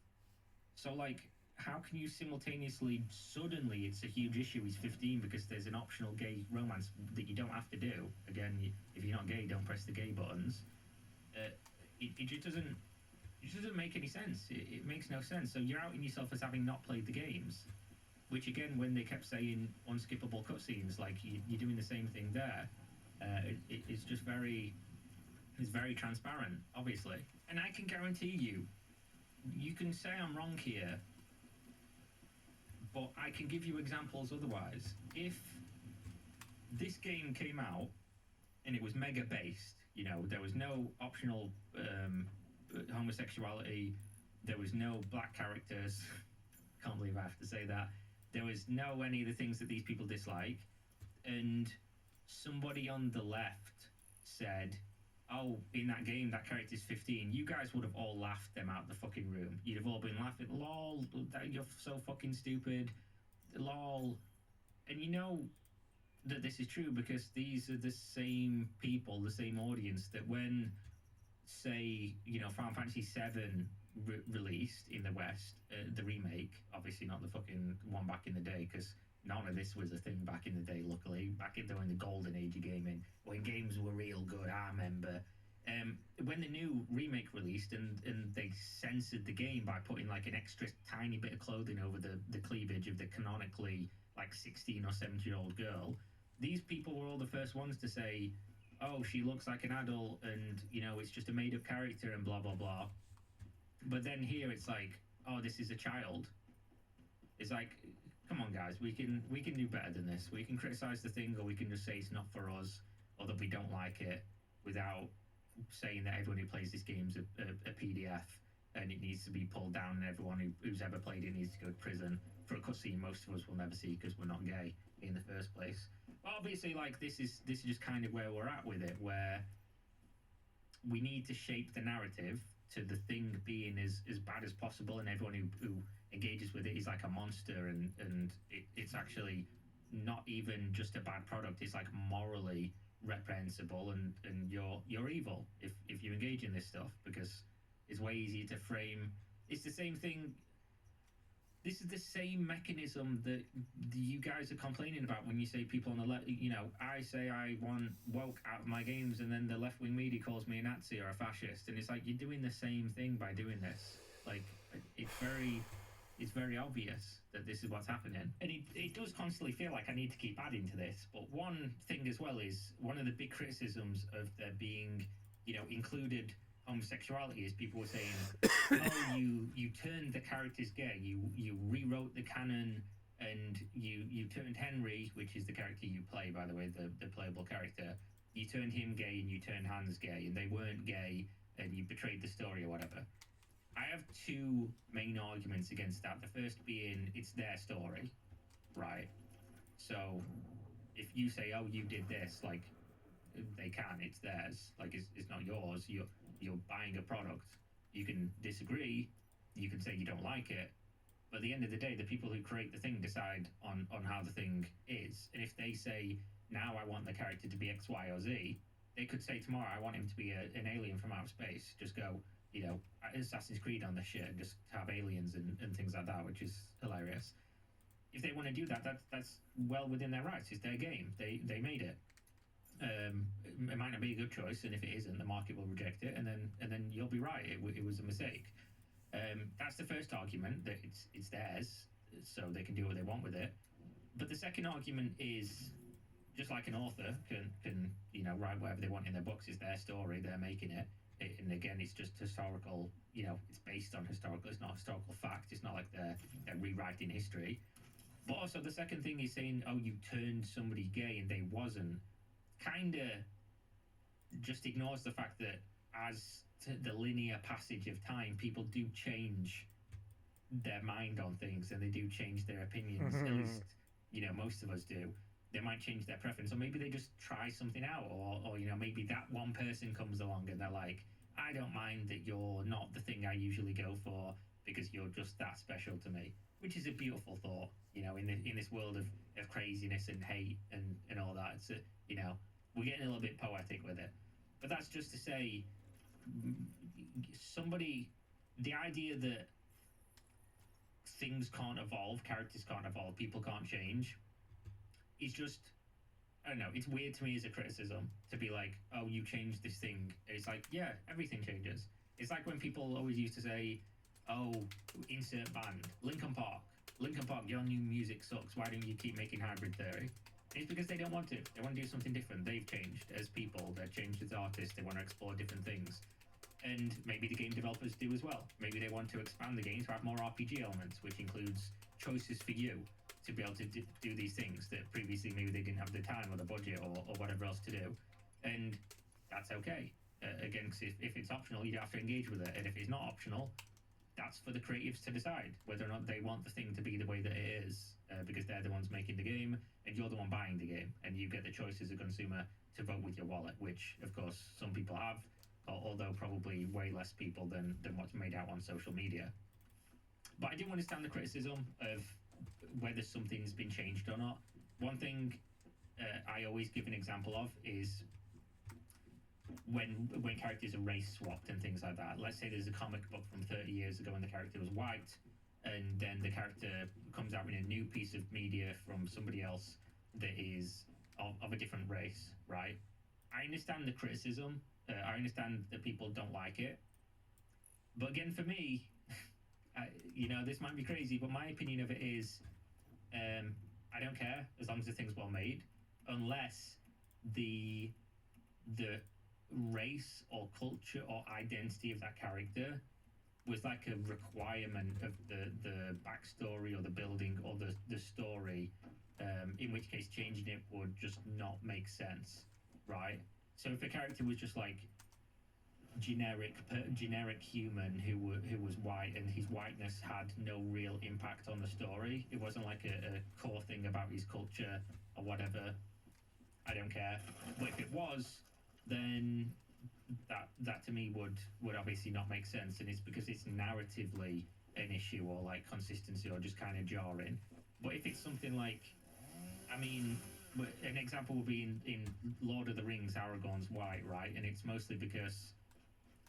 So, like, how can you simultaneously, suddenly it's a huge issue, he's 15 because there's an optional gay romance that you don't have to do. Again, if you're not gay, don't press the gay buttons. It just doesn't make any sense. It makes no sense. So you're outing yourself as having not played the games, which, again, when they kept saying unskippable cutscenes, like, you're doing the same thing there. It's just very transparent, obviously. And I can guarantee you can say I'm wrong here, but I can give you examples otherwise. If this game came out and it was mega based, you know, there was no optional homosexuality, there was no black characters, can't believe I have to say that, there was no any of the things that these people dislike, and somebody on the left said, oh, in that game, that character's 15, you guys would have all laughed them out the fucking room. You'd have all been laughing, lol, you're so fucking stupid, lol. And you know that this is true because these are the same people, the same audience that when, say, you know, Final Fantasy VII released in the West, the remake, obviously not the fucking one back in the day, because none of this was a thing back in the day, luckily. Back in the golden age of gaming, when games were real good, I remember. When the new remake released and they censored the game by putting, like, an extra tiny bit of clothing over the cleavage of the canonically, like, 16 or 17-year-old girl, these people were all the first ones to say, oh, she looks like an adult and, you know, it's just a made-up character and blah, blah, blah. But then here it's like, oh, this is a child. It's like, come on, guys, we can do better than this. We can criticize the thing, or we can just say it's not for us, or that we don't like it, without saying that everyone who plays this game's a PDF and it needs to be pulled down, and everyone who's ever played it needs to go to prison for a cutscene most of us will never see because we're not gay in the first place. But obviously, like, this is just kind of where we're at with it, where we need to shape the narrative to the thing being as bad as possible, and everyone who engages with it is like a monster, and it's actually not even just a bad product, it's like morally reprehensible, and you're evil if you engage in this stuff, because it's way easier to frame. It's the same thing. this is the same mechanism that you guys are complaining about when you say people on the left. You know, I say I want woke out of my games, and then the left-wing media calls me a Nazi or a fascist, and it's like you're doing the same thing by doing this. Like, it's very obvious that this is what's happening, and it does constantly feel like I need to keep adding to this. But one thing as well is one of the big criticisms of there being, you know, included homosexuality is people were saying, oh, you turned the characters gay, you rewrote the canon, and you turned Henry, which is the character you play, by the way, the playable character, you turned him gay and you turned Hans gay, and they weren't gay, and you betrayed the story or whatever. I have two main arguments against that. The first being it's their story, right? So if you say, oh, you did this, like, they can, it's theirs, like it's not yours. You're buying a product. You can disagree, you can say you don't like it, but at the end of the day, the people who create the thing decide on how the thing is. And if they say, now I want the character to be X, Y, or Z, they could say tomorrow, I want him to be an alien from outer space. Just go, you know, Assassin's Creed on this shit and just have aliens and things like that, which is hilarious. If they want to do that, that's well within their rights. It's their game. They made it. It might not be a good choice, and if it isn't, the market will reject it, and then you'll be right. It was a mistake. That's the first argument, that it's theirs, so they can do what they want with it. But the second argument is, just like an author can you know, write whatever they want in their books. It's their story, they're making it. And again, it's just historical. You know, it's based on historical. It's not historical fact. It's not like they're rewriting history. But also, the second thing is saying, oh, you turned somebody gay and they wasn't. Kind of just ignores the fact that as the linear passage of time, people do change their mind on things, and they do change their opinions. At least, you know, most of us do. They might change their preference, or maybe they just try something out, or you know, maybe that one person comes along and they're like, I don't mind that you're not the thing I usually go for because you're just that special to me, which is a beautiful thought. You know, in this world of craziness and hate and all that, it's you know, we're getting a little bit poetic with it. But that's just to say, the idea that things can't evolve, characters can't evolve, people can't change, is just, I don't know, it's weird to me as a criticism to be like, oh, you changed this thing. It's like, yeah, everything changes. It's like when people always used to say, oh, insert band, Linkin Park, your new music sucks, why don't you keep making Hybrid Theory? It's because they don't want to. They want to do something different. They've changed as people. They've changed as artists. They want to explore different things. And maybe the game developers do as well. Maybe they want to expand the game to have more RPG elements, which includes choices for you to be able to do these things that previously maybe they didn't have the time or the budget or whatever else to do. And that's okay. Again, because if it's optional, you have to engage with it. And if it's not optional, that's for the creatives to decide whether or not they want the thing to be the way that it is, because they're the ones making the game and you're the one buying the game, and you get the choice as a consumer to vote with your wallet, which of course some people have, although probably way less people than what's made out on social media. But I do understand the criticism of whether something's been changed or not. One thing I always give an example of is when characters are race swapped and things like that. Let's say there's a comic book from 30 years ago and the character was white, and then the character comes out in a new piece of media from somebody else that is of a different race, right? I understand the criticism. I understand that people don't like it. But again, for me, you know, this might be crazy, but my opinion of it is, I don't care as long as the thing's well made, unless the race or culture or identity of that character was like a requirement of the backstory or the building or the story, in which case changing it would just not make sense, right? So if a character was just like generic human who was white, and his whiteness had no real impact on the story, it wasn't like a core thing about his culture or whatever, I don't care. But if it was, then that to me would obviously not make sense, and it's because it's narratively an issue or like consistency or just kind of jarring. But if it's something like, I mean, an example would be in Lord of the Rings, Aragorn's white, right? And it's mostly because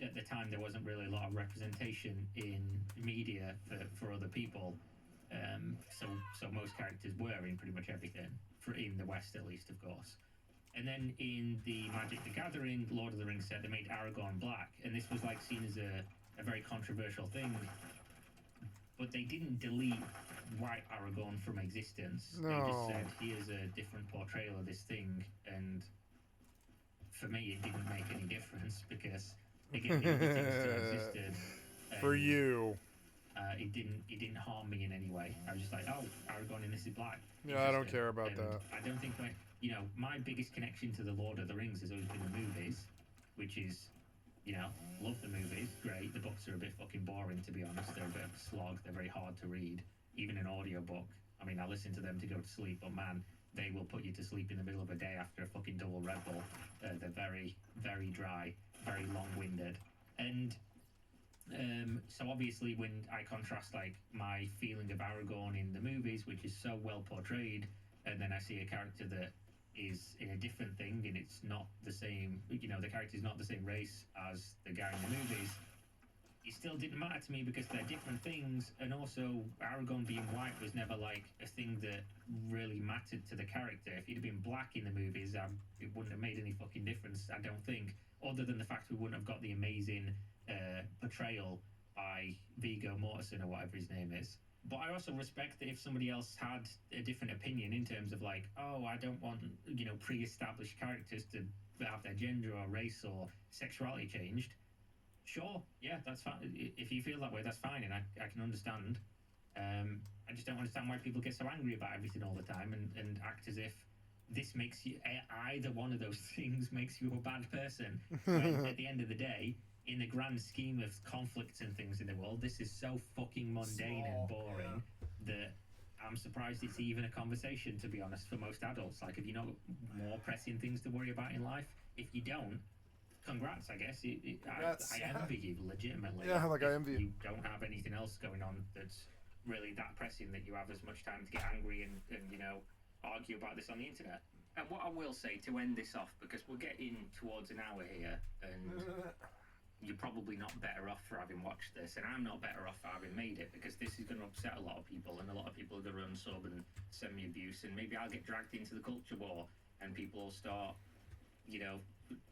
at the time there wasn't really a lot of representation in media for other people, So most characters were in pretty much everything, in the West at least, of course. And then in the Magic the Gathering Lord of the Rings set, they made Aragorn black, and this was like seen as a very controversial thing. But they didn't delete white Aragorn from existence. No. They just said, here's a different portrayal of this thing, and for me it didn't make any difference because again the other thing still existed. For you. It didn't harm me in any way. I was just like, oh, Aragorn in this is black. Yeah, I don't care about that. I don't think my biggest connection to the Lord of the Rings has always been the movies, which is, love the movies, great. The books are a bit fucking boring, to be honest. They're a bit of a slog. They're very hard to read. Even an audiobook. I mean, I listen to them to go to sleep, but man, they will put you to sleep in the middle of a day after a fucking double Red Bull. They're very, very dry, very long-winded. And so obviously when I contrast like my feeling of Aragorn in the movies, which is so well portrayed, and then I see a character that is in a different thing and it's not the same, the character is not the same race as the guy in the movies, it still didn't matter to me because they're different things. And also Aragorn being white was never like a thing that really mattered to the character. If he'd have been black in the movies, it wouldn't have made any fucking difference, I don't think, other than the fact we wouldn't have got the amazing portrayal by Viggo Mortensen or whatever his name is. But I also respect that if somebody else had a different opinion in terms of like, oh, I don't want, pre-established characters to have their gender or race or sexuality changed. Sure, yeah, that's fine. If you feel that way, that's fine, and I can understand. I just don't understand why people get so angry about everything all the time and act as if this makes you, either one of those things makes you a bad person. When at the end of the day, in the grand scheme of conflicts and things in the world, this is so fucking mundane and boring that I'm surprised it's even a conversation, to be honest, for most adults. Like, if you know more pressing things to worry about in life, if you don't, congrats, I guess. I envy you, legitimately. Yeah, like I envy you. You don't have anything else going on that's really that pressing that you have as much time to get angry and argue about this on the internet. And what I will say to end this off, because we're getting towards an hour here, and you're probably not better off for having watched this, and I'm not better off for having made it, because this is going to upset a lot of people, and a lot of people are going to unsub and send me abuse, and maybe I'll get dragged into the culture war, and people will start,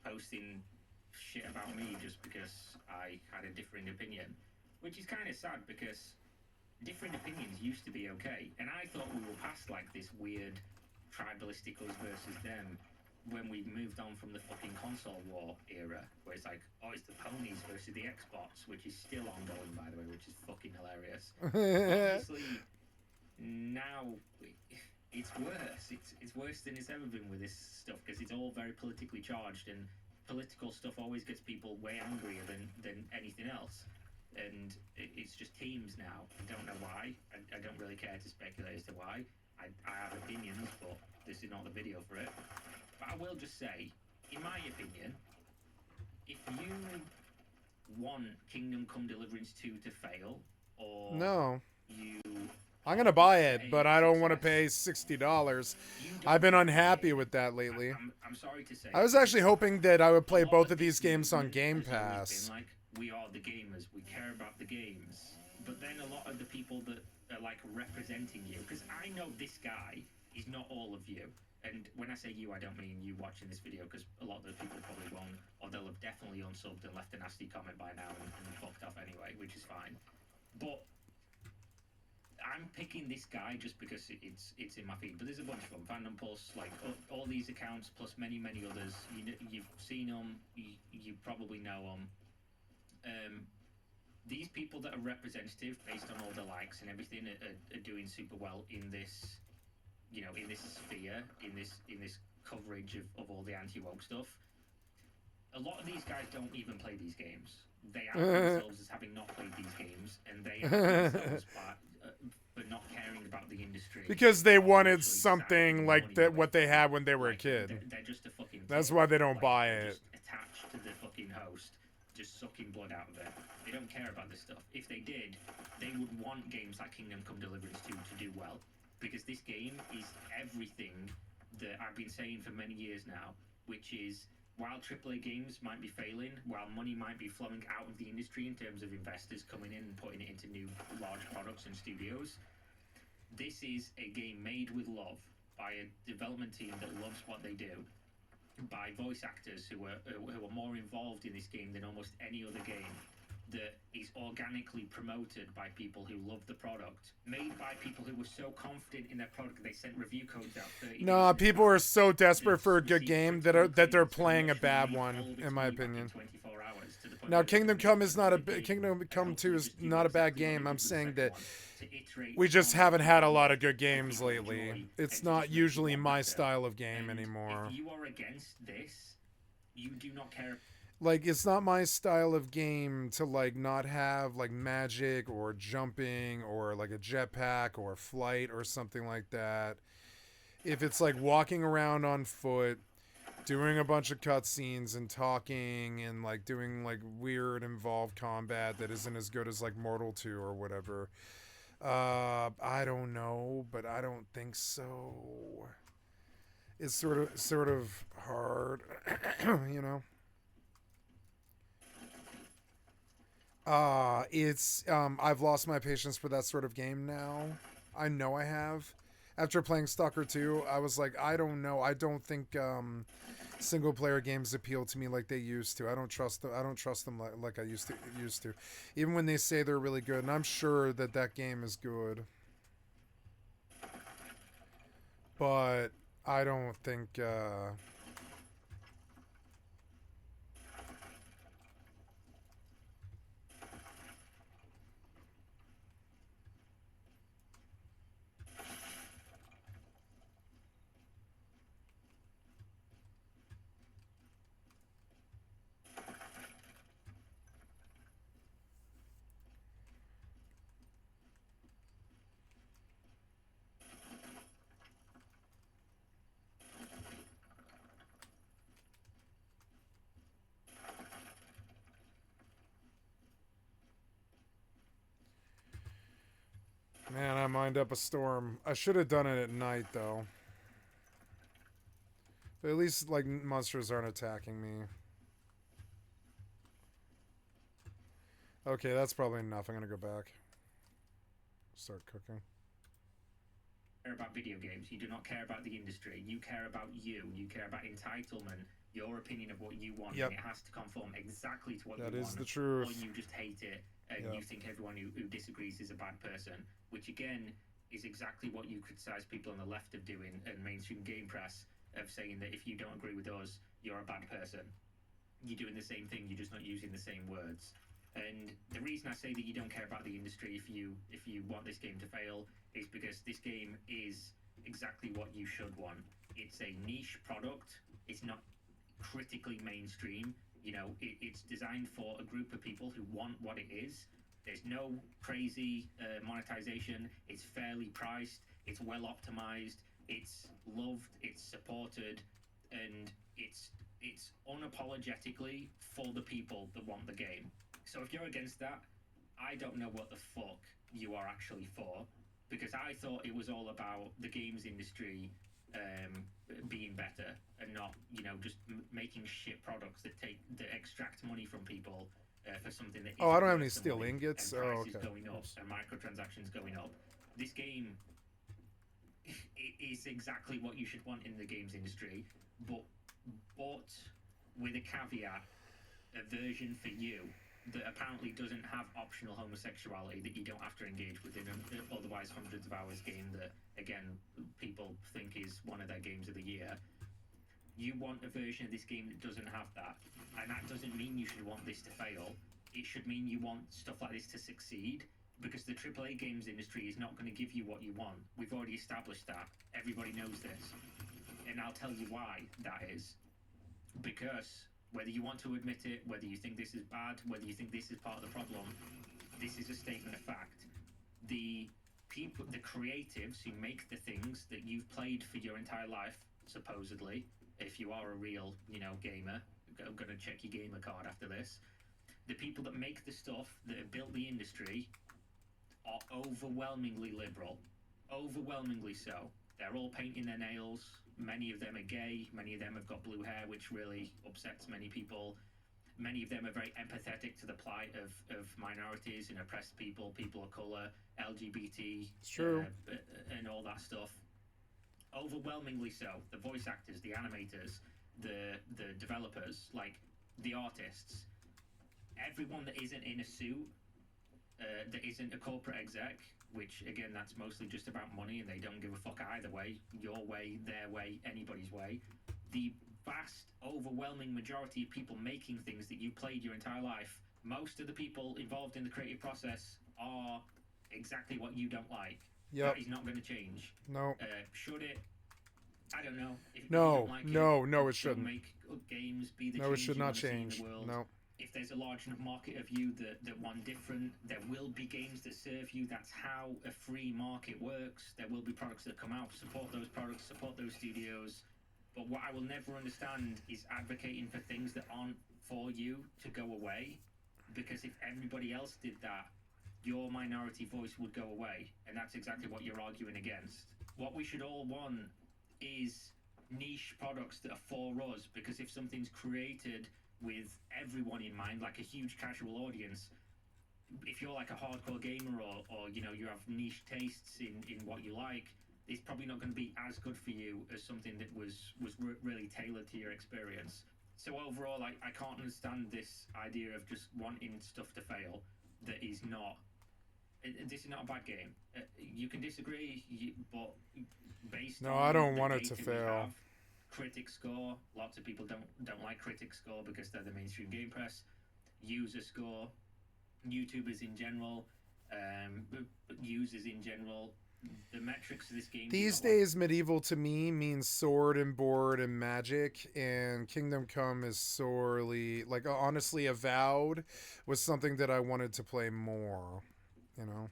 posting shit about me just because I had a differing opinion, which is kind of sad, because different opinions used to be okay, and I thought we were past like this weird tribalistic us versus them when we moved on from the fucking console war era, where it's like, oh, it's the ponies versus the Xbox, which is still ongoing, by the way, which is fucking hilarious. Obviously, now it's worse. It's worse than it's ever been with this stuff, because it's all very politically charged, and political stuff always gets people way angrier than anything else. And it's just teams now. I don't know why. I don't really care to speculate as to why. I have opinions, but this is not the video for it. But I will just say, in my opinion, if you want Kingdom Come Deliverance 2 to fail, or No. you... I'm going to buy it, but I don't want to pay $60. I've been unhappy with that lately. I'm sorry to say... I was actually hoping that I would play both of these games on Game Pass. Like, we are the gamers, we care about the games. But then a lot of the people that are like representing you, because I know this guy is not all of you. And when I say you, I don't mean you watching this video, because a lot of those people probably won't, or they'll have definitely unsubbed and left a nasty comment by now and fucked off anyway, which is fine. But I'm picking this guy just because it's in my feed. But there's a bunch of them. Fandom Pulse, like all these accounts, plus many others. You've seen them. You probably know them. These people that are representative, based on all the likes and everything, are doing super well in this. In this sphere, in this coverage of all the anti-woke stuff. A lot of these guys don't even play these games. They out themselves as having not played these games, and they out themselves for not caring about the industry. Because they wanted something like that, what they had when they were a kid. They're just a fucking... That's why they don't buy it. Just attached to the fucking host, just sucking blood out of it. They don't care about this stuff. If they did, they would want games like Kingdom Come Deliverance 2 to do well. Because this game is everything that I've been saying for many years now, which is, while AAA games might be failing, while money might be flowing out of the industry in terms of investors coming in and putting it into new large products and studios, This is a game made with love by a development team that loves what they do, by voice actors who are more involved in this game than almost any other game, that is organically promoted by people who love the product, made by people who were so confident in their product they sent review codes out 30 Nah, days in people are advance. so desperate for a good Received game critical that they're acclaim, playing a literally bad all one, of its in my money back opinion. 24 hours, to the point Now, where they Kingdom couldn't Come make is not a another game, Kingdom Come and 2 is just do not a bad exactly what game. they I'm did with the saying second that one, to iterate we just on haven't had a what lot of good games people lately. enjoy, It's and to not just make it usually one my better. style of game And anymore. if you are against this, you do not care. Like, it's not my style of game to, like, not have, like, magic or jumping or, like, a jetpack or flight or something like that. If it's, like, walking around on foot, doing a bunch of cutscenes and talking and, like, doing, like, weird involved combat that isn't as good as, like, Mortal 2 or whatever. I don't know, but I don't think so. It's sort of hard, you know? I've lost my patience for that sort of game now. I know I have. After playing Stalker 2, I was like, I don't know. I don't think single player games appeal to me like they used to. I don't trust them like I used to. Even when they say they're really good, and I'm sure that game is good. But I don't think man, I mind up a storm. I should have done it at night, though. But at least, like, monsters aren't attacking me. Okay, that's probably enough. I'm gonna go back. Start cooking. Care about video games. You do not care about the industry. You care about you. You care about entitlement, your opinion of what you want, Yep. and it has to conform exactly to what That you is want. the truth. Or you just hate it, and Yep. you think everyone who disagrees is a bad person, which again is exactly what you criticize people on the left of doing, and mainstream game press of saying that if you don't agree with us, you're a bad person. You're doing the same thing, you're just not using the same words. And the reason I say that you don't care about the industry if you want this game to fail is because this game is exactly what you should want. It's a niche product. It's not critically mainstream. You know, it's designed for a group of people who want what it is. There's no crazy monetization. It's fairly priced. It's well optimized. It's loved. It's supported, and it's unapologetically for the people that want the game. So if you're against that, I don't know what the fuck you are actually for, because I thought it was all about the games industry being better and not, you know, just making shit products that extract money from people for something that. Oh, I don't have isn't any worth the steel money, ingots. and Oh, prices okay. going up Oops. and microtransactions going up. This game is exactly what you should want in the games industry, but with a caveat, a version for you that apparently doesn't have optional homosexuality that you don't have to engage with in an otherwise hundreds of hours game that, again, people think is one of their games of the year. You want a version of this game that doesn't have that, and that doesn't mean you should want this to fail. It should mean you want stuff like this to succeed, because the AAA games industry is not going to give you what you want. We've already established that. Everybody knows this. And I'll tell you why that is. Because whether you want to admit it, whether you think this is bad, whether you think this is part of the problem, this is a statement of fact. The people, the creatives who make the things that you've played for your entire life, supposedly, if you are a real, you know, gamer, I'm going to check your gamer card after this. The people that make the stuff that have built the industry are overwhelmingly liberal. Overwhelmingly so. They're all painting their nails. Many of them are gay. Many of them have got blue hair, which really upsets many people. many of them are very empathetic to the plight of minorities and oppressed people, people of color, LGBT, It's true. And all that stuff. Overwhelmingly so. The voice actors, the animators, the developers, like the artists, everyone that isn't in a suit, that isn't a corporate exec, which again, that's mostly just about money and they don't give a fuck either way, your way, their way, anybody's way. The vast, overwhelming majority of people making things that you played your entire life, most of the people involved in the creative process are exactly what you don't like. Yep. That is not going to change. No. Should it? I don't know. If you No. don't like No. it, No. It don't shouldn't. make games be the No. It change should you not want to see in change. the world. No. If there's a large enough market of you that want different, there will be games that serve you. That's how a free market works. There will be products that come out. Support those products. Support those studios. But what I will never understand is advocating for things that aren't for you to go away, because if everybody else did that, your minority voice would go away, and that's exactly what you're arguing against. What we should all want is niche products that are for us, because if something's created with everyone in mind, like a huge casual audience, if you're like a hardcore gamer or you know, you have niche tastes in what you like, it's probably not going to be as good for you as something that was really tailored to your experience. So overall, I can't understand this idea of just wanting stuff to fail that is not. This is not a bad game. You can disagree, but based No, on I don't the want it to data we fail. have, critic score, lots of people don't like critic score because they're the mainstream game press. User score, YouTubers in general, users in general. The metrics of this game. These days, medieval to me means sword and board and magic, and Kingdom Come is sorely, like, honestly, Avowed was something that I wanted to play more, you know?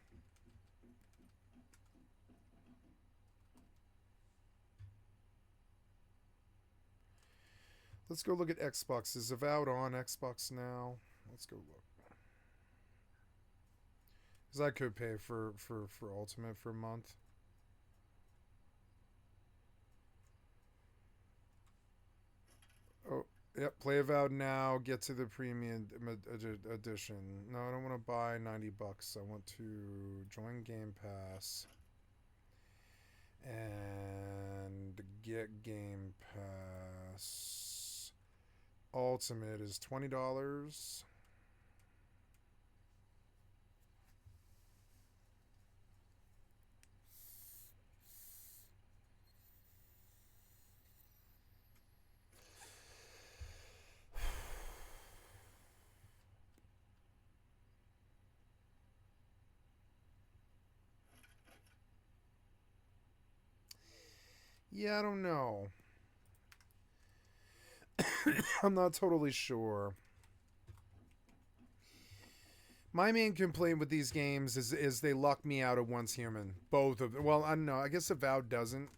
Let's go look at Xbox. Is Avowed on Xbox now? Let's go look. Because I could pay for Ultimate for a month. Oh, yep. Play Avowed now. Get to the premium edition. No, I don't want to buy $90. I want to join Game Pass and get Game Pass. Ultimate is $20. Yeah, I don't know. I'm not totally sure. My main complaint with these games is they lock me out of Once Human. Both of them. Well, I don't know. I guess Avowed doesn't.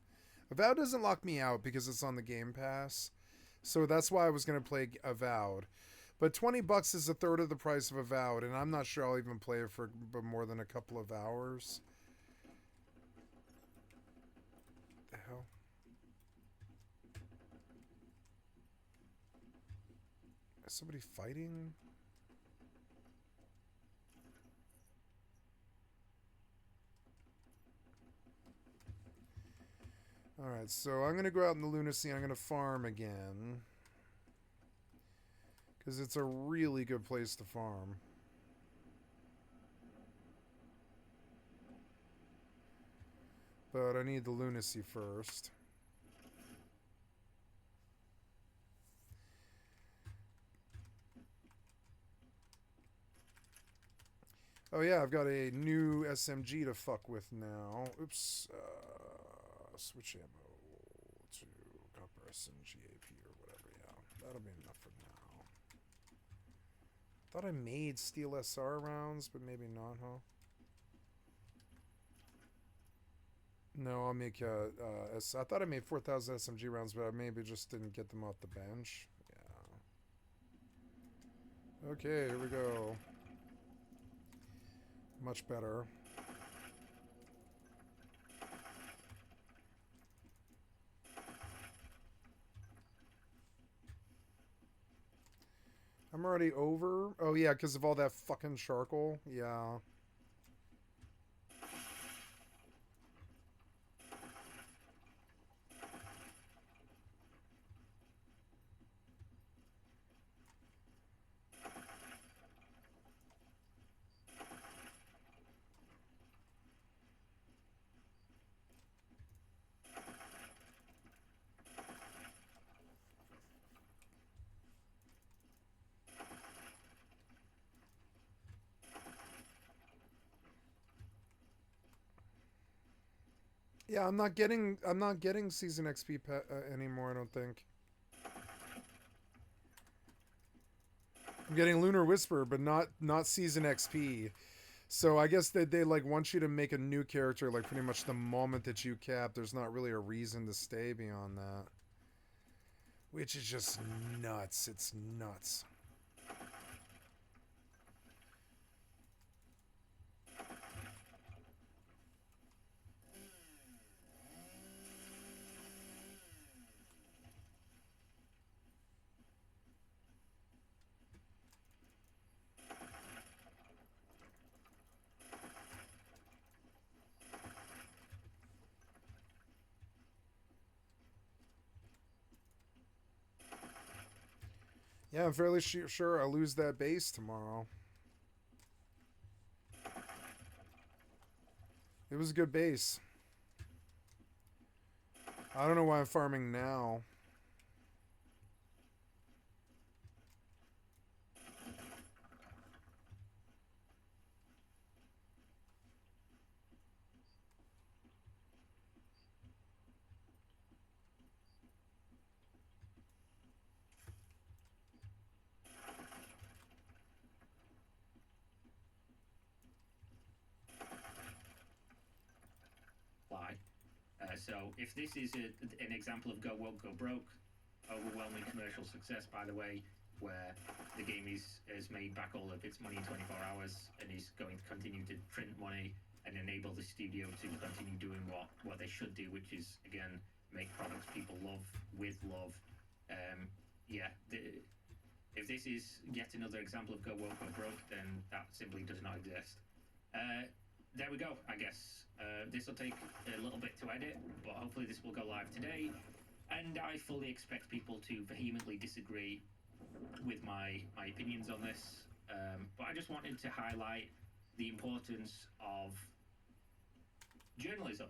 Avowed doesn't lock me out because it's on the Game Pass. So that's why I was going to play Avowed. But $20 is a third of the price of Avowed, and I'm not sure I'll even play it for more than a couple of hours. The hell? Is somebody fighting? Alright, so I'm going to go out in the lunacy and I'm going to farm again. Because it's a really good place to farm. But I need the lunacy first. Oh yeah, I've got a new SMG to fuck with now. Oops. Switch ammo to copper SMG AP or whatever. Yeah, that'll be enough for now. Thought I made steel SR rounds, but maybe not, huh? No, I'll make I thought I made 4,000 SMG rounds, but I maybe just didn't get them off the bench. Yeah. Okay, here we go. Much better. I'm already over. Oh yeah, because of all that fucking charcoal. Yeah. Yeah, I'm not getting season XP anymore, I don't think. I'm getting Lunar Whisper, but not season XP. So I guess that they like want you to make a new character like pretty much the moment that you cap. There's not really a reason to stay beyond that. Which is just nuts. It's nuts. Yeah, I'm fairly sure I'll lose that base tomorrow. It was a good base. I don't know why I'm farming now. So if this is an example of go woke, go broke, overwhelming commercial success, by the way, where the game has made back all of its money in 24 hours and is going to continue to print money and enable the studio to continue doing what they should do, which is, again, make products people love with love. Yeah, if this is yet another example of go woke, go broke, then that simply does not exist. There we go, I guess. This will take a little bit to edit, but hopefully this will go live today. And I fully expect people to vehemently disagree with my opinions on this. But I just wanted to highlight the importance of journalism.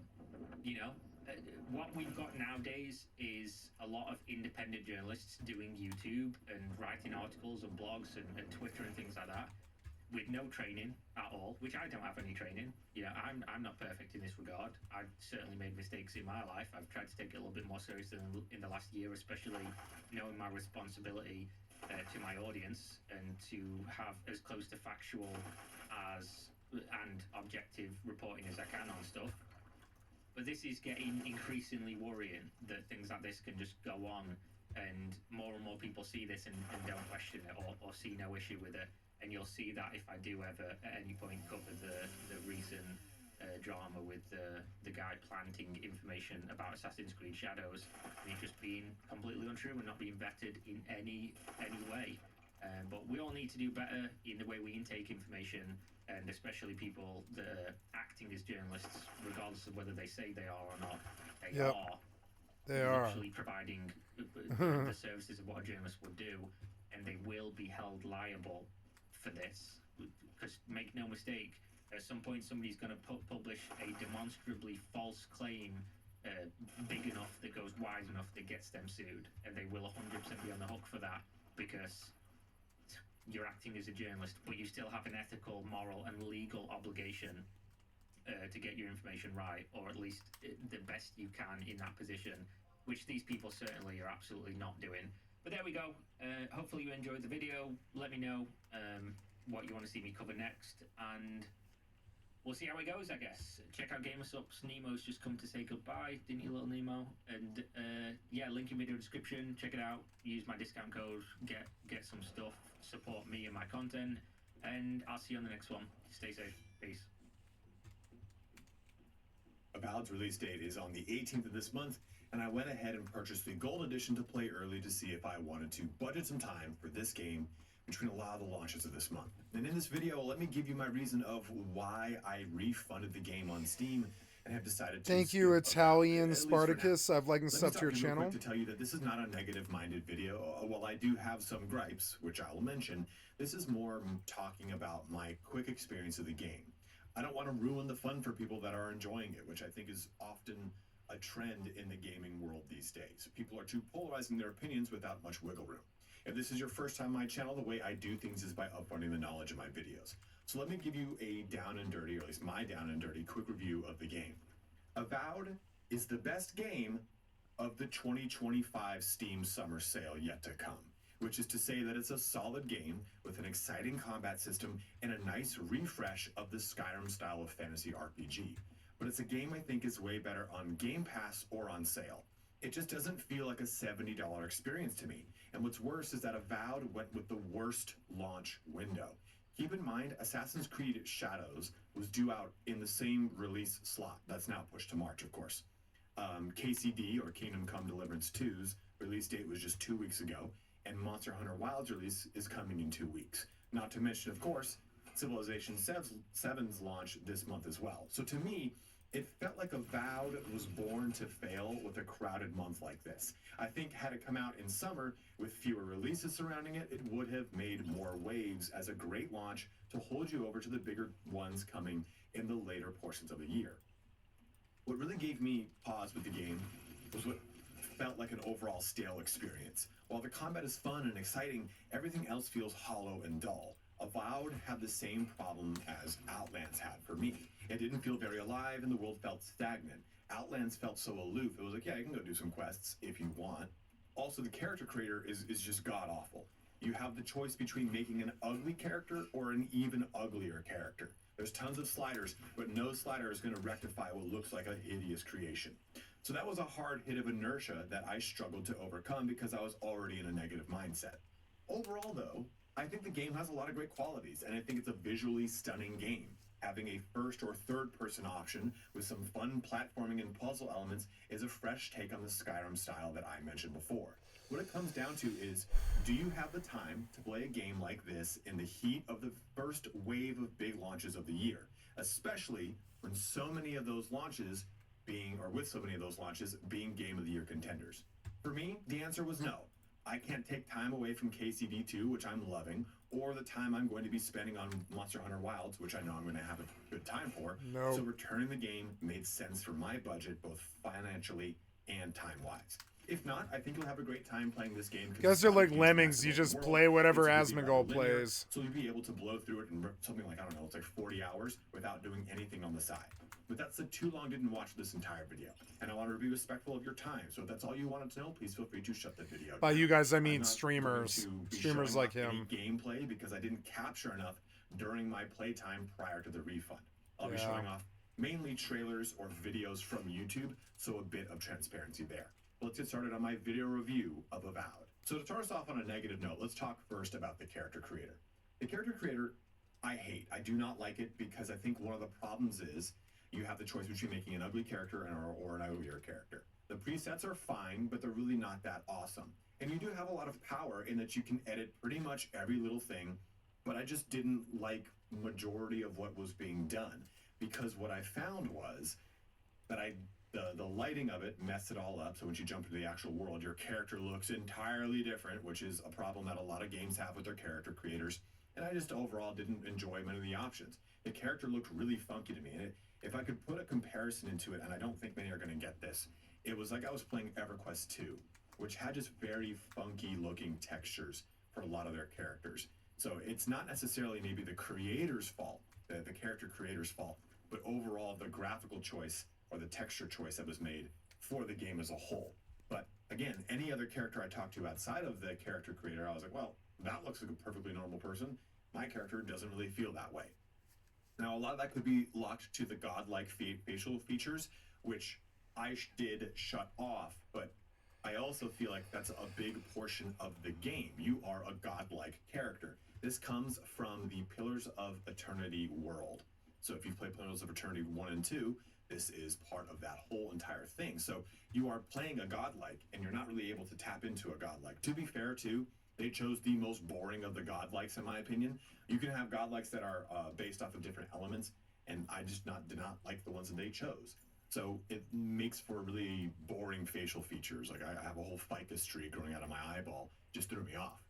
You know, what we've got nowadays is a lot of independent journalists doing YouTube and writing articles and blogs and Twitter and things like that, with no training at all, which I don't have any training. You know, I'm not perfect in this regard. I've certainly made mistakes in my life. I've tried to take it a little bit more seriously in the last year, especially knowing my responsibility to my audience and to have as close to factual as and objective reporting as I can on stuff. But this is getting increasingly worrying that things like this can just go on, and more people see this and don't question it or see no issue with it. And you'll see that if I do ever at any point cover the recent drama with the guy planting information about Assassin's Creed Shadows and it just being completely untrue and not being vetted in any way. But we all need to do better in the way we intake information, and especially people that are acting as journalists, regardless of whether they say they are or not. They Yep. are. They are. Literally providing the services of what a journalist would do, and they will be held liable for this, because make no mistake, at some point somebody's going to publish a demonstrably false claim big enough that goes wide enough that gets them sued, and they will 100% be on the hook for that, because you're acting as a journalist, but you still have an ethical, moral and legal obligation to get your information right, or at least the best you can in that position, which these people certainly are absolutely not doing. But there we go. Hopefully you enjoyed the video. Let me know what you want to see me cover next, and we'll see how it goes, I guess. Check out GamerSups. Nemo's just come to say goodbye, didn't you, little Nemo? And yeah, link in video description. Check it out. Use my discount code. Get some stuff. Support me and my content. And I'll see you on the next one. Stay safe. Peace. Avowed's release date is on the 18th of this month, and I went ahead and purchased the Gold Edition to play early to see if I wanted to budget some time for this game between a lot of the launches of this month. And in this video, let me give you my reason of why I refunded the game on Steam and have decided to Thank you, skip Italian at least for now. Spartacus. I've liked and Let me stuff to your stop you real channel. quick to tell you that this is not a negative-minded video. While I do have some gripes, which I will mention, this is more talking about my quick experience of the game. I don't want to ruin the fun for people that are enjoying it, which I think is often a trend in the gaming world these days. People are too polarizing their opinions without much wiggle room. If this is your first time on my channel, the way I do things is by uploading the knowledge of my videos. So let me give you a down and dirty, or at least my down and dirty, quick review of the game. Avowed is the best game of the 2025 Steam Summer Sale yet to come, which is to say that it's a solid game with an exciting combat system and a nice refresh of the Skyrim style of fantasy RPG. But it's a game I think is way better on Game Pass or on sale. It just doesn't feel like a $70 experience to me. And what's worse is that Avowed went with the worst launch window. Keep in mind, Assassin's Creed Shadows was due out in the same release slot. That's now pushed to March, of course. KCD, or Kingdom Come Deliverance 2's release date was just 2 weeks ago, and Monster Hunter Wilds release is coming in 2 weeks. Not to mention, of course, Civilization 7's launch this month as well. So to me, it felt like Avowed was born to fail with a crowded month like this. I think had it come out in summer with fewer releases surrounding it, it would have made more waves as a great launch to hold you over to the bigger ones coming in the later portions of the year. What really gave me pause with the game was what felt like an overall stale experience. While the combat is fun and exciting, everything else feels hollow and dull. Avowed had the same problem as Outlands had for me. It didn't feel very alive and the world felt stagnant. Outlands felt so aloof, it was like, yeah, you can go do some quests if you want. Also, the character creator is just god-awful. You have the choice between making an ugly character or an even uglier character. There's tons of sliders, but no slider is going to rectify what looks like a hideous creation. So that was a hard hit of inertia that I struggled to overcome because I was already in a negative mindset. Overall, though, I think the game has a lot of great qualities, and I think it's a visually stunning game. Having a first or third person option with some fun platforming and puzzle elements is a fresh take on the Skyrim style that I mentioned before. What it comes down to is, do you have the time to play a game like this in the heat of the first wave of big launches of the year? Especially when so many of those launches with so many of those launches being Game of the Year contenders. For me, the answer was no. I can't take time away from KCD 2, which I'm loving, or the time I'm going to be spending on Monster Hunter Wilds, which I know I'm going to have a good time for. No. So returning the game made sense for my budget, both financially and time-wise. If not, I think you'll have a great time playing this game. You guys are like lemmings. You just play whatever Asmongold plays. So you'll be able to blow through it in something like, I don't know, it's like 40 hours without doing anything on the side. But that said, too long didn't watch this entire video. And I want to be respectful of your time. So if that's all you wanted to know, please feel free to shut the video By down. you guys, I I'm mean not streamers. going to be Streamers showing like off him. any gameplay because I didn't capture enough during my playtime prior to the refund. I'll be Yeah. showing off mainly trailers or videos from YouTube, so a bit of transparency there. Let's get started on my video review of Avowed. So to start us off on a negative note, let's talk first about the character creator. The character creator, I hate. I do not like it because I think one of the problems is you have the choice between making an ugly character or an uglier character. The presets are fine, but they're really not that awesome. And you do have a lot of power in that you can edit pretty much every little thing, but I just didn't like majority of what was being done because what I found was that the lighting of it messed it all up. So when you jump into the actual world, your character looks entirely different, which is a problem that a lot of games have with their character creators. And I just overall didn't enjoy many of the options. The character looked really funky to me. And if I could put a comparison into it, and I don't think many are going to get this, it was like I was playing EverQuest 2, which had just very funky looking textures for a lot of their characters. So it's not necessarily maybe the creator's fault, the character creator's fault, but overall the graphical choice or the texture choice that was made for the game as a whole. But again, any other character I talked to outside of the character creator, I was like, well, that looks like a perfectly normal person. My character doesn't really feel that way. Now, a lot of that could be locked to the godlike facial features, which I did shut off, but I also feel like that's a big portion of the game. You are a godlike character. This comes from the Pillars of Eternity world. So if you've played Pillars of Eternity 1 and 2, this is part of that whole entire thing. So you are playing a godlike, and you're not really able to tap into a godlike. To be fair, too, They chose the most boring of the godlikes, in my opinion. You can have godlikes that are based off of different elements, and I just did not like the ones that they chose. So it makes for really boring facial features. Like I have a whole ficus tree growing out of my eyeball, just threw me off.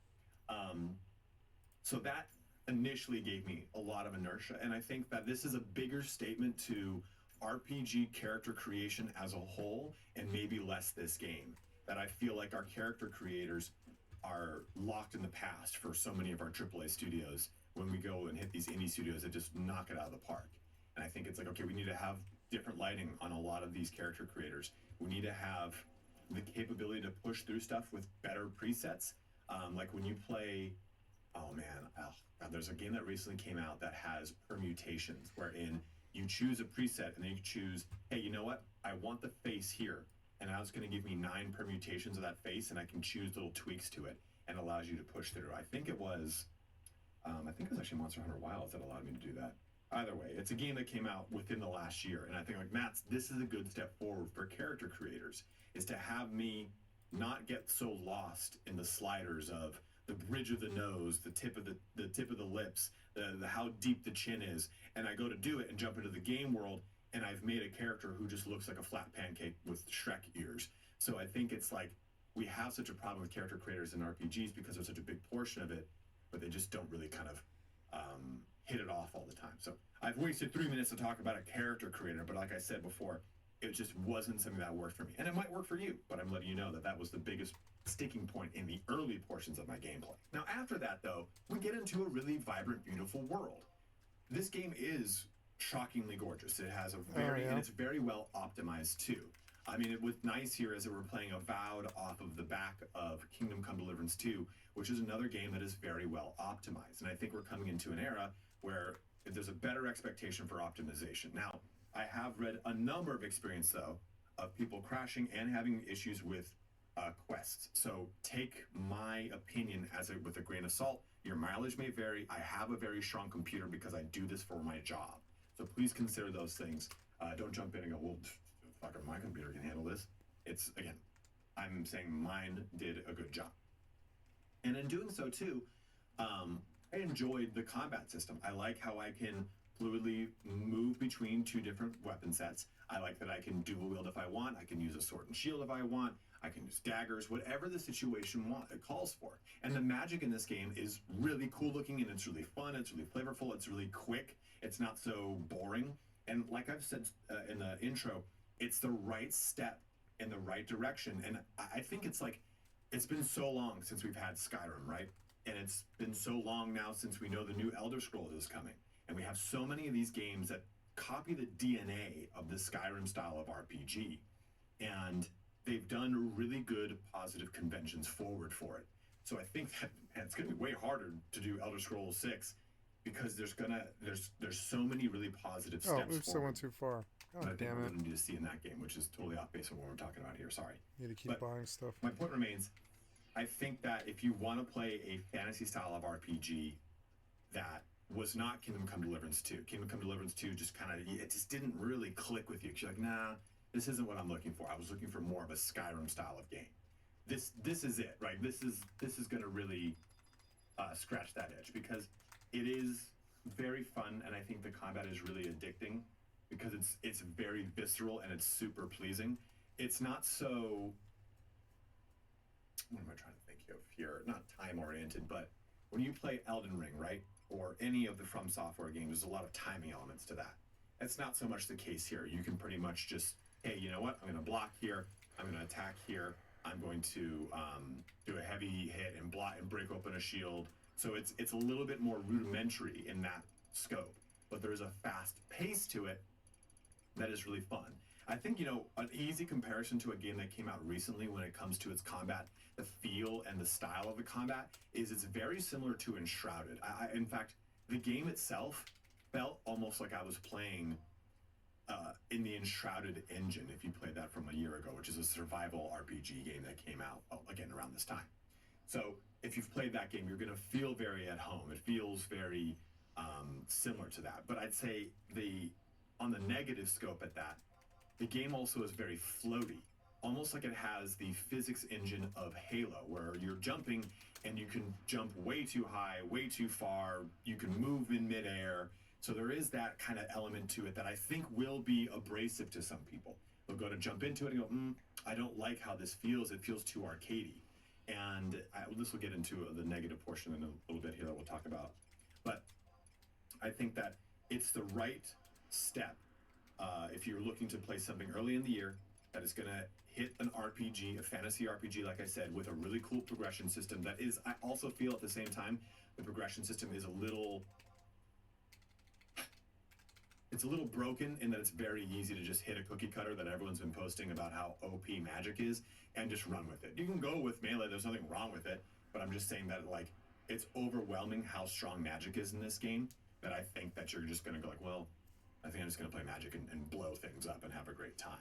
So that initially gave me a lot of inertia, and I think that this is a bigger statement to RPG character creation as a whole, and maybe less this game. That I feel like our character creators are locked in the past for so many of our AAA studios when we go and hit these indie studios that just knock it out of the park. And I think it's like, okay, we need to have different lighting on a lot of these character creators. We need to have the capability to push through stuff with better presets. Like when you play, oh man, God, there's a game that recently came out that has permutations, wherein you choose a preset and then you choose, hey, you know what? I want the face here. And now it's going to give me 9 permutations of that face, and I can choose little tweaks to it, and allows you to push through. I think it was actually Monster Hunter Wilds that allowed me to do that. Either way, it's a game that came out within the last year, and I think like this is a good step forward for character creators, is to have me not get so lost in the sliders of the bridge of the nose, the tip of the lips, the how deep the chin is, and I go to do it and jump into the game world, and I've made a character who just looks like a flat pancake with Shrek ears. So I think it's like we have such a problem with character creators in RPGs because there's such a big portion of it, but they just don't really kind of hit it off all the time. So I've wasted 3 minutes to talk about a character creator, but like I said before, it just wasn't something that worked for me. And it might work for you, but I'm letting you know that that was the biggest sticking point in the early portions of my gameplay. Now after that though, we get into a really vibrant, beautiful world. This game is shockingly gorgeous. It has a very, and it's very well optimized too. I mean, what's nice here is that we're playing Avowed off of the back of Kingdom Come Deliverance 2, which is another game that is very well optimized. And I think we're coming into an era where there's a better expectation for optimization. Now, I have read a number of experiences though of people crashing and having issues with quests. So take my opinion with a grain of salt. Your mileage may vary. I have a very strong computer because I do this for my job. So please consider those things. Don't jump in and go, well, fucking my computer can handle this. It's, again, I'm saying mine did a good job. And in doing so too, I enjoyed the combat system. I like how I can fluidly move between 2 different weapon sets. I like that I can dual wield if I want. I can use a sword and shield if I want. I can use daggers, whatever the situation it calls for. And the magic in this game is really cool looking, and it's really fun. It's really flavorful. It's really quick. It's not so boring. And like I've said in the intro, it's the right step in the right direction. And I think it's like, it's been so long since we've had Skyrim, right? And it's been so long now since we know the new Elder Scrolls is coming. And we have so many of these games that copy the DNA of the Skyrim style of RPG. And they've done really good positive conventions forward for it. So I think that it's going to be way harder to do Elder Scrolls 6 because there's so many really positive steps we've still went too far. God damn it. I think we're going to need to see in that game, which is totally off base of what we're talking about here. Sorry. Need to keep buying stuff. My point remains, I think that if you want to play a fantasy style of RPG that was not Kingdom Come Deliverance 2. Kingdom Come Deliverance 2 just kind of, it just didn't really click with you. You're like, nah, this isn't what I'm looking for. I was looking for more of a Skyrim style of game. This is it, right? This is going to really scratch that itch because it is very fun, and I think the combat is really addicting because it's very visceral and it's super pleasing. It's not so, what am I trying to think of here? Not time oriented, but when you play Elden Ring, right? Or any of the From Software games, there's a lot of timing elements to that. That's not so much the case here. You can pretty much just, hey, you know what? I'm going to block here. I'm going to attack here. I'm going to do a heavy hit and block and break open a shield. So it's a little bit more rudimentary in that scope, but there's a fast pace to it that is really fun. I think, an easy comparison to a game that came out recently when it comes to its combat, the feel and the style of the combat, is it's very similar to Enshrouded. In fact, the game itself felt almost like I was playing in the Enshrouded engine, if you played that from a year ago, which is a survival RPG game that came out, again, around this time. So if you've played that game, you're going to feel very at home. It feels very similar to that. But I'd say on the negative scope at that, the game also is very floaty, almost like it has the physics engine of Halo, where you're jumping and you can jump way too high, way too far. You can move in midair. So there is that kind of element to it that I think will be abrasive to some people. They'll go to jump into it and go, I don't like how this feels. It feels too arcadey. And this will get into the negative portion in a little bit here that we'll talk about. But I think that it's the right step if you're looking to play something early in the year that is going to hit an RPG, a fantasy RPG, like I said, with a really cool progression system. That is, I also feel at the same time, the progression system is it's a little broken in that it's very easy to just hit a cookie cutter that everyone's been posting about how OP magic is and just run with it. You can go with melee, there's nothing wrong with it, but I'm just saying that like it's overwhelming how strong magic is in this game that I think that you're just going to go like, well, I think I'm just going to play magic and blow things up and have a great time.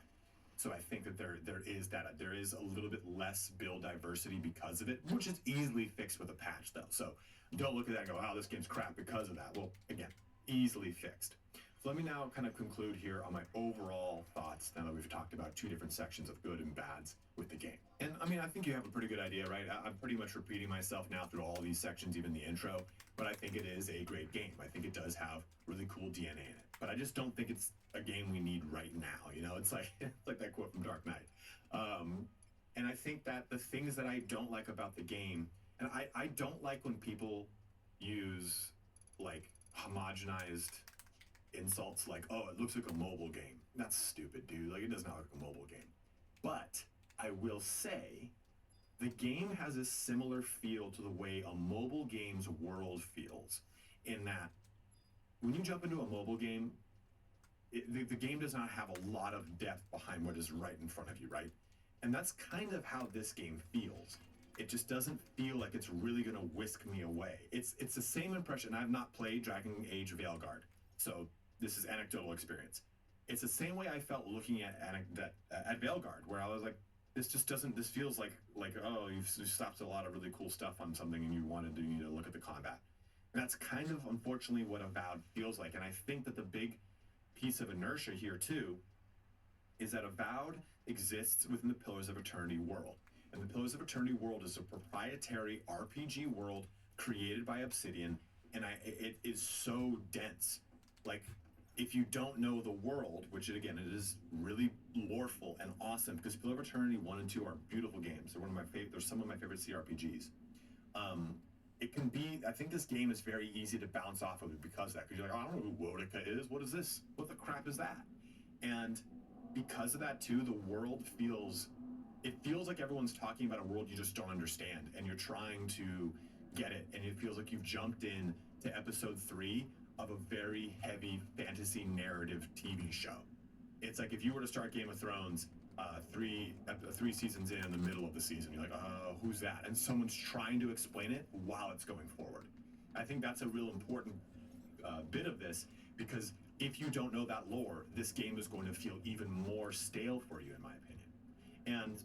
So I think that there is a little bit less build diversity because of it, which is easily fixed with a patch though. So don't look at that and go, oh, this game's crap because of that. Well, again, easily fixed. So let me now kind of conclude here on my overall thoughts now that we've talked about two different sections of good and bads with the game. And I mean, I think you have a pretty good idea, right? I'm pretty much repeating myself now through all these sections, even the intro, but I think it is a great game. I think it does have really cool DNA in it, but I just don't think it's a game we need right now. You know, it's like that quote from Dark Knight. And I think that the things that I don't like about the game, and I don't like when people use like homogenized insults like, oh, it looks like a mobile game. That's stupid, dude. Like, it does not look like a mobile game. But I will say the game has a similar feel to the way a mobile game's world feels, in that when you jump into a mobile game, the game does not have a lot of depth behind what is right in front of you, right? And that's kind of how this game feels. It just doesn't feel like it's really going to whisk me away. It's the same impression. I've not played Dragon Age Veilguard, so this is anecdotal experience. It's the same way I felt looking at Veilguard, where I was like, this feels like oh, you've stopped a lot of really cool stuff on something and you need to look at the combat. And that's kind of unfortunately what Avowed feels like. And I think that the big piece of inertia here too is that Avowed exists within the Pillars of Eternity world. And the Pillars of Eternity world is a proprietary RPG world created by Obsidian, and it is so dense. Like, if you don't know the world, which again, it is really loreful and awesome, because Pillar of Eternity 1 and 2 are beautiful games. They're they're some of my favorite CRPGs. It can be, I think this game is very easy to bounce off of it because of that. Because you're like, oh, I don't know who Wodica is. What is this? What the crap is that? And because of that too, the world feels like everyone's talking about a world you just don't understand, and you're trying to get it, and it feels like you've jumped in to episode 3 of a very heavy fantasy narrative TV show. It's like if you were to start Game of Thrones, three seasons in the middle of the season, you're like, who's that? And someone's trying to explain it while it's going forward. I think that's a real important bit of this, because if you don't know that lore, this game is going to feel even more stale for you, in my opinion. And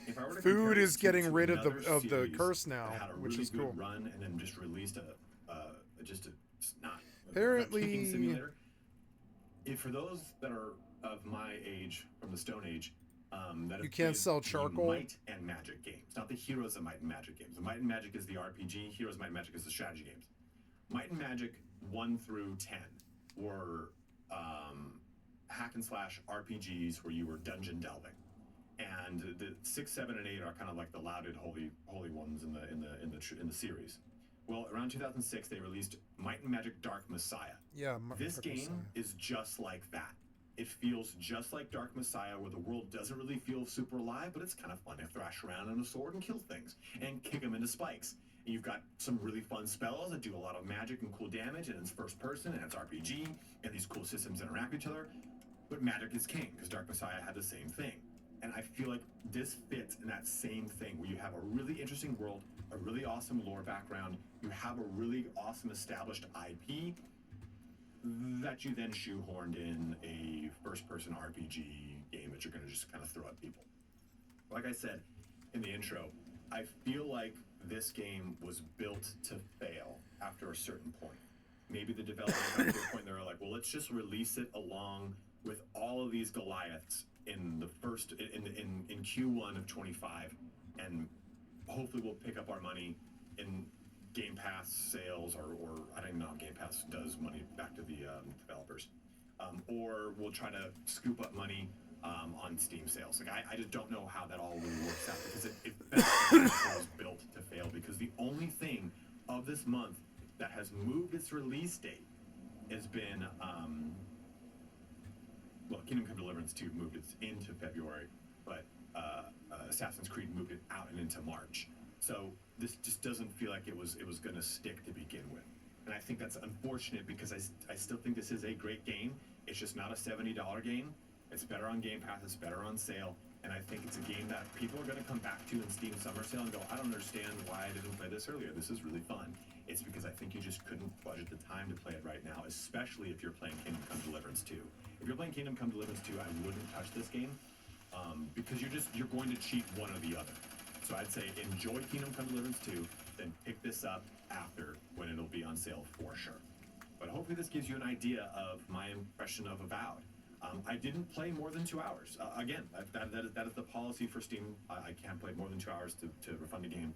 if I were to Food is to getting rid of another the series curse now, that had a which really is good cool. run and then just released a Apparently- kicking simulator. If for those that are of my age, from the Stone Age, that You have can't played sell the charcoal? Might and Magic games, not the Heroes of Might and Magic games. The Might and Magic is the RPG. Heroes of Might and Magic is the strategy games. Might and Magic 1 through 10 were hack and slash RPGs where you were dungeon delving, and the 6, 7, and 8 are kind of like the lauded holy ones in the series. Well, around 2006, they released Might and Magic Dark Messiah. Yeah, This Dark game Messiah. is just like that. It feels just like Dark Messiah, where the world doesn't really feel super alive, but it's kind of fun to thrash around on a sword and kill things and kick them into spikes. And you've got some really fun spells that do a lot of magic and cool damage, and it's first person, and it's RPG, and these cool systems interact with each other. But magic is king, because Dark Messiah had the same thing. And I feel like this fits in that same thing, where you have a really interesting world, a really awesome lore background, you have a really awesome established IP that you then shoehorned in a first-person RPG game that you're going to just kind of throw at people. Like I said in the intro, I feel like this game was built to fail after a certain point. Maybe the developers got to a point they were like, well, let's just release it along with all of these Goliaths in the first in Q1 of 25, and hopefully we'll pick up our money in Game Pass sales, or I don't even know if Game Pass does money back to the developers, or we'll try to scoop up money on Steam sales. Like I just don't know how that all really works out, because it was built to fail, because the only thing of this month that has moved its release date has been well, Kingdom Come Deliverance 2 moved it into February, but Assassin's Creed moved it out and into March. So this just doesn't feel like it was going to stick to begin with. And I think that's unfortunate, because I still think this is a great game. It's just not a $70 game. It's better on Game Pass, it's better on sale, and I think it's a game that people are going to come back to in Steam Summer Sale and go, I don't understand why I didn't play this earlier. This is really fun. It's because I think you just couldn't budget the time to play it right now, especially if you're playing Kingdom Come Deliverance 2. If you're playing Kingdom Come Deliverance 2, I wouldn't touch this game, because you're going to cheat one or the other. So I'd say enjoy Kingdom Come Deliverance 2, then pick this up after, when it'll be on sale for sure. But hopefully this gives you an idea of my impression of Avowed. I didn't play more than 2 hours. Again, that is the policy for Steam. I can't play more than 2 hours to refund a game.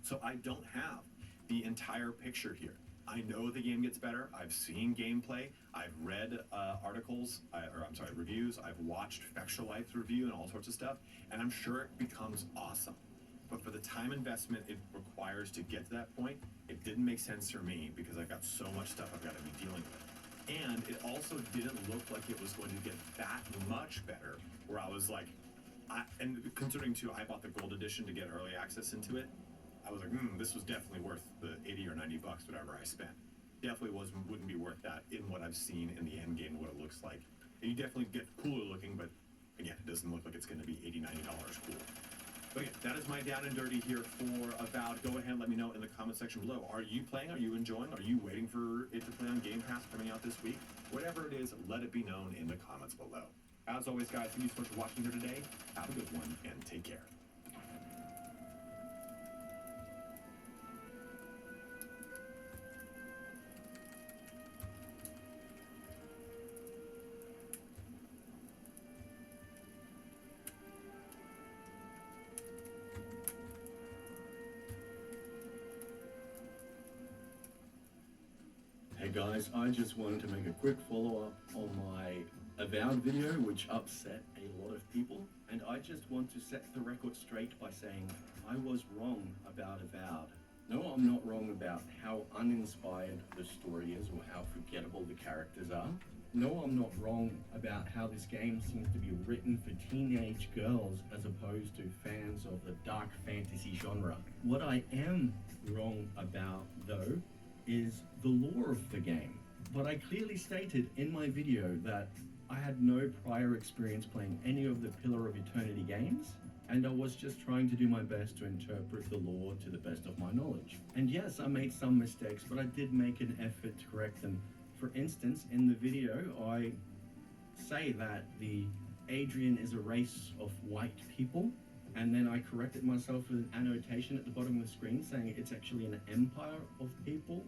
So I don't have the entire picture here. I know the game gets better. I've seen gameplay. I've read reviews. I've watched Skycatlive's review and all sorts of stuff, and I'm sure it becomes awesome. But for the time investment it requires to get to that point, it didn't make sense for me, because I've got so much stuff I've got to be dealing with. And it also didn't look like it was going to get that much better, where I was like, and considering too, I bought the gold edition to get early access into it. I was like, this was definitely worth the 80 or 90 bucks, whatever I spent. Definitely wouldn't be worth that in what I've seen in the end game, what it looks like. And you definitely get cooler looking, but again, it doesn't look like it's going to be $80, $90 cool. But again, that is my down and dirty here for Avowed. Go ahead and let me know in the comment section below. Are you playing? Are you enjoying? Are you waiting for it to play on Game Pass coming out this week? Whatever it is, let it be known in the comments below. As always, guys, thank you so much for watching here today. Have a good one, and take care. Hey guys, I just wanted to make a quick follow-up on my Avowed video, which upset a lot of people, and I just want to set the record straight by saying I was wrong about Avowed. No, I'm not wrong about how uninspired the story is or how forgettable the characters are. No, I'm not wrong about how this game seems to be written for teenage girls as opposed to fans of the dark fantasy genre. What I am wrong about, though, is the lore of the game. But I clearly stated in my video that I had no prior experience playing any of the Pillar of Eternity games, and I was just trying to do my best to interpret the lore to the best of my knowledge. And yes, I made some mistakes, but I did make an effort to correct them. For instance, in the video, I say that the Adrian is a race of white people, and then I corrected myself with an annotation at the bottom of the screen saying it's actually an empire of people,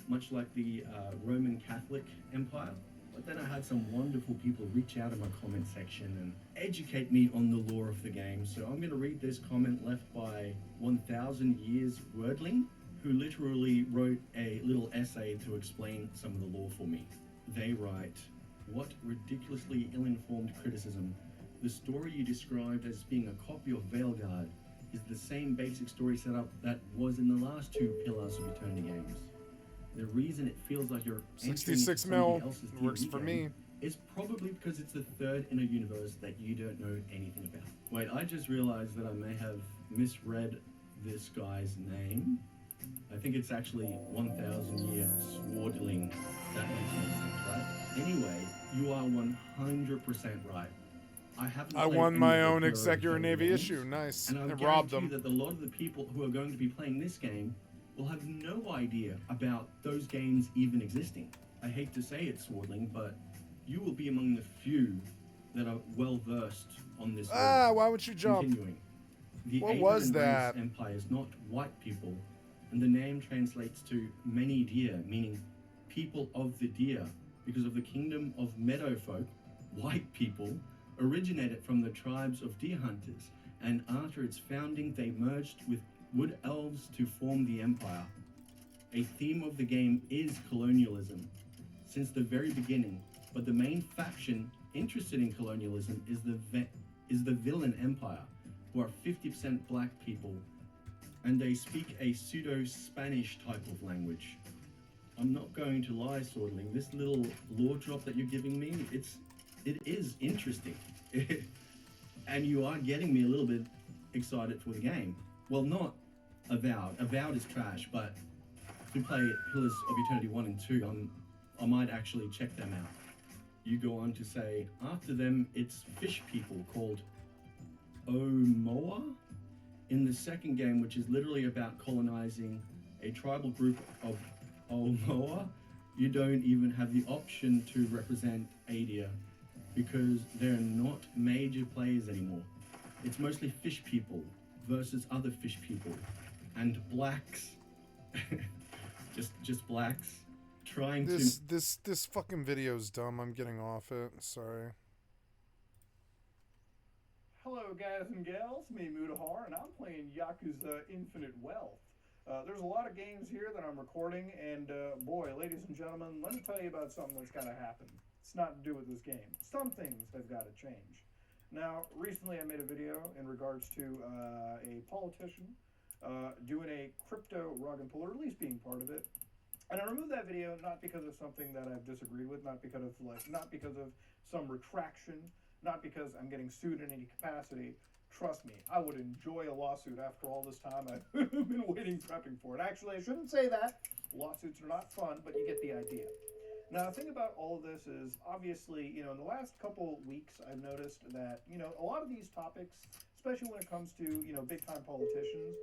much like the Roman Catholic Empire. But then I had some wonderful people reach out in my comment section and educate me on the lore of the game. So I'm going to read this comment left by 1000 Years Wordling, who literally wrote a little essay to explain some of the lore for me. They write, "What ridiculously ill-informed criticism. The story you described as being a copy of Veilguard is the same basic story setup that was in the last two Pillars of Eternity games. The reason it feels like you're 66 entering mil else's works D&D for game me. is probably because it's the third in a universe that you don't know anything about." Wait, I just realized that I may have misread this guy's name. I think it's actually 1000 Year Swordling. That makes no sense, right? Anyway, you are 100% right. I won my own Pillar of Executor Eternity Navy games, issue. Nice. and I I robbed guarantee them. that a lot of the people who are going to be playing this game will have no idea about those games even existing. I hate to say it, Swordling, but you will be among the few that are well versed on this. Ah, why would you jump? Continuing. The What was Adrian that? Race Empire is not white people, and the name translates to many deer, meaning people of the deer, because of the kingdom of meadow folk, white people, originated from the tribes of deer hunters, and after its founding, they merged with wood elves to form the Empire. A theme of the game is colonialism since the very beginning, but the main faction interested in colonialism is the villain Empire, who are 50% black people, and they speak a pseudo-Spanish type of language. I'm not going to lie, Swordling, this little lore drop that you're giving me, it is interesting. And you are getting me a little bit excited for the game. Well, not Avowed. Avowed is trash, but to play Pillars of Eternity 1 and 2, I might actually check them out. You go on to say, after them, it's fish people called Omoa in the second game, which is literally about colonizing a tribal group of Omoa. You don't even have the option to represent Adia because they're not major players anymore. It's mostly fish people versus other fish people and blacks. just blacks trying This fucking video's dumb. I'm getting off it. Sorry. Hello guys and gals, me Mudahar, and I'm playing Yakuza Infinite Wealth. There's a lot of games here that I'm recording, and boy, ladies and gentlemen, let me tell you about something that's gotta happen. It's not to do with this game. Some things have gotta change. Now, recently I made a video in regards to a politician doing a crypto rug and pull, or at least being part of it. And I removed that video not because of something that I've disagreed with, not because of some retraction, not because I'm getting sued in any capacity. Trust me, I would enjoy a lawsuit after all this time I've been waiting, prepping for it. Actually, I shouldn't say that. Lawsuits are not fun, but you get the idea. Now, the thing about all of this is, obviously, in the last couple weeks, I've noticed that, a lot of these topics, especially when it comes to, big-time politicians,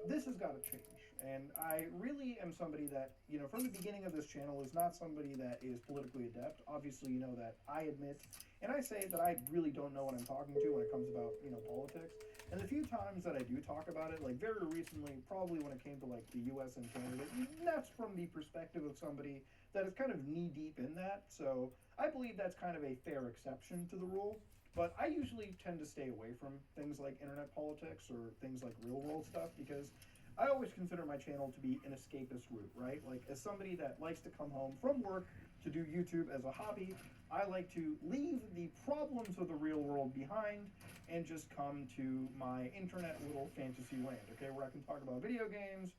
this has got to change. And I really am somebody that, from the beginning of this channel is not somebody that is politically adept. Obviously, you know that I admit, and I say that I really don't know what I'm talking to when it comes about, politics. And the few times that I do talk about it, like very recently, probably when it came to like the US and Canada, that's from the perspective of somebody that is kind of knee-deep in that. So I believe that's kind of a fair exception to the rule. But I usually tend to stay away from things like internet politics or things like real-world stuff because I always consider my channel to be an escapist route, right? Like, as somebody that likes to come home from work to do YouTube as a hobby, I like to leave the problems of the real world behind and just come to my internet little fantasy land, okay, where I can talk about video games,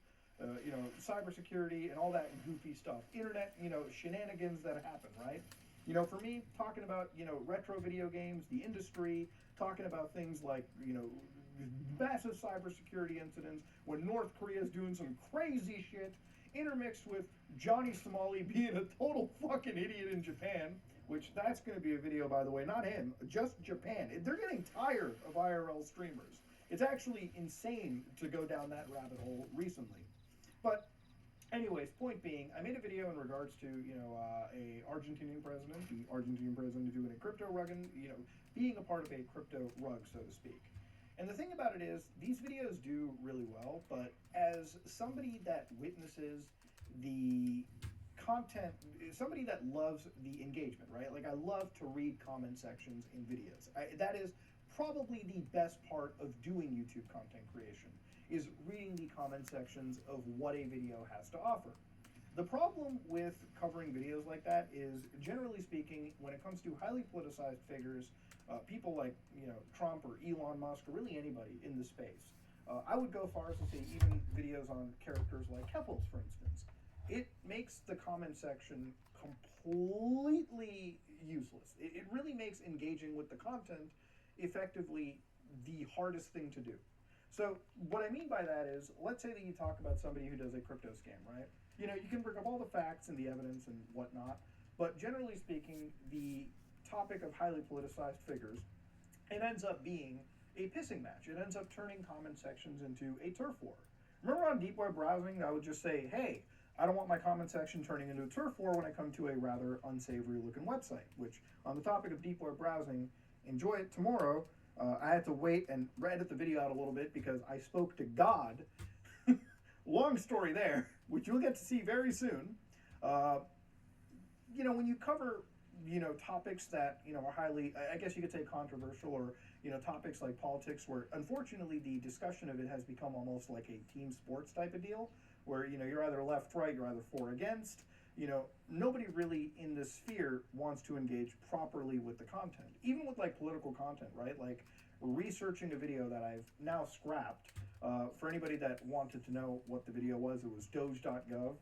cybersecurity, and all that goofy stuff. Internet, shenanigans that happen, right? For me, talking about, retro video games, the industry, talking about things like, massive cybersecurity incidents when North Korea is doing some crazy shit, intermixed with Johnny Somali being a total fucking idiot in Japan, which that's going to be a video, by the way, not him, just Japan. They're getting tired of IRL streamers. It's actually insane to go down that rabbit hole recently. But anyways, point being, I made a video in regards to, a Argentinian president, the Argentinian president doing a crypto rug and, being a part of a crypto rug, so to speak. And the thing about it is, these videos do really well, but as somebody that witnesses the content, somebody that loves the engagement, right? Like, I love to read comment sections in videos. That is probably the best part of doing YouTube content creation, is reading the comment sections of what a video has to offer. The problem with covering videos like that is, generally speaking, when it comes to highly politicized figures, people like, Trump or Elon Musk, or really anybody in the space, I would go far as to say even videos on characters like Keffels, for instance. It makes the comment section completely useless. It really makes engaging with the content effectively the hardest thing to do. So what I mean by that is, let's say that you talk about somebody who does a crypto scam, right? You can bring up all the facts and the evidence and whatnot, but generally speaking, the topic of highly politicized figures, it ends up being a pissing match. It ends up turning comment sections into a turf war. Remember on deep web browsing, I would just say, hey, I don't want my comment section turning into a turf war when I come to a rather unsavory looking website, which, on the topic of deep web browsing, enjoy it tomorrow. I had to wait and edit the video out a little bit because I spoke to God. Long story there, which you'll get to see very soon. When you cover, topics that, are highly, I guess you could say controversial, or, topics like politics, where unfortunately the discussion of it has become almost like a team sports type of deal, where you're either left, right, you're either for or against. Nobody really in this sphere wants to engage properly with the content, even with like political content, right? Like researching a video that I've now scrapped. For anybody that wanted to know what the video was, it was doge.gov,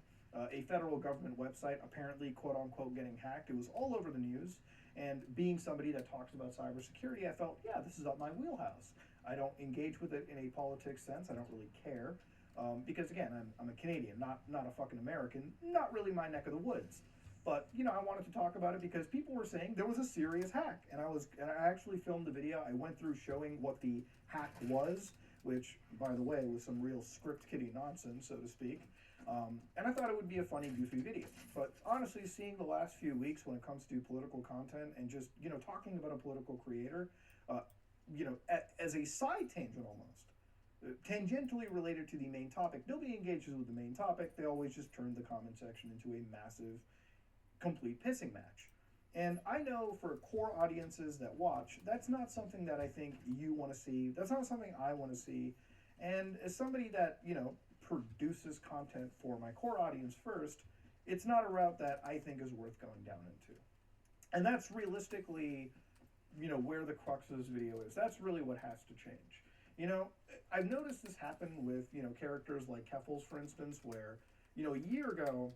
a federal government website apparently quote unquote getting hacked. It was all over the news. And being somebody that talks about cybersecurity, I felt, yeah, this is up my wheelhouse. I don't engage with it in a politics sense. I don't really care. Because again, I'm a Canadian, not a fucking American. Not really my neck of the woods. But I wanted to talk about it because people were saying there was a serious hack, and I actually filmed the video. I went through showing what the hack was, which, by the way, was some real script kiddie nonsense, so to speak. And I thought it would be a funny, goofy video. But honestly, seeing the last few weeks when it comes to political content and just talking about a political creator, as a side tangent almost. Tangentially related to the main topic. Nobody engages with the main topic. They always just turn the comment section into a massive, complete pissing match. And I know for core audiences that watch, that's not something that I think you want to see. That's not something I want to see. And as somebody that, produces content for my core audience first, it's not a route that I think is worth going down into. And that's realistically, where the crux of this video is. That's really what has to change. I've noticed this happen with, characters like Keffels, for instance, where, a year ago,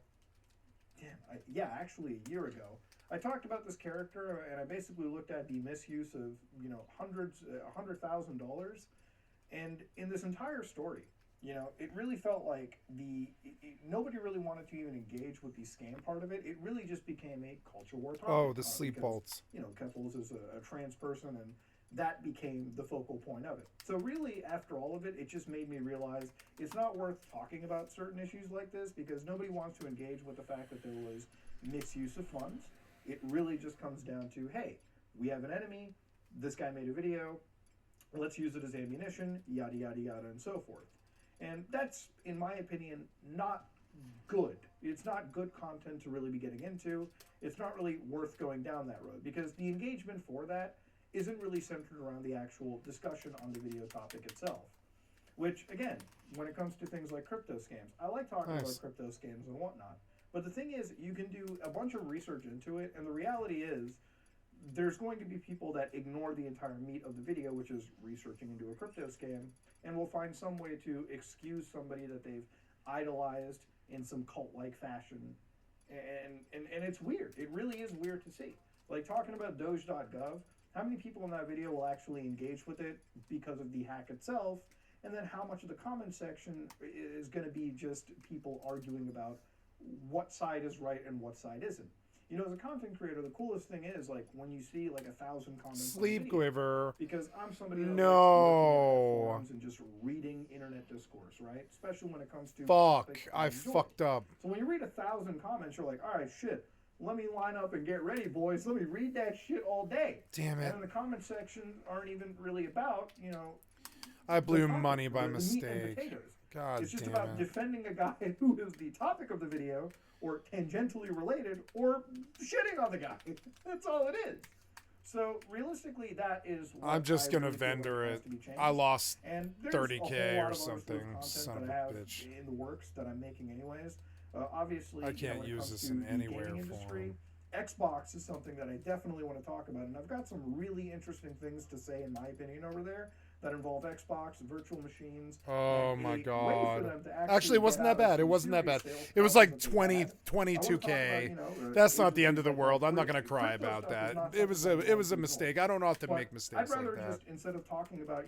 actually a year ago, I talked about this character and I basically looked at the misuse of, $100,000. And in this entire story, it really felt like nobody really wanted to even engage with the scam part of it. It really just became a culture war topic. Oh, the sleep bolts. Keffels is a trans person, and that became the focal point of it. So really, after all of it, it just made me realize it's not worth talking about certain issues like this because nobody wants to engage with the fact that there was misuse of funds. It really just comes down to, hey, we have an enemy, this guy made a video, let's use it as ammunition, yada, yada, yada, and so forth. And that's, in my opinion, not good. It's not good content to really be getting into. It's not really worth going down that road because the engagement for that isn't really centered around the actual discussion on the video topic itself. Which, again, when it comes to things like crypto scams, I like talking about crypto scams and whatnot. But the thing is, you can do a bunch of research into it, and the reality is, there's going to be people that ignore the entire meat of the video, which is researching into a crypto scam, and will find some way to excuse somebody that they've idolized in some cult-like fashion. And it's weird. It really is weird to see. Like, talking about doge.gov, how many people in that video will actually engage with it because of the hack itself, and then how much of the comment section is going to be just people arguing about what side is right and what side isn't. As a content creator, the coolest thing is, like, when you see, like, 1,000 comments Sleep on a video, quiver. because I'm somebody that No. likes forums and just reading internet discourse, right? Especially when it comes to Fuck. topics I enjoy. fucked up. So when you read 1,000 comments, you're like, all right, shit, let me line up and get ready, boys. Let me read that shit all day. Damn it. And then the comment section aren't even really about, I blew the topic, money by the meat and mistake. potatoes. God It's just damn about it. defending a guy who is the topic of the video, or tangentially related, or shitting on the guy. That's all it is. So realistically, that is what I'm just I gonna really feel like vendor has it. to be changed. I lost And there's 30K a whole lot or of other something. content Son that of I a have bitch. in the works that I'm making anyways. Obviously, I can't when it use comes this to in the anywhere gaming industry, Xbox is something that I definitely want to talk about, and I've got some really interesting things to say, in my opinion, over there that involve Xbox, virtual machines. Oh and my a way for God. them to Actually, it get wasn't out that of bad. It some wasn't that bad. serious sales It was problems like that they've 20, had. I wanna talk 22K. about, That's not the end of the like world. I'm not Web3. gonna cry Crypto about stuff is that. not It was something a I'm enjoying. mistake. I don't know how to But make mistakes I'd rather like that. just, instead of talking about,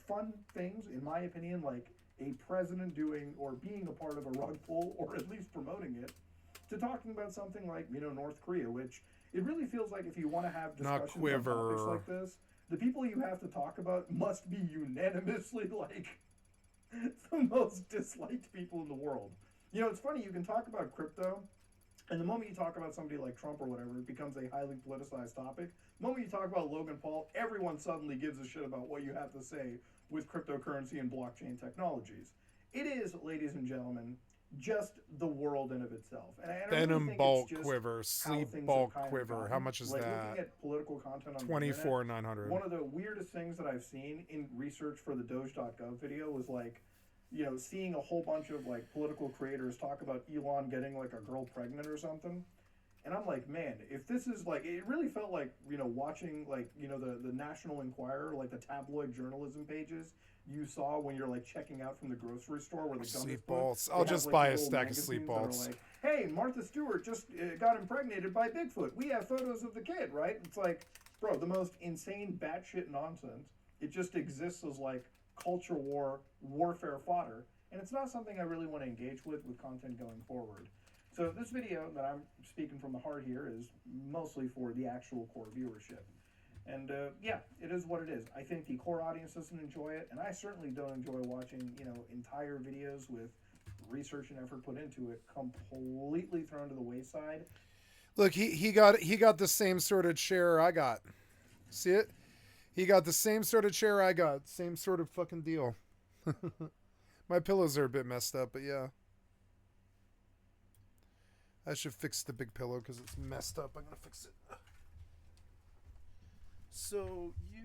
fun things, in my opinion, like a president doing or being a part of a rug pull, or at least promoting it, to talking about something like, North Korea, which it really feels like if you want to have Not discussions on topics quiver. like this, the people you have to talk about must be unanimously, like, the most disliked people in the world. It's funny, you can talk about crypto, and the moment you talk about somebody like Trump or whatever, it becomes a highly politicized topic. The moment you talk about Logan Paul, everyone suddenly gives a shit about what you have to say with cryptocurrency and blockchain technologies. It is, ladies and gentlemen, just the world in of itself. And I really Venom think bulk it's just quiver, how sleep things have bulk kind of quiver. How gotten. much is Like, that? looking at political content on the 24,900. one of the weirdest things that I've seen in research for the Doge.gov video was like, you know, seeing a whole bunch of like political creators talk about Elon getting like a girl pregnant or something. And I'm like, man, if this is like, it really felt like, you know, watching like, you know, the National Enquirer, like the tabloid journalism pages you saw when you're like checking out from the grocery store where the gum Sleep is put. balls. They I'll have, just like, buy a these little stack of sleep magazines that are balls. like, hey, Martha Stewart just got impregnated by Bigfoot. We have photos of the kid, right? It's like, bro, the most insane batshit nonsense. It just exists as like culture warfare fodder. And it's not something I really want to engage with content going forward. So this video that I'm speaking from the heart here is mostly for the actual core viewership. And yeah, it is what it is. I think the core audience doesn't enjoy it, and I certainly don't enjoy watching, you know, entire videos with research and effort put into it completely thrown to the wayside. Look, he got the same sort of chair I got. See it? He got the same sort of chair I got. Same sort of fucking deal. My pillows are a bit messed up, but yeah. I should fix the big pillow because it's messed up. I'm gonna fix it. So you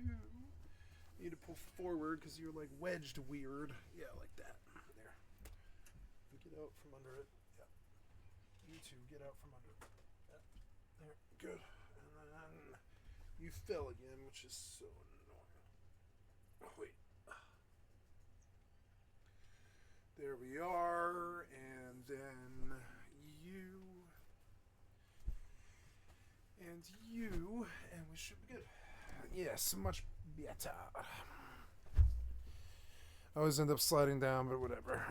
need to pull forward because you're like wedged weird. Yeah, like that. There. Get out from under it. Yeah. You two get out from under it. Yeah. There. Good. And then you fell again, which is so annoying. Oh, wait. There we are. And then you. And you. And we should be good. Yes, much better. I always end up sliding down, but whatever.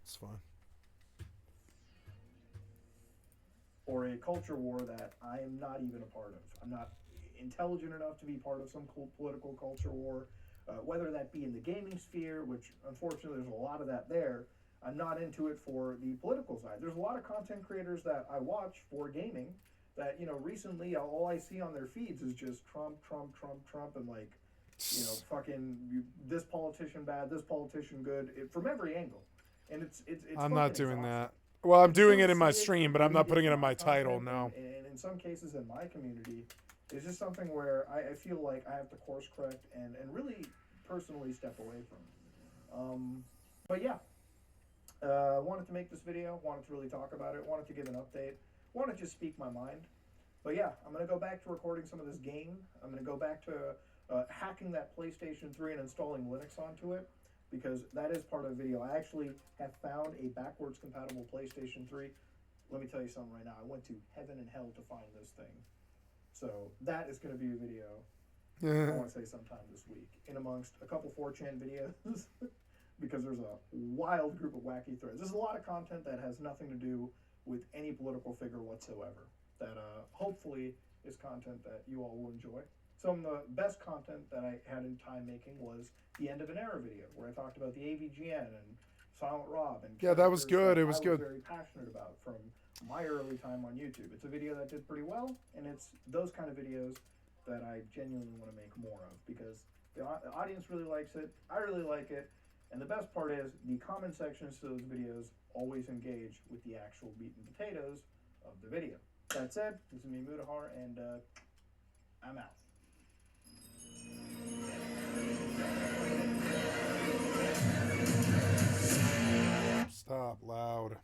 It's fine. Or a culture war that I am not even a part of. I'm not intelligent enough to be part of some political culture war, whether that be in the gaming sphere, which unfortunately there's a lot of that there. I'm not into it for the political side. There's a lot of content creators that I watch for gaming that, you know, recently all I see on their feeds is just Trump, and like, you know, fucking this politician bad, this politician good, from every angle. And it's I'm not doing exhausting. that. Well, I'm doing You it in my see stream, but I'm not putting it in my content title now. And in some cases in my community, it's just something where I feel like I have to course correct and really personally step away from. But yeah, wanted to make this video, wanted to really talk about it, wanted to give an update, wanted to just speak my mind. But yeah, I'm going to go back to recording some of this game. I'm going to go back to hacking that PlayStation 3 and installing Linux onto it, because that is part of the video. I actually have found a backwards compatible PlayStation 3. Let me tell you something right now. I went to heaven and hell to find this thing. So that is going to be a video I want to say sometime this week, in amongst a couple 4chan videos, because there's a wild group of wacky threads. There's a lot of content that has nothing to do with any political figure whatsoever, that hopefully is content that you all will enjoy. Some of the best content that I had in time making was the End of an Era video, where I talked about the AVGN and Silent Rob. And Yeah, that was good. It was I good. was very passionate about from my early time on YouTube. It's a video that did pretty well, and it's those kind of videos that I genuinely want to make more of, because the audience really likes it, I really like it, and the best part is the comment sections to those videos always engage with the actual meat and potatoes of the video. That said, this is me, Mudahar, and I'm out. Stop loud.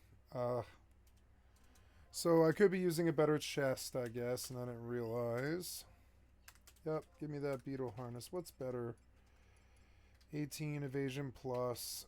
So I could be using a better chest, I guess, and I didn't realize. Yep, give me that beetle harness. What's better? 18 evasion plus.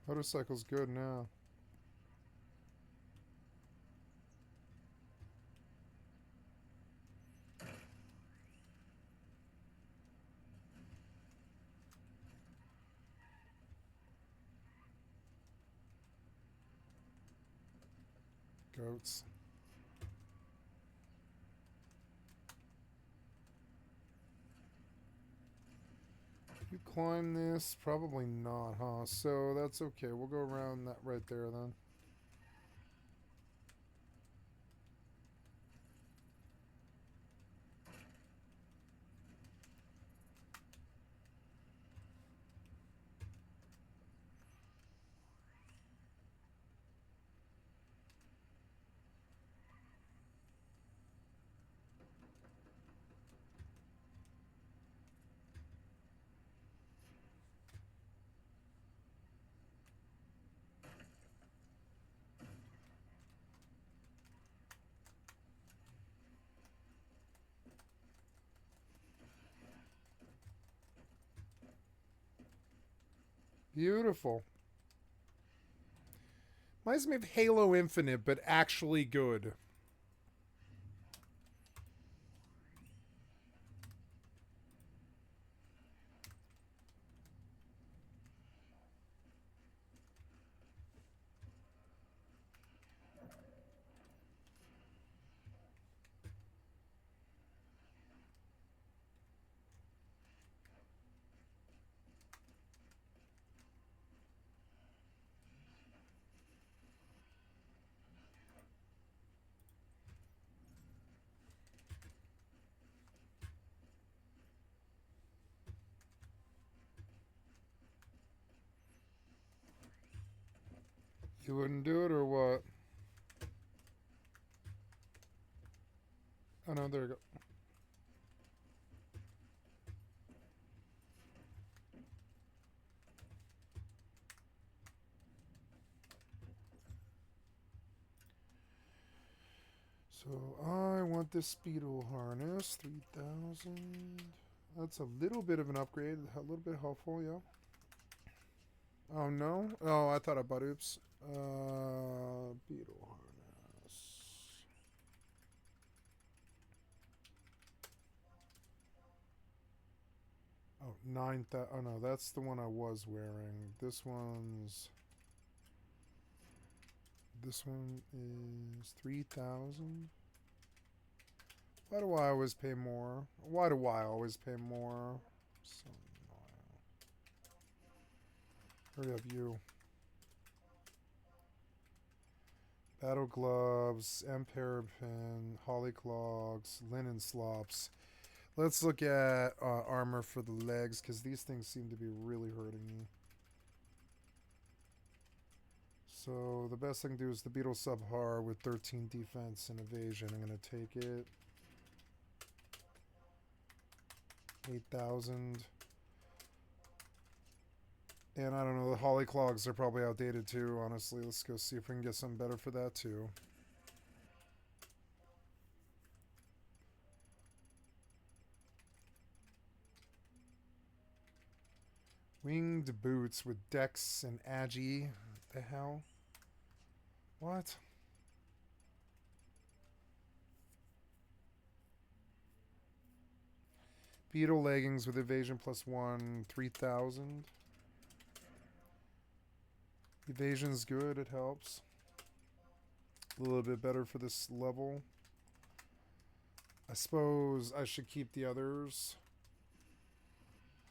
Motorcycle's good now. Goats. You climb this? Probably not, huh? So that's okay. We'll go around that right there then. Beautiful. Reminds me of Halo Infinite, but actually good. You wouldn't do it or what? Oh no, there you go. So I want this speedo harness, 3,000. That's a little bit of an upgrade, a little bit helpful, yeah. Oh no? Oh, I thought I bought oops. Beetle harness. Oh, 9,000. Oh no, that's the one I was wearing. This one is 3,000. Why do I always pay more? Why do I always pay more? So annoying. Hurry up, you. Battle gloves, Empire pin, holly clogs, linen slops. Let's look at armor for the legs, because these things seem to be really hurting me. So the best thing to do is the Beetle Subhar with 13 defense and evasion. I'm going to take it. 8,000. And I don't know, the holly clogs are probably outdated too, honestly. Let's go see if we can get something better for that too. Winged boots with Dex and Agi. The hell? What? Beetle leggings with evasion +1, 3,000. Evasion's good, it helps. A little bit better for this level. I suppose I should keep the others.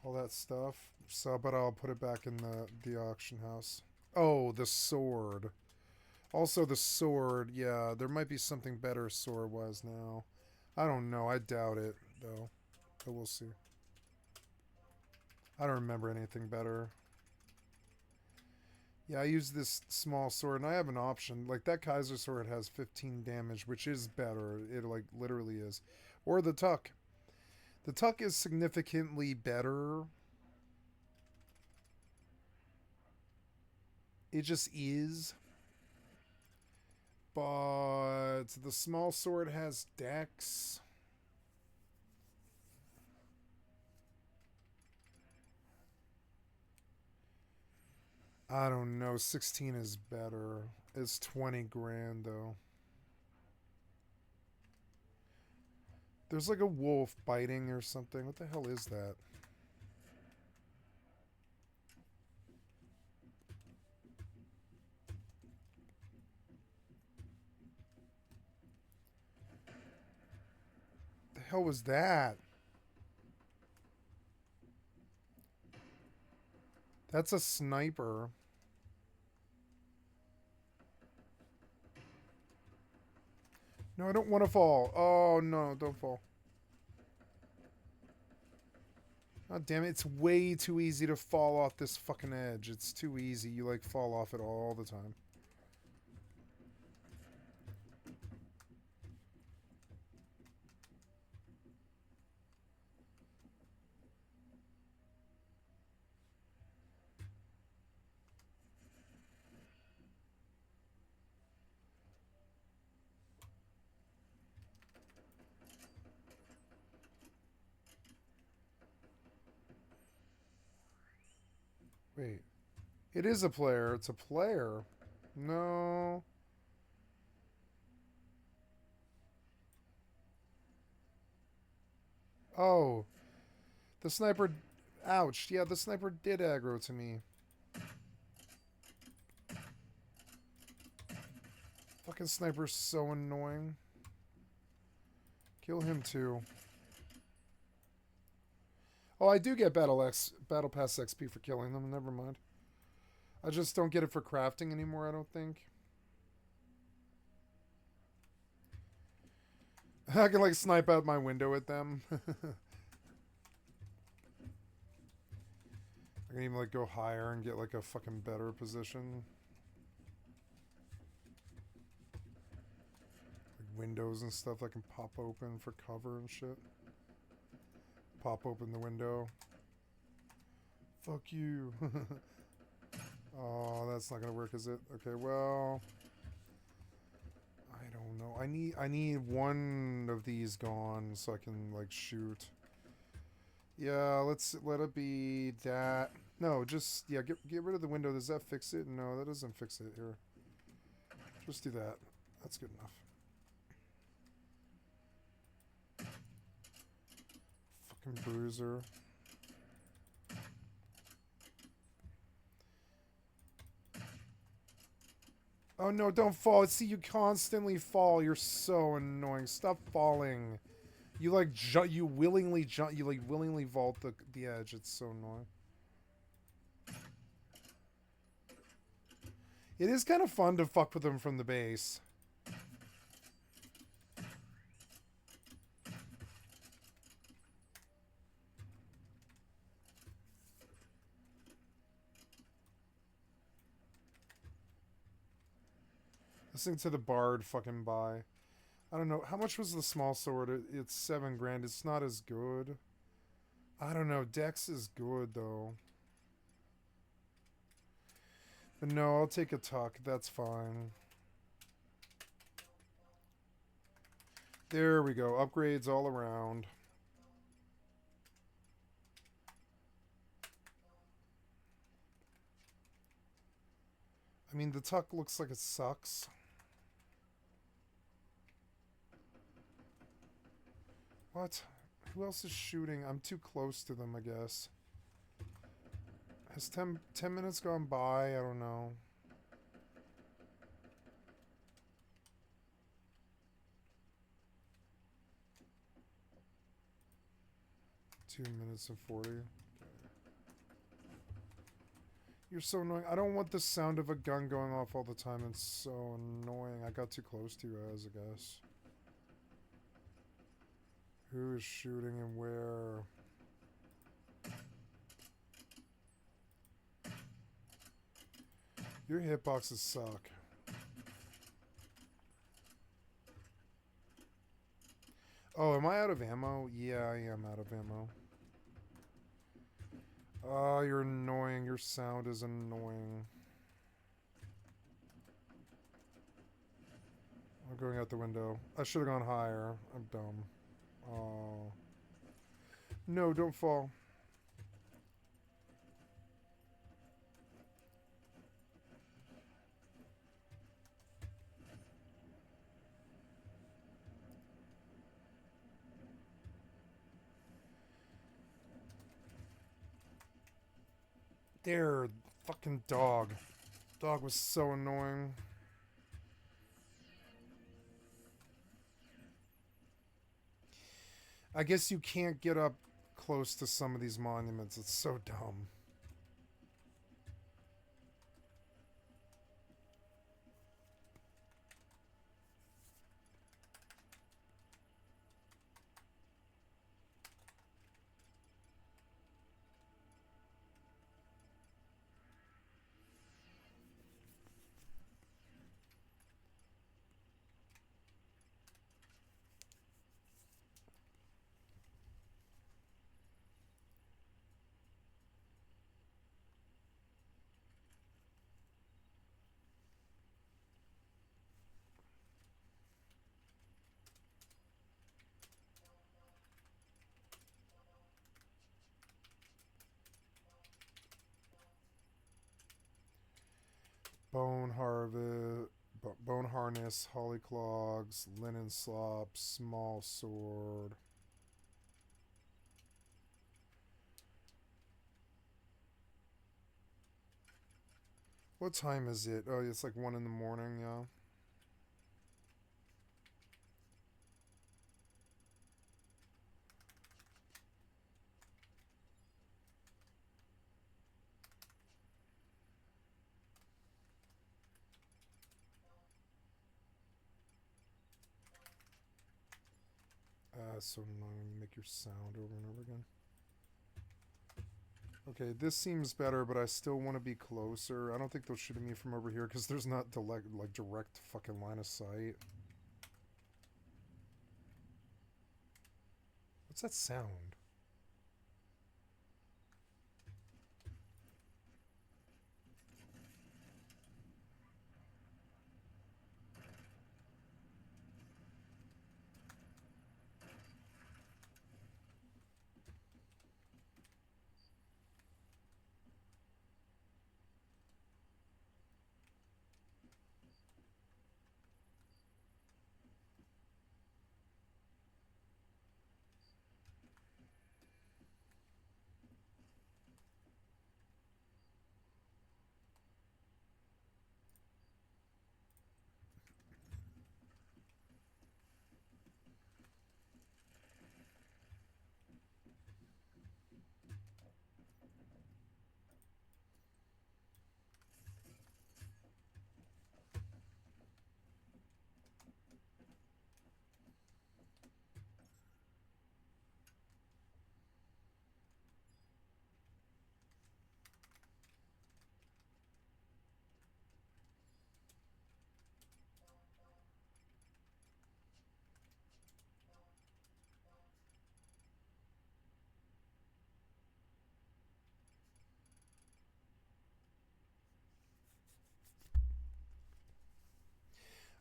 All that stuff. So, but I'll put it back in the auction house. Oh, the sword. Also the sword, yeah, there might be something better sword-wise now. I don't know, I doubt it, though. But we'll see. I don't remember anything better. Yeah, I use this small sword, and I have an option. Like, that Kaiser sword has 15 damage, which is better. It, like, literally is. Or the Tuck. The Tuck is significantly better. It just is. But the small sword has Dex. I don't know. 16 is better. It's 20 grand though. There's like a wolf biting or something. What the hell is that? The hell was that? That's a sniper. No, I don't want to fall. Oh, no, don't fall. God damn it, it's way too easy to fall off this fucking edge. It's too easy. You, like, fall off it all the time. Wait. It is a player. It's a player. No. Oh. The sniper... Ouch. Yeah, the sniper did aggro to me. Fucking sniper's so annoying. Kill him too. Oh, I do get Battle Pass XP for killing them. Never mind. I just don't get it for crafting anymore, I don't think. I can, like, snipe out my window at them. I can even, like, go higher and get, like, a fucking better position. Like, windows and stuff that can pop open for cover and shit. Pop open the window. Fuck you. Oh, that's not gonna work, is it? Okay, well, I don't know. I need one of these gone so I can, like, shoot. Yeah, let it be that. No, just, yeah, get rid of the window. Does that fix it? No, that doesn't fix it. Here, just do that. That's good enough. Fucking bruiser. Oh no, don't fall. See, you constantly fall. You're so annoying. Stop falling. You like you willingly jump. You like willingly vault the edge. It's so annoying. It is kind of fun to fuck with them from the base. Listening to the bard fucking buy. I don't know. How much was the small sword? It's 7 grand. It's not as good. I don't know. Dex is good, though. But no, I'll take a tuck. That's fine. There we go. Upgrades all around. I mean, the tuck looks like it sucks. What? Who else is shooting? I'm too close to them, I guess. Has 10 minutes gone by? I don't know. Two minutes and 40. Okay. You're so annoying. I don't want the sound of a gun going off all the time. It's so annoying. I got too close to you guys, I guess. Who is shooting and where? Your hitboxes suck. Oh, am I out of ammo? Yeah, I am out of ammo. Oh, you're annoying. Your sound is annoying. I'm going out the window. I should have gone higher. I'm dumb. Oh. No, don't fall. There, fucking dog. Dog was so annoying. I guess you can't get up close to some of these monuments. It's so dumb. Bone harvest, bone harness, holly clogs, linen slop, small sword. What time is it? Oh, it's like 1 in the morning, yeah. So annoying. You make your sound over and over again. Okay, this seems better, but I still want to be closer. I don't think they'll shoot at me from over here because there's not direct fucking line of sight. What's that sound?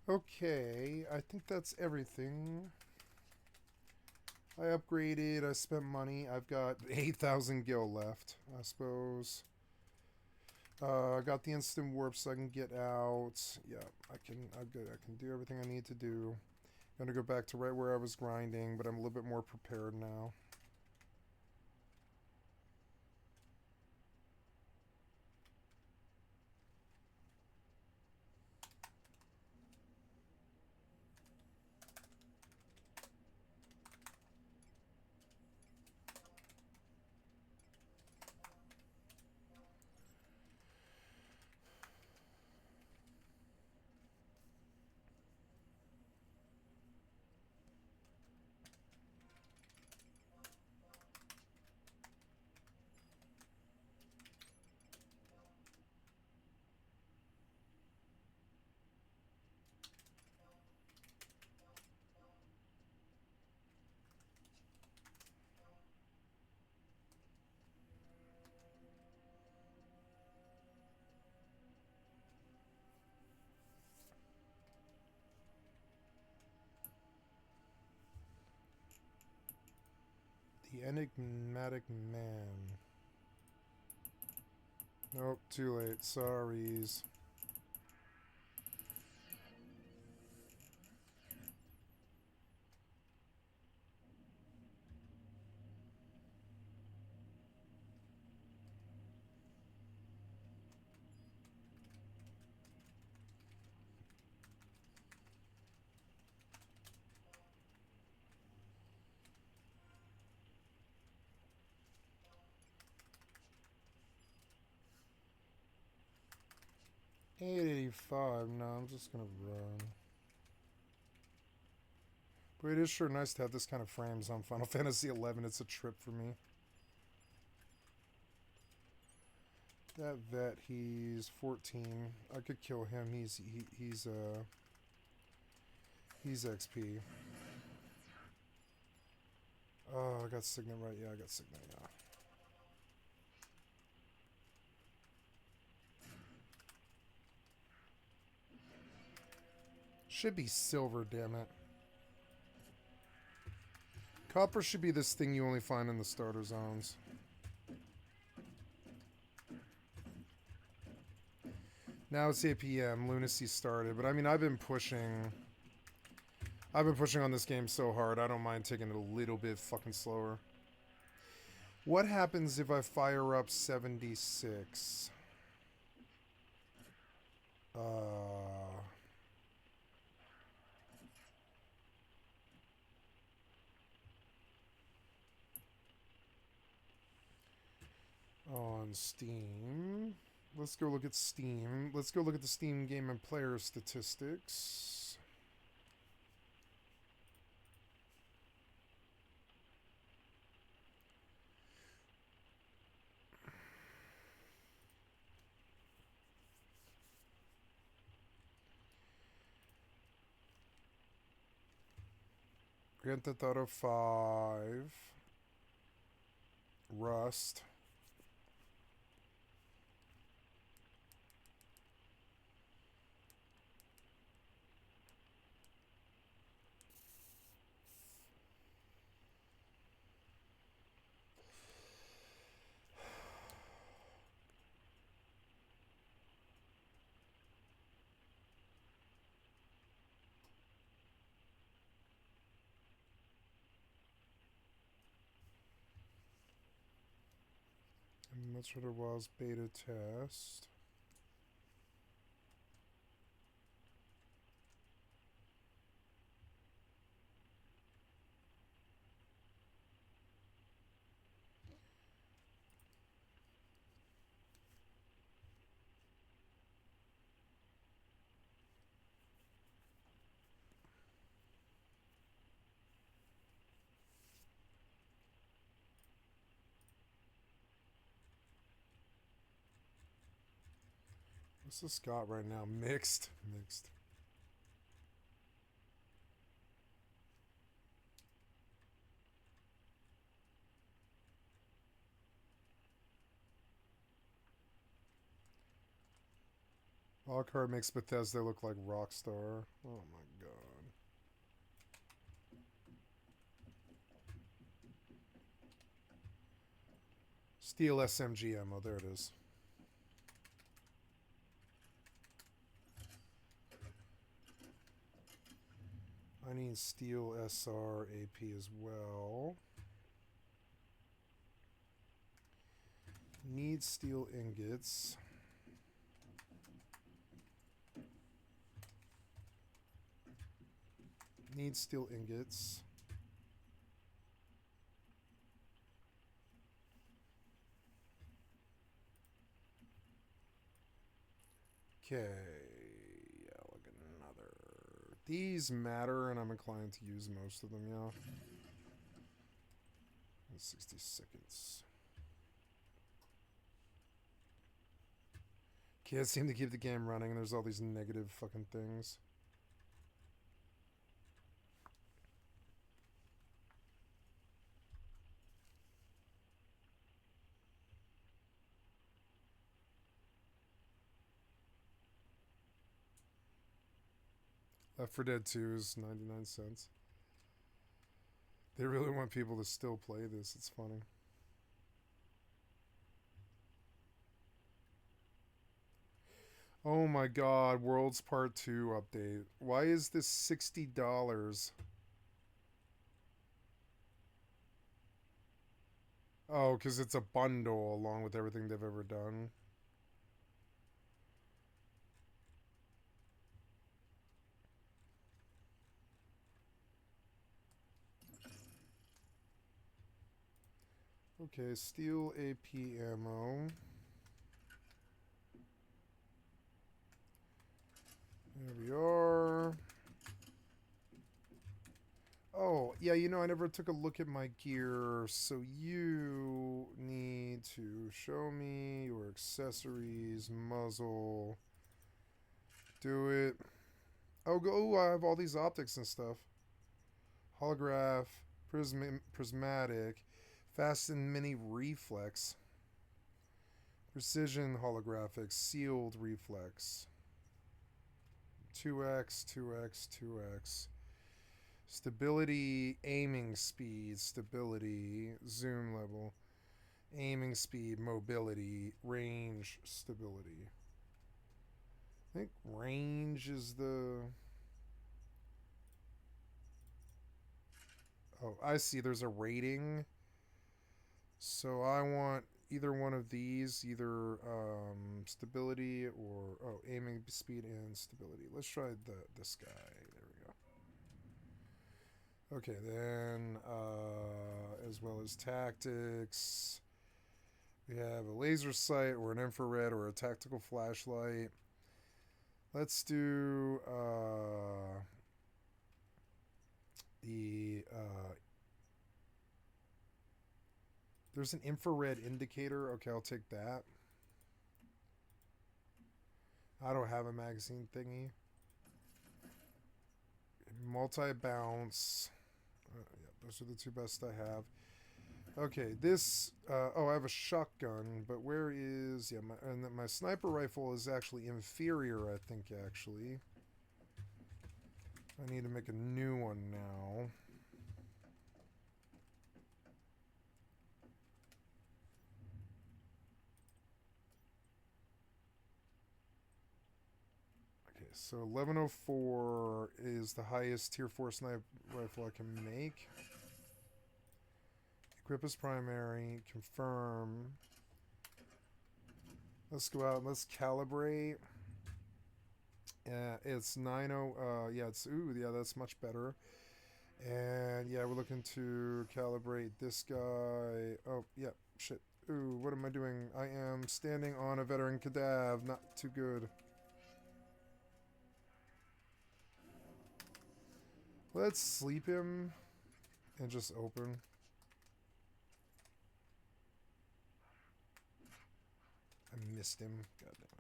Okay, I think that's everything. I upgraded, I spent money. I've got 8,000 gil left, I suppose. I got the instant warp so I can get out. Yeah, I'm good. I can do everything I need to do. I'm gonna go back to right where I was grinding, but I'm a little bit more prepared now. The enigmatic man. Nope, too late. Sorries. 885. No, I'm just gonna run. But it is sure nice to have this kind of frames on Final Fantasy 11. It's a trip for me. That vet, he's 14. I could kill him. He's XP. Oh, I got Signet right. Yeah, I got Signet. Yeah. Should be silver, damn it. Copper should be this thing you only find in the starter zones. Now it's 8 p.m. Lunacy started, but I mean I've been pushing on this game so hard. I don't mind taking it a little bit fucking slower. What happens if I fire up 76? On Steam. Let's go look at Steam. Let's go look at the Steam game and player statistics. Grand Theft Auto 5. Rust. And that's what it was, beta test. What's this got right now? Mixed. Mixed. Lockhart makes Bethesda look like Rockstar. Oh my god. Steel SMG ammo. There it is. I need steel SR AP as well. Need steel ingots. Need steel ingots. Okay. Yeah, look at another. These matter, and I'm inclined to use most of them, yeah. 60 seconds. Can't seem to keep the game running. There's all these negative fucking things. Left 4 Dead 2 is 99 cents. They really want people to still play this. It's funny. Oh my god, Worlds Part 2 update. Why is this $60? Oh, because it's a bundle along with everything they've ever done. Okay, steel AP ammo. There we are. Oh, yeah, you know, I never took a look at my gear, so you need to show me your accessories, muzzle. Do it. Oh, go! I have all these optics and stuff. Holograph, prismatic, fast and mini reflex, precision holographic, sealed reflex. 2x, 2x, 2x. Stability, aiming speed, stability, zoom level, aiming speed, mobility, range, stability. I think range is the... Oh, I see. There's a rating. So I want either one of these, either stability or... Oh, aiming speed and stability. Let's try this guy. There we go. Okay, then as well as tactics, we have a laser sight or an infrared or a tactical flashlight. Let's do there's an infrared indicator. Okay, I'll take that. I don't have a magazine thingy. Multi-bounce. Yeah, those are the two best I have. Okay, this... oh, I have a shotgun, but where is... Yeah, my sniper rifle is actually inferior, I think, actually. I need to make a new one now. Okay, so 1104 is the highest tier 4 sniper rifle I can make. Equip as primary, confirm. Let's go out and let's calibrate. It's 90, yeah, it's, ooh, yeah, that's much better. And yeah, we're looking to calibrate this guy. Oh, yeah, shit. Ooh, what am I doing? I am standing on a veteran cadaver, not too good. Let's sleep him and just open. I missed him. God damn it.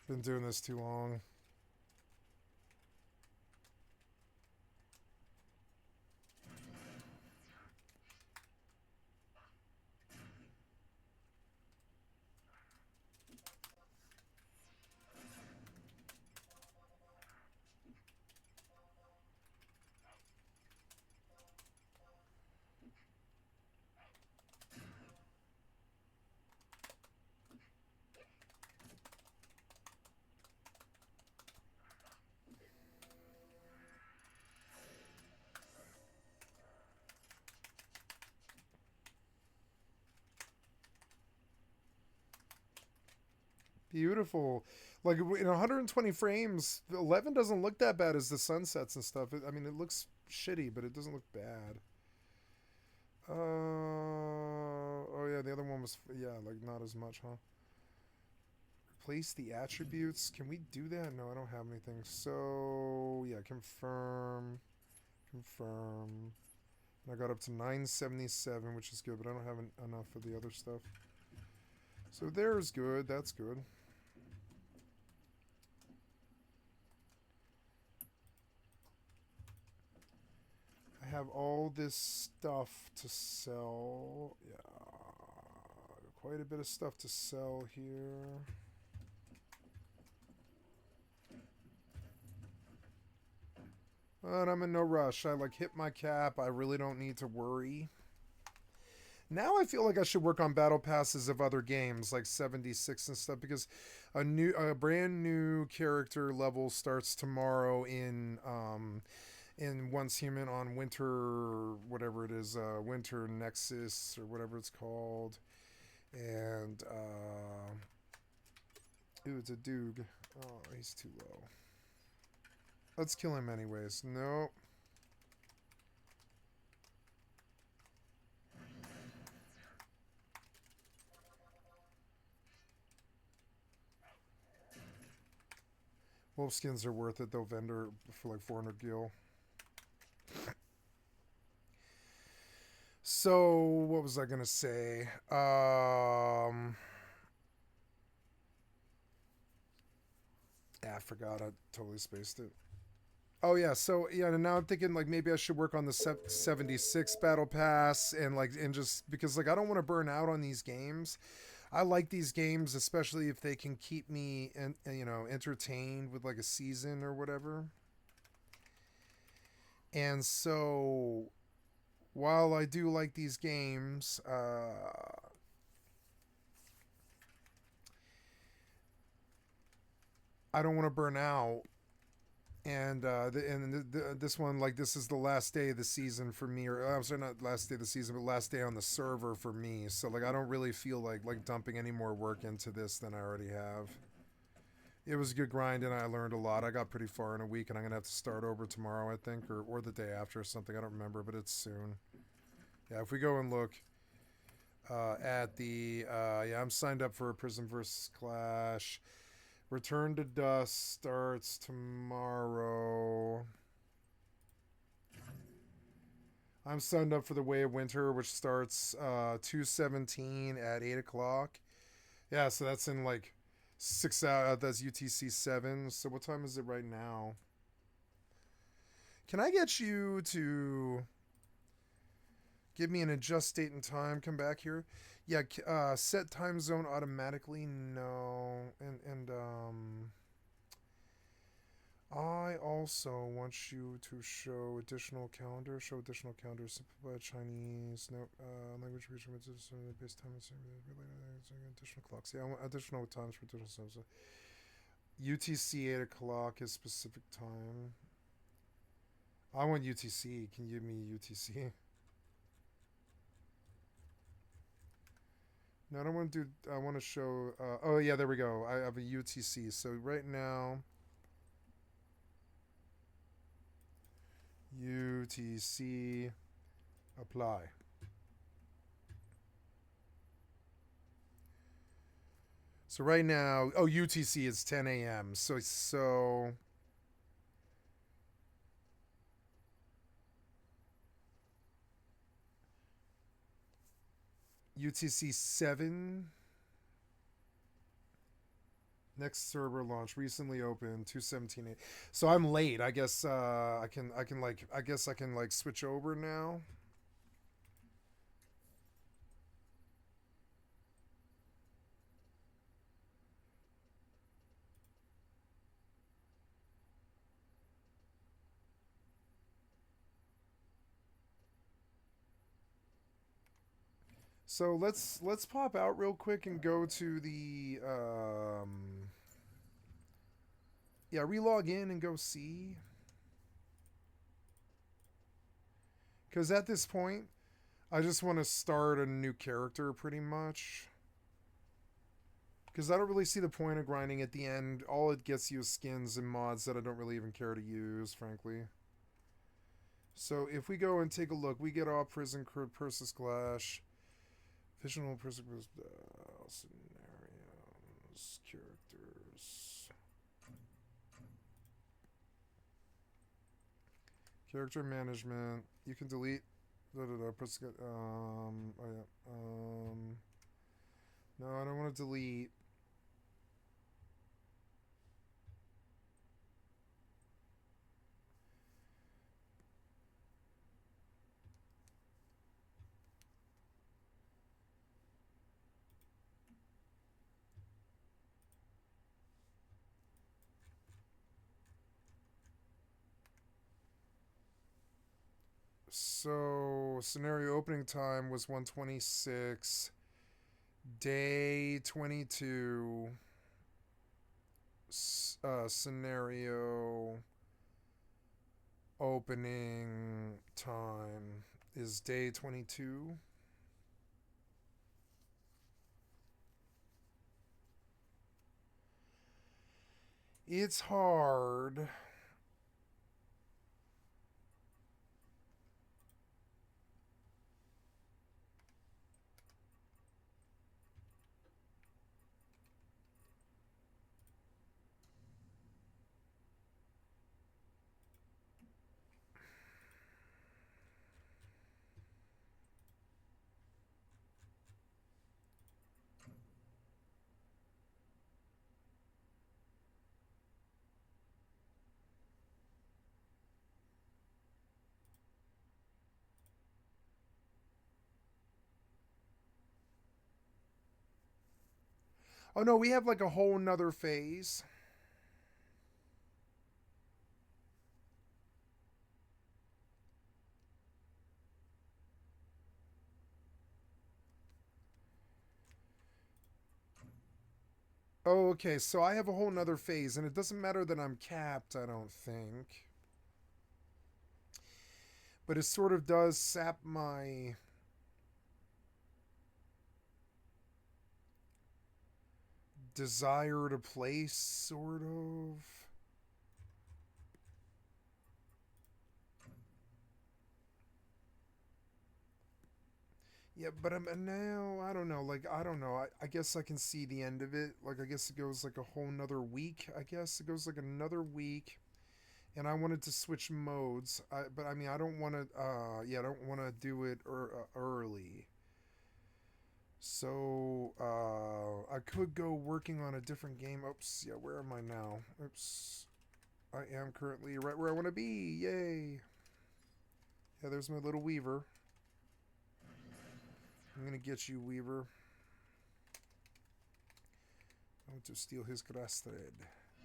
Been doing this too long. Beautiful. Like in 120 frames, 11 doesn't look that bad as the sunsets and stuff. I mean, it looks shitty, but it doesn't look bad. Oh yeah, the other one was, yeah, like not as much, huh? Replace the attributes. Can we do that? No, I don't have anything. So yeah, confirm. Confirm. And I got up to 977, which is good, but I don't have enough for the other stuff. So there's good. That's good. I have all this stuff to sell. Yeah, quite a bit of stuff to sell here. But I'm in no rush. I like hit my cap. I really don't need to worry. Now I feel like I should work on battle passes of other games like 76 and stuff, because a brand new character level starts tomorrow in Once Human on Winter, whatever it is, Winter Nexus or whatever it's called. And ooh, it's a Doog. Oh, he's too low. Let's kill him anyways. Nope. Wolf skins are worth it though, vendor, for like 400 gil. So what was I gonna say? I forgot. I totally spaced it. Oh yeah, so yeah, and now I'm thinking like maybe I should work on the 76 battle pass and just because like I don't want to burn out on these games. I like these games, especially if they can keep me entertained with like a season or whatever. And so while I do like these games, I don't want to burn out. And this one, like, this is the last day of the season for me, or I'm sorry, not last day of the season, but last day on the server for me. So like, I don't really feel like dumping any more work into this than I already have. It was a good grind, and I learned a lot. I got pretty far in a week, and I'm gonna have to start over tomorrow, I think, or the day after or something. I don't remember, but it's soon. Yeah, if we go and look at the yeah, I'm signed up for a Prism vs. Clash. Return to Dust starts tomorrow. I'm signed up for the Way of Winter, which starts 2/17 at 8 o'clock. Yeah, so that's in like 6 hours. That's UTC 7. So what time is it right now? Can I get you to give me an adjust date and time? Come back here. Yeah, set time zone automatically. No, and I also want you to show additional calendar. Show additional calendar. Simplified Chinese. No language region with base time. Additional clocks. Yeah, I want additional times for additional times. So UTC 8 o'clock is specific time. I want UTC. Can you give me UTC? No, I don't want to do. I want to show. Oh yeah, there we go. I have a UTC. So right now, UTC apply. So right now, oh UTC is 10 a.m. So UTC 7. Next server launch recently opened 2/17. So I'm late. I guess I can switch over now. So let's pop out real quick and go to the yeah, relog in and go see. Because at this point, I just want to start a new character pretty much. Because I don't really see the point of grinding at the end. All it gets you is skins and mods that I don't really even care to use, frankly. So if we go and take a look, we get off Prison Versus Clash. Fictional Prison scenarios, characters. Character management. You can delete. Oh yeah. No, I don't want to delete. So scenario opening time was 126. Day 22. Scenario opening time is day 22. It's hard. Oh no, we have like a whole nother phase. Oh, okay, so I have a whole nother phase, and it doesn't matter that I'm capped, I don't think. But it sort of does sap my... desire to play, sort of. Yeah, but I'm now, I don't know, like, I don't know. I guess I can see the end of it. Like, I guess it goes like a whole nother week. I guess it goes like another week. And I wanted to switch modes. But I mean, I don't want to, yeah, I don't want to do it early. So, I could go working on a different game. Oops, yeah, where am I now? Oops. I am currently right where I want to be. Yay. Yeah, there's my little Weaver. I'm going to get you, Weaver. I want to steal his grass thread.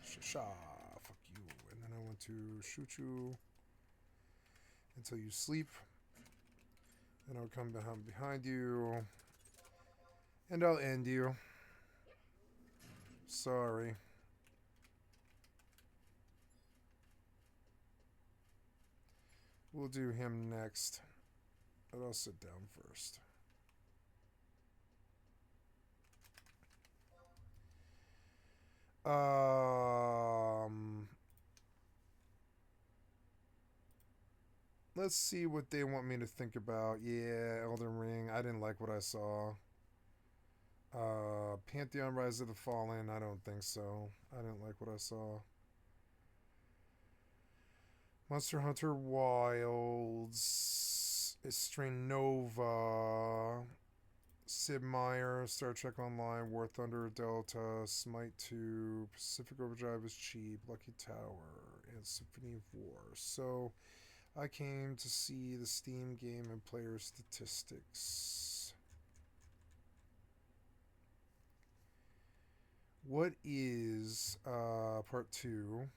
Sha, fuck you. And then I want to shoot you until you sleep. Then I'll come behind you. And I'll end you. Sorry. We'll do him next. But I'll sit down first. Let's see what they want me to think about. Yeah, Elden Ring. I didn't like what I saw. Pantheon Rise of the Fallen. I don't think so. I didn't like what I saw. Monster Hunter Wilds. Strain Nova. Sid Meier, Star Trek Online, War Thunder Delta, Smite 2, Pacific Overdrive is cheap, Lucky Tower, and Symphony of War. So I came to see the Steam game and player statistics. What is part 2?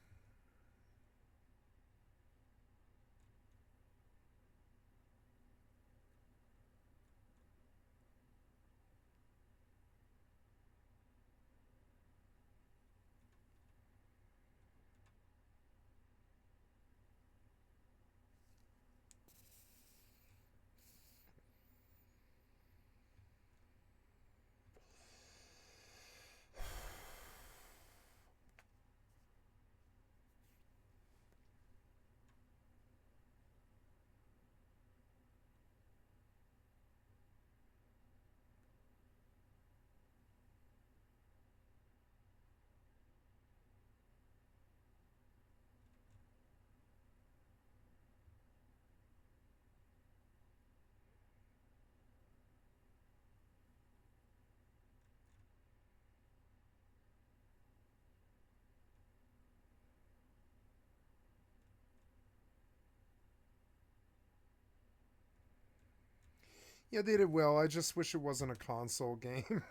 Yeah, they did well. I just wish it wasn't a console game.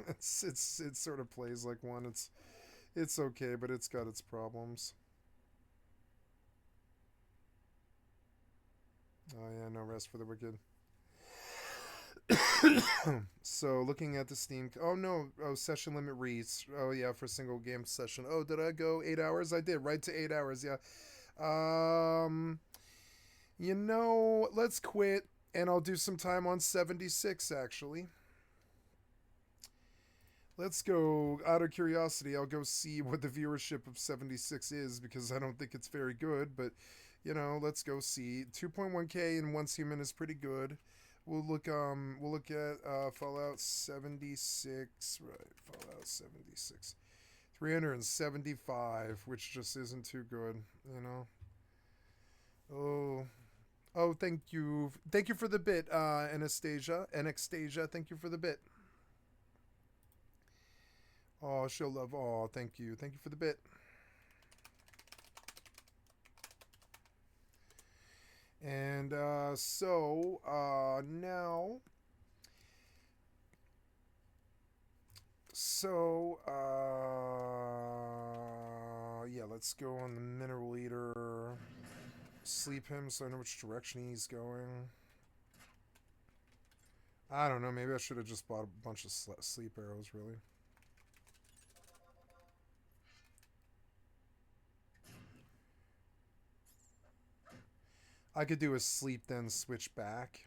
It sort of plays like one. It's okay, but it's got its problems. Oh yeah, no rest for the wicked. So looking at the Steam. Oh no. Oh, session limit reached. Oh yeah, for single game session. Oh, did I go 8 hours? I did. Right to 8 hours. Yeah. You know, let's quit. And I'll do some time on 76, actually. Let's go, out of curiosity, I'll go see what the viewership of 76 is, because I don't think it's very good, but, you know, let's go see. 2.1k in Once Human is pretty good. We'll look at Fallout 76, right, Fallout 76. 375, which just isn't too good, you know. Oh, thank you. Thank you for the bit, Anastasia. Thank you for the bit. Oh, she'll love. Oh, thank you. Thank you for the bit. And so now So, yeah, let's go on the Mineral Eater. Sleep him so I know which direction he's going. I don't know, maybe I should have just bought a bunch of sleep arrows, really. I could do a sleep, then switch back.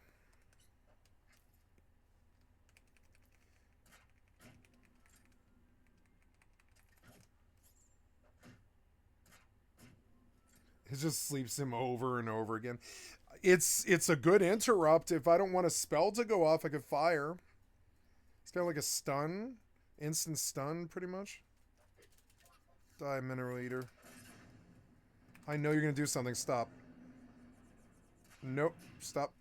It just sleeps him over and over again. It's a good interrupt. If I don't want a spell to go off, I could fire. It's kind of like a stun. Instant stun, pretty much. Die, Mineral Eater. I know you're going to do something. Stop. Nope. Stop.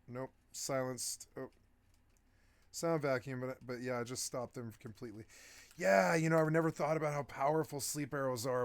Nope. Silenced. Oh. Sound vacuum, but yeah, I just stopped him completely. Yeah, you know, I've never thought about how powerful sleep arrows are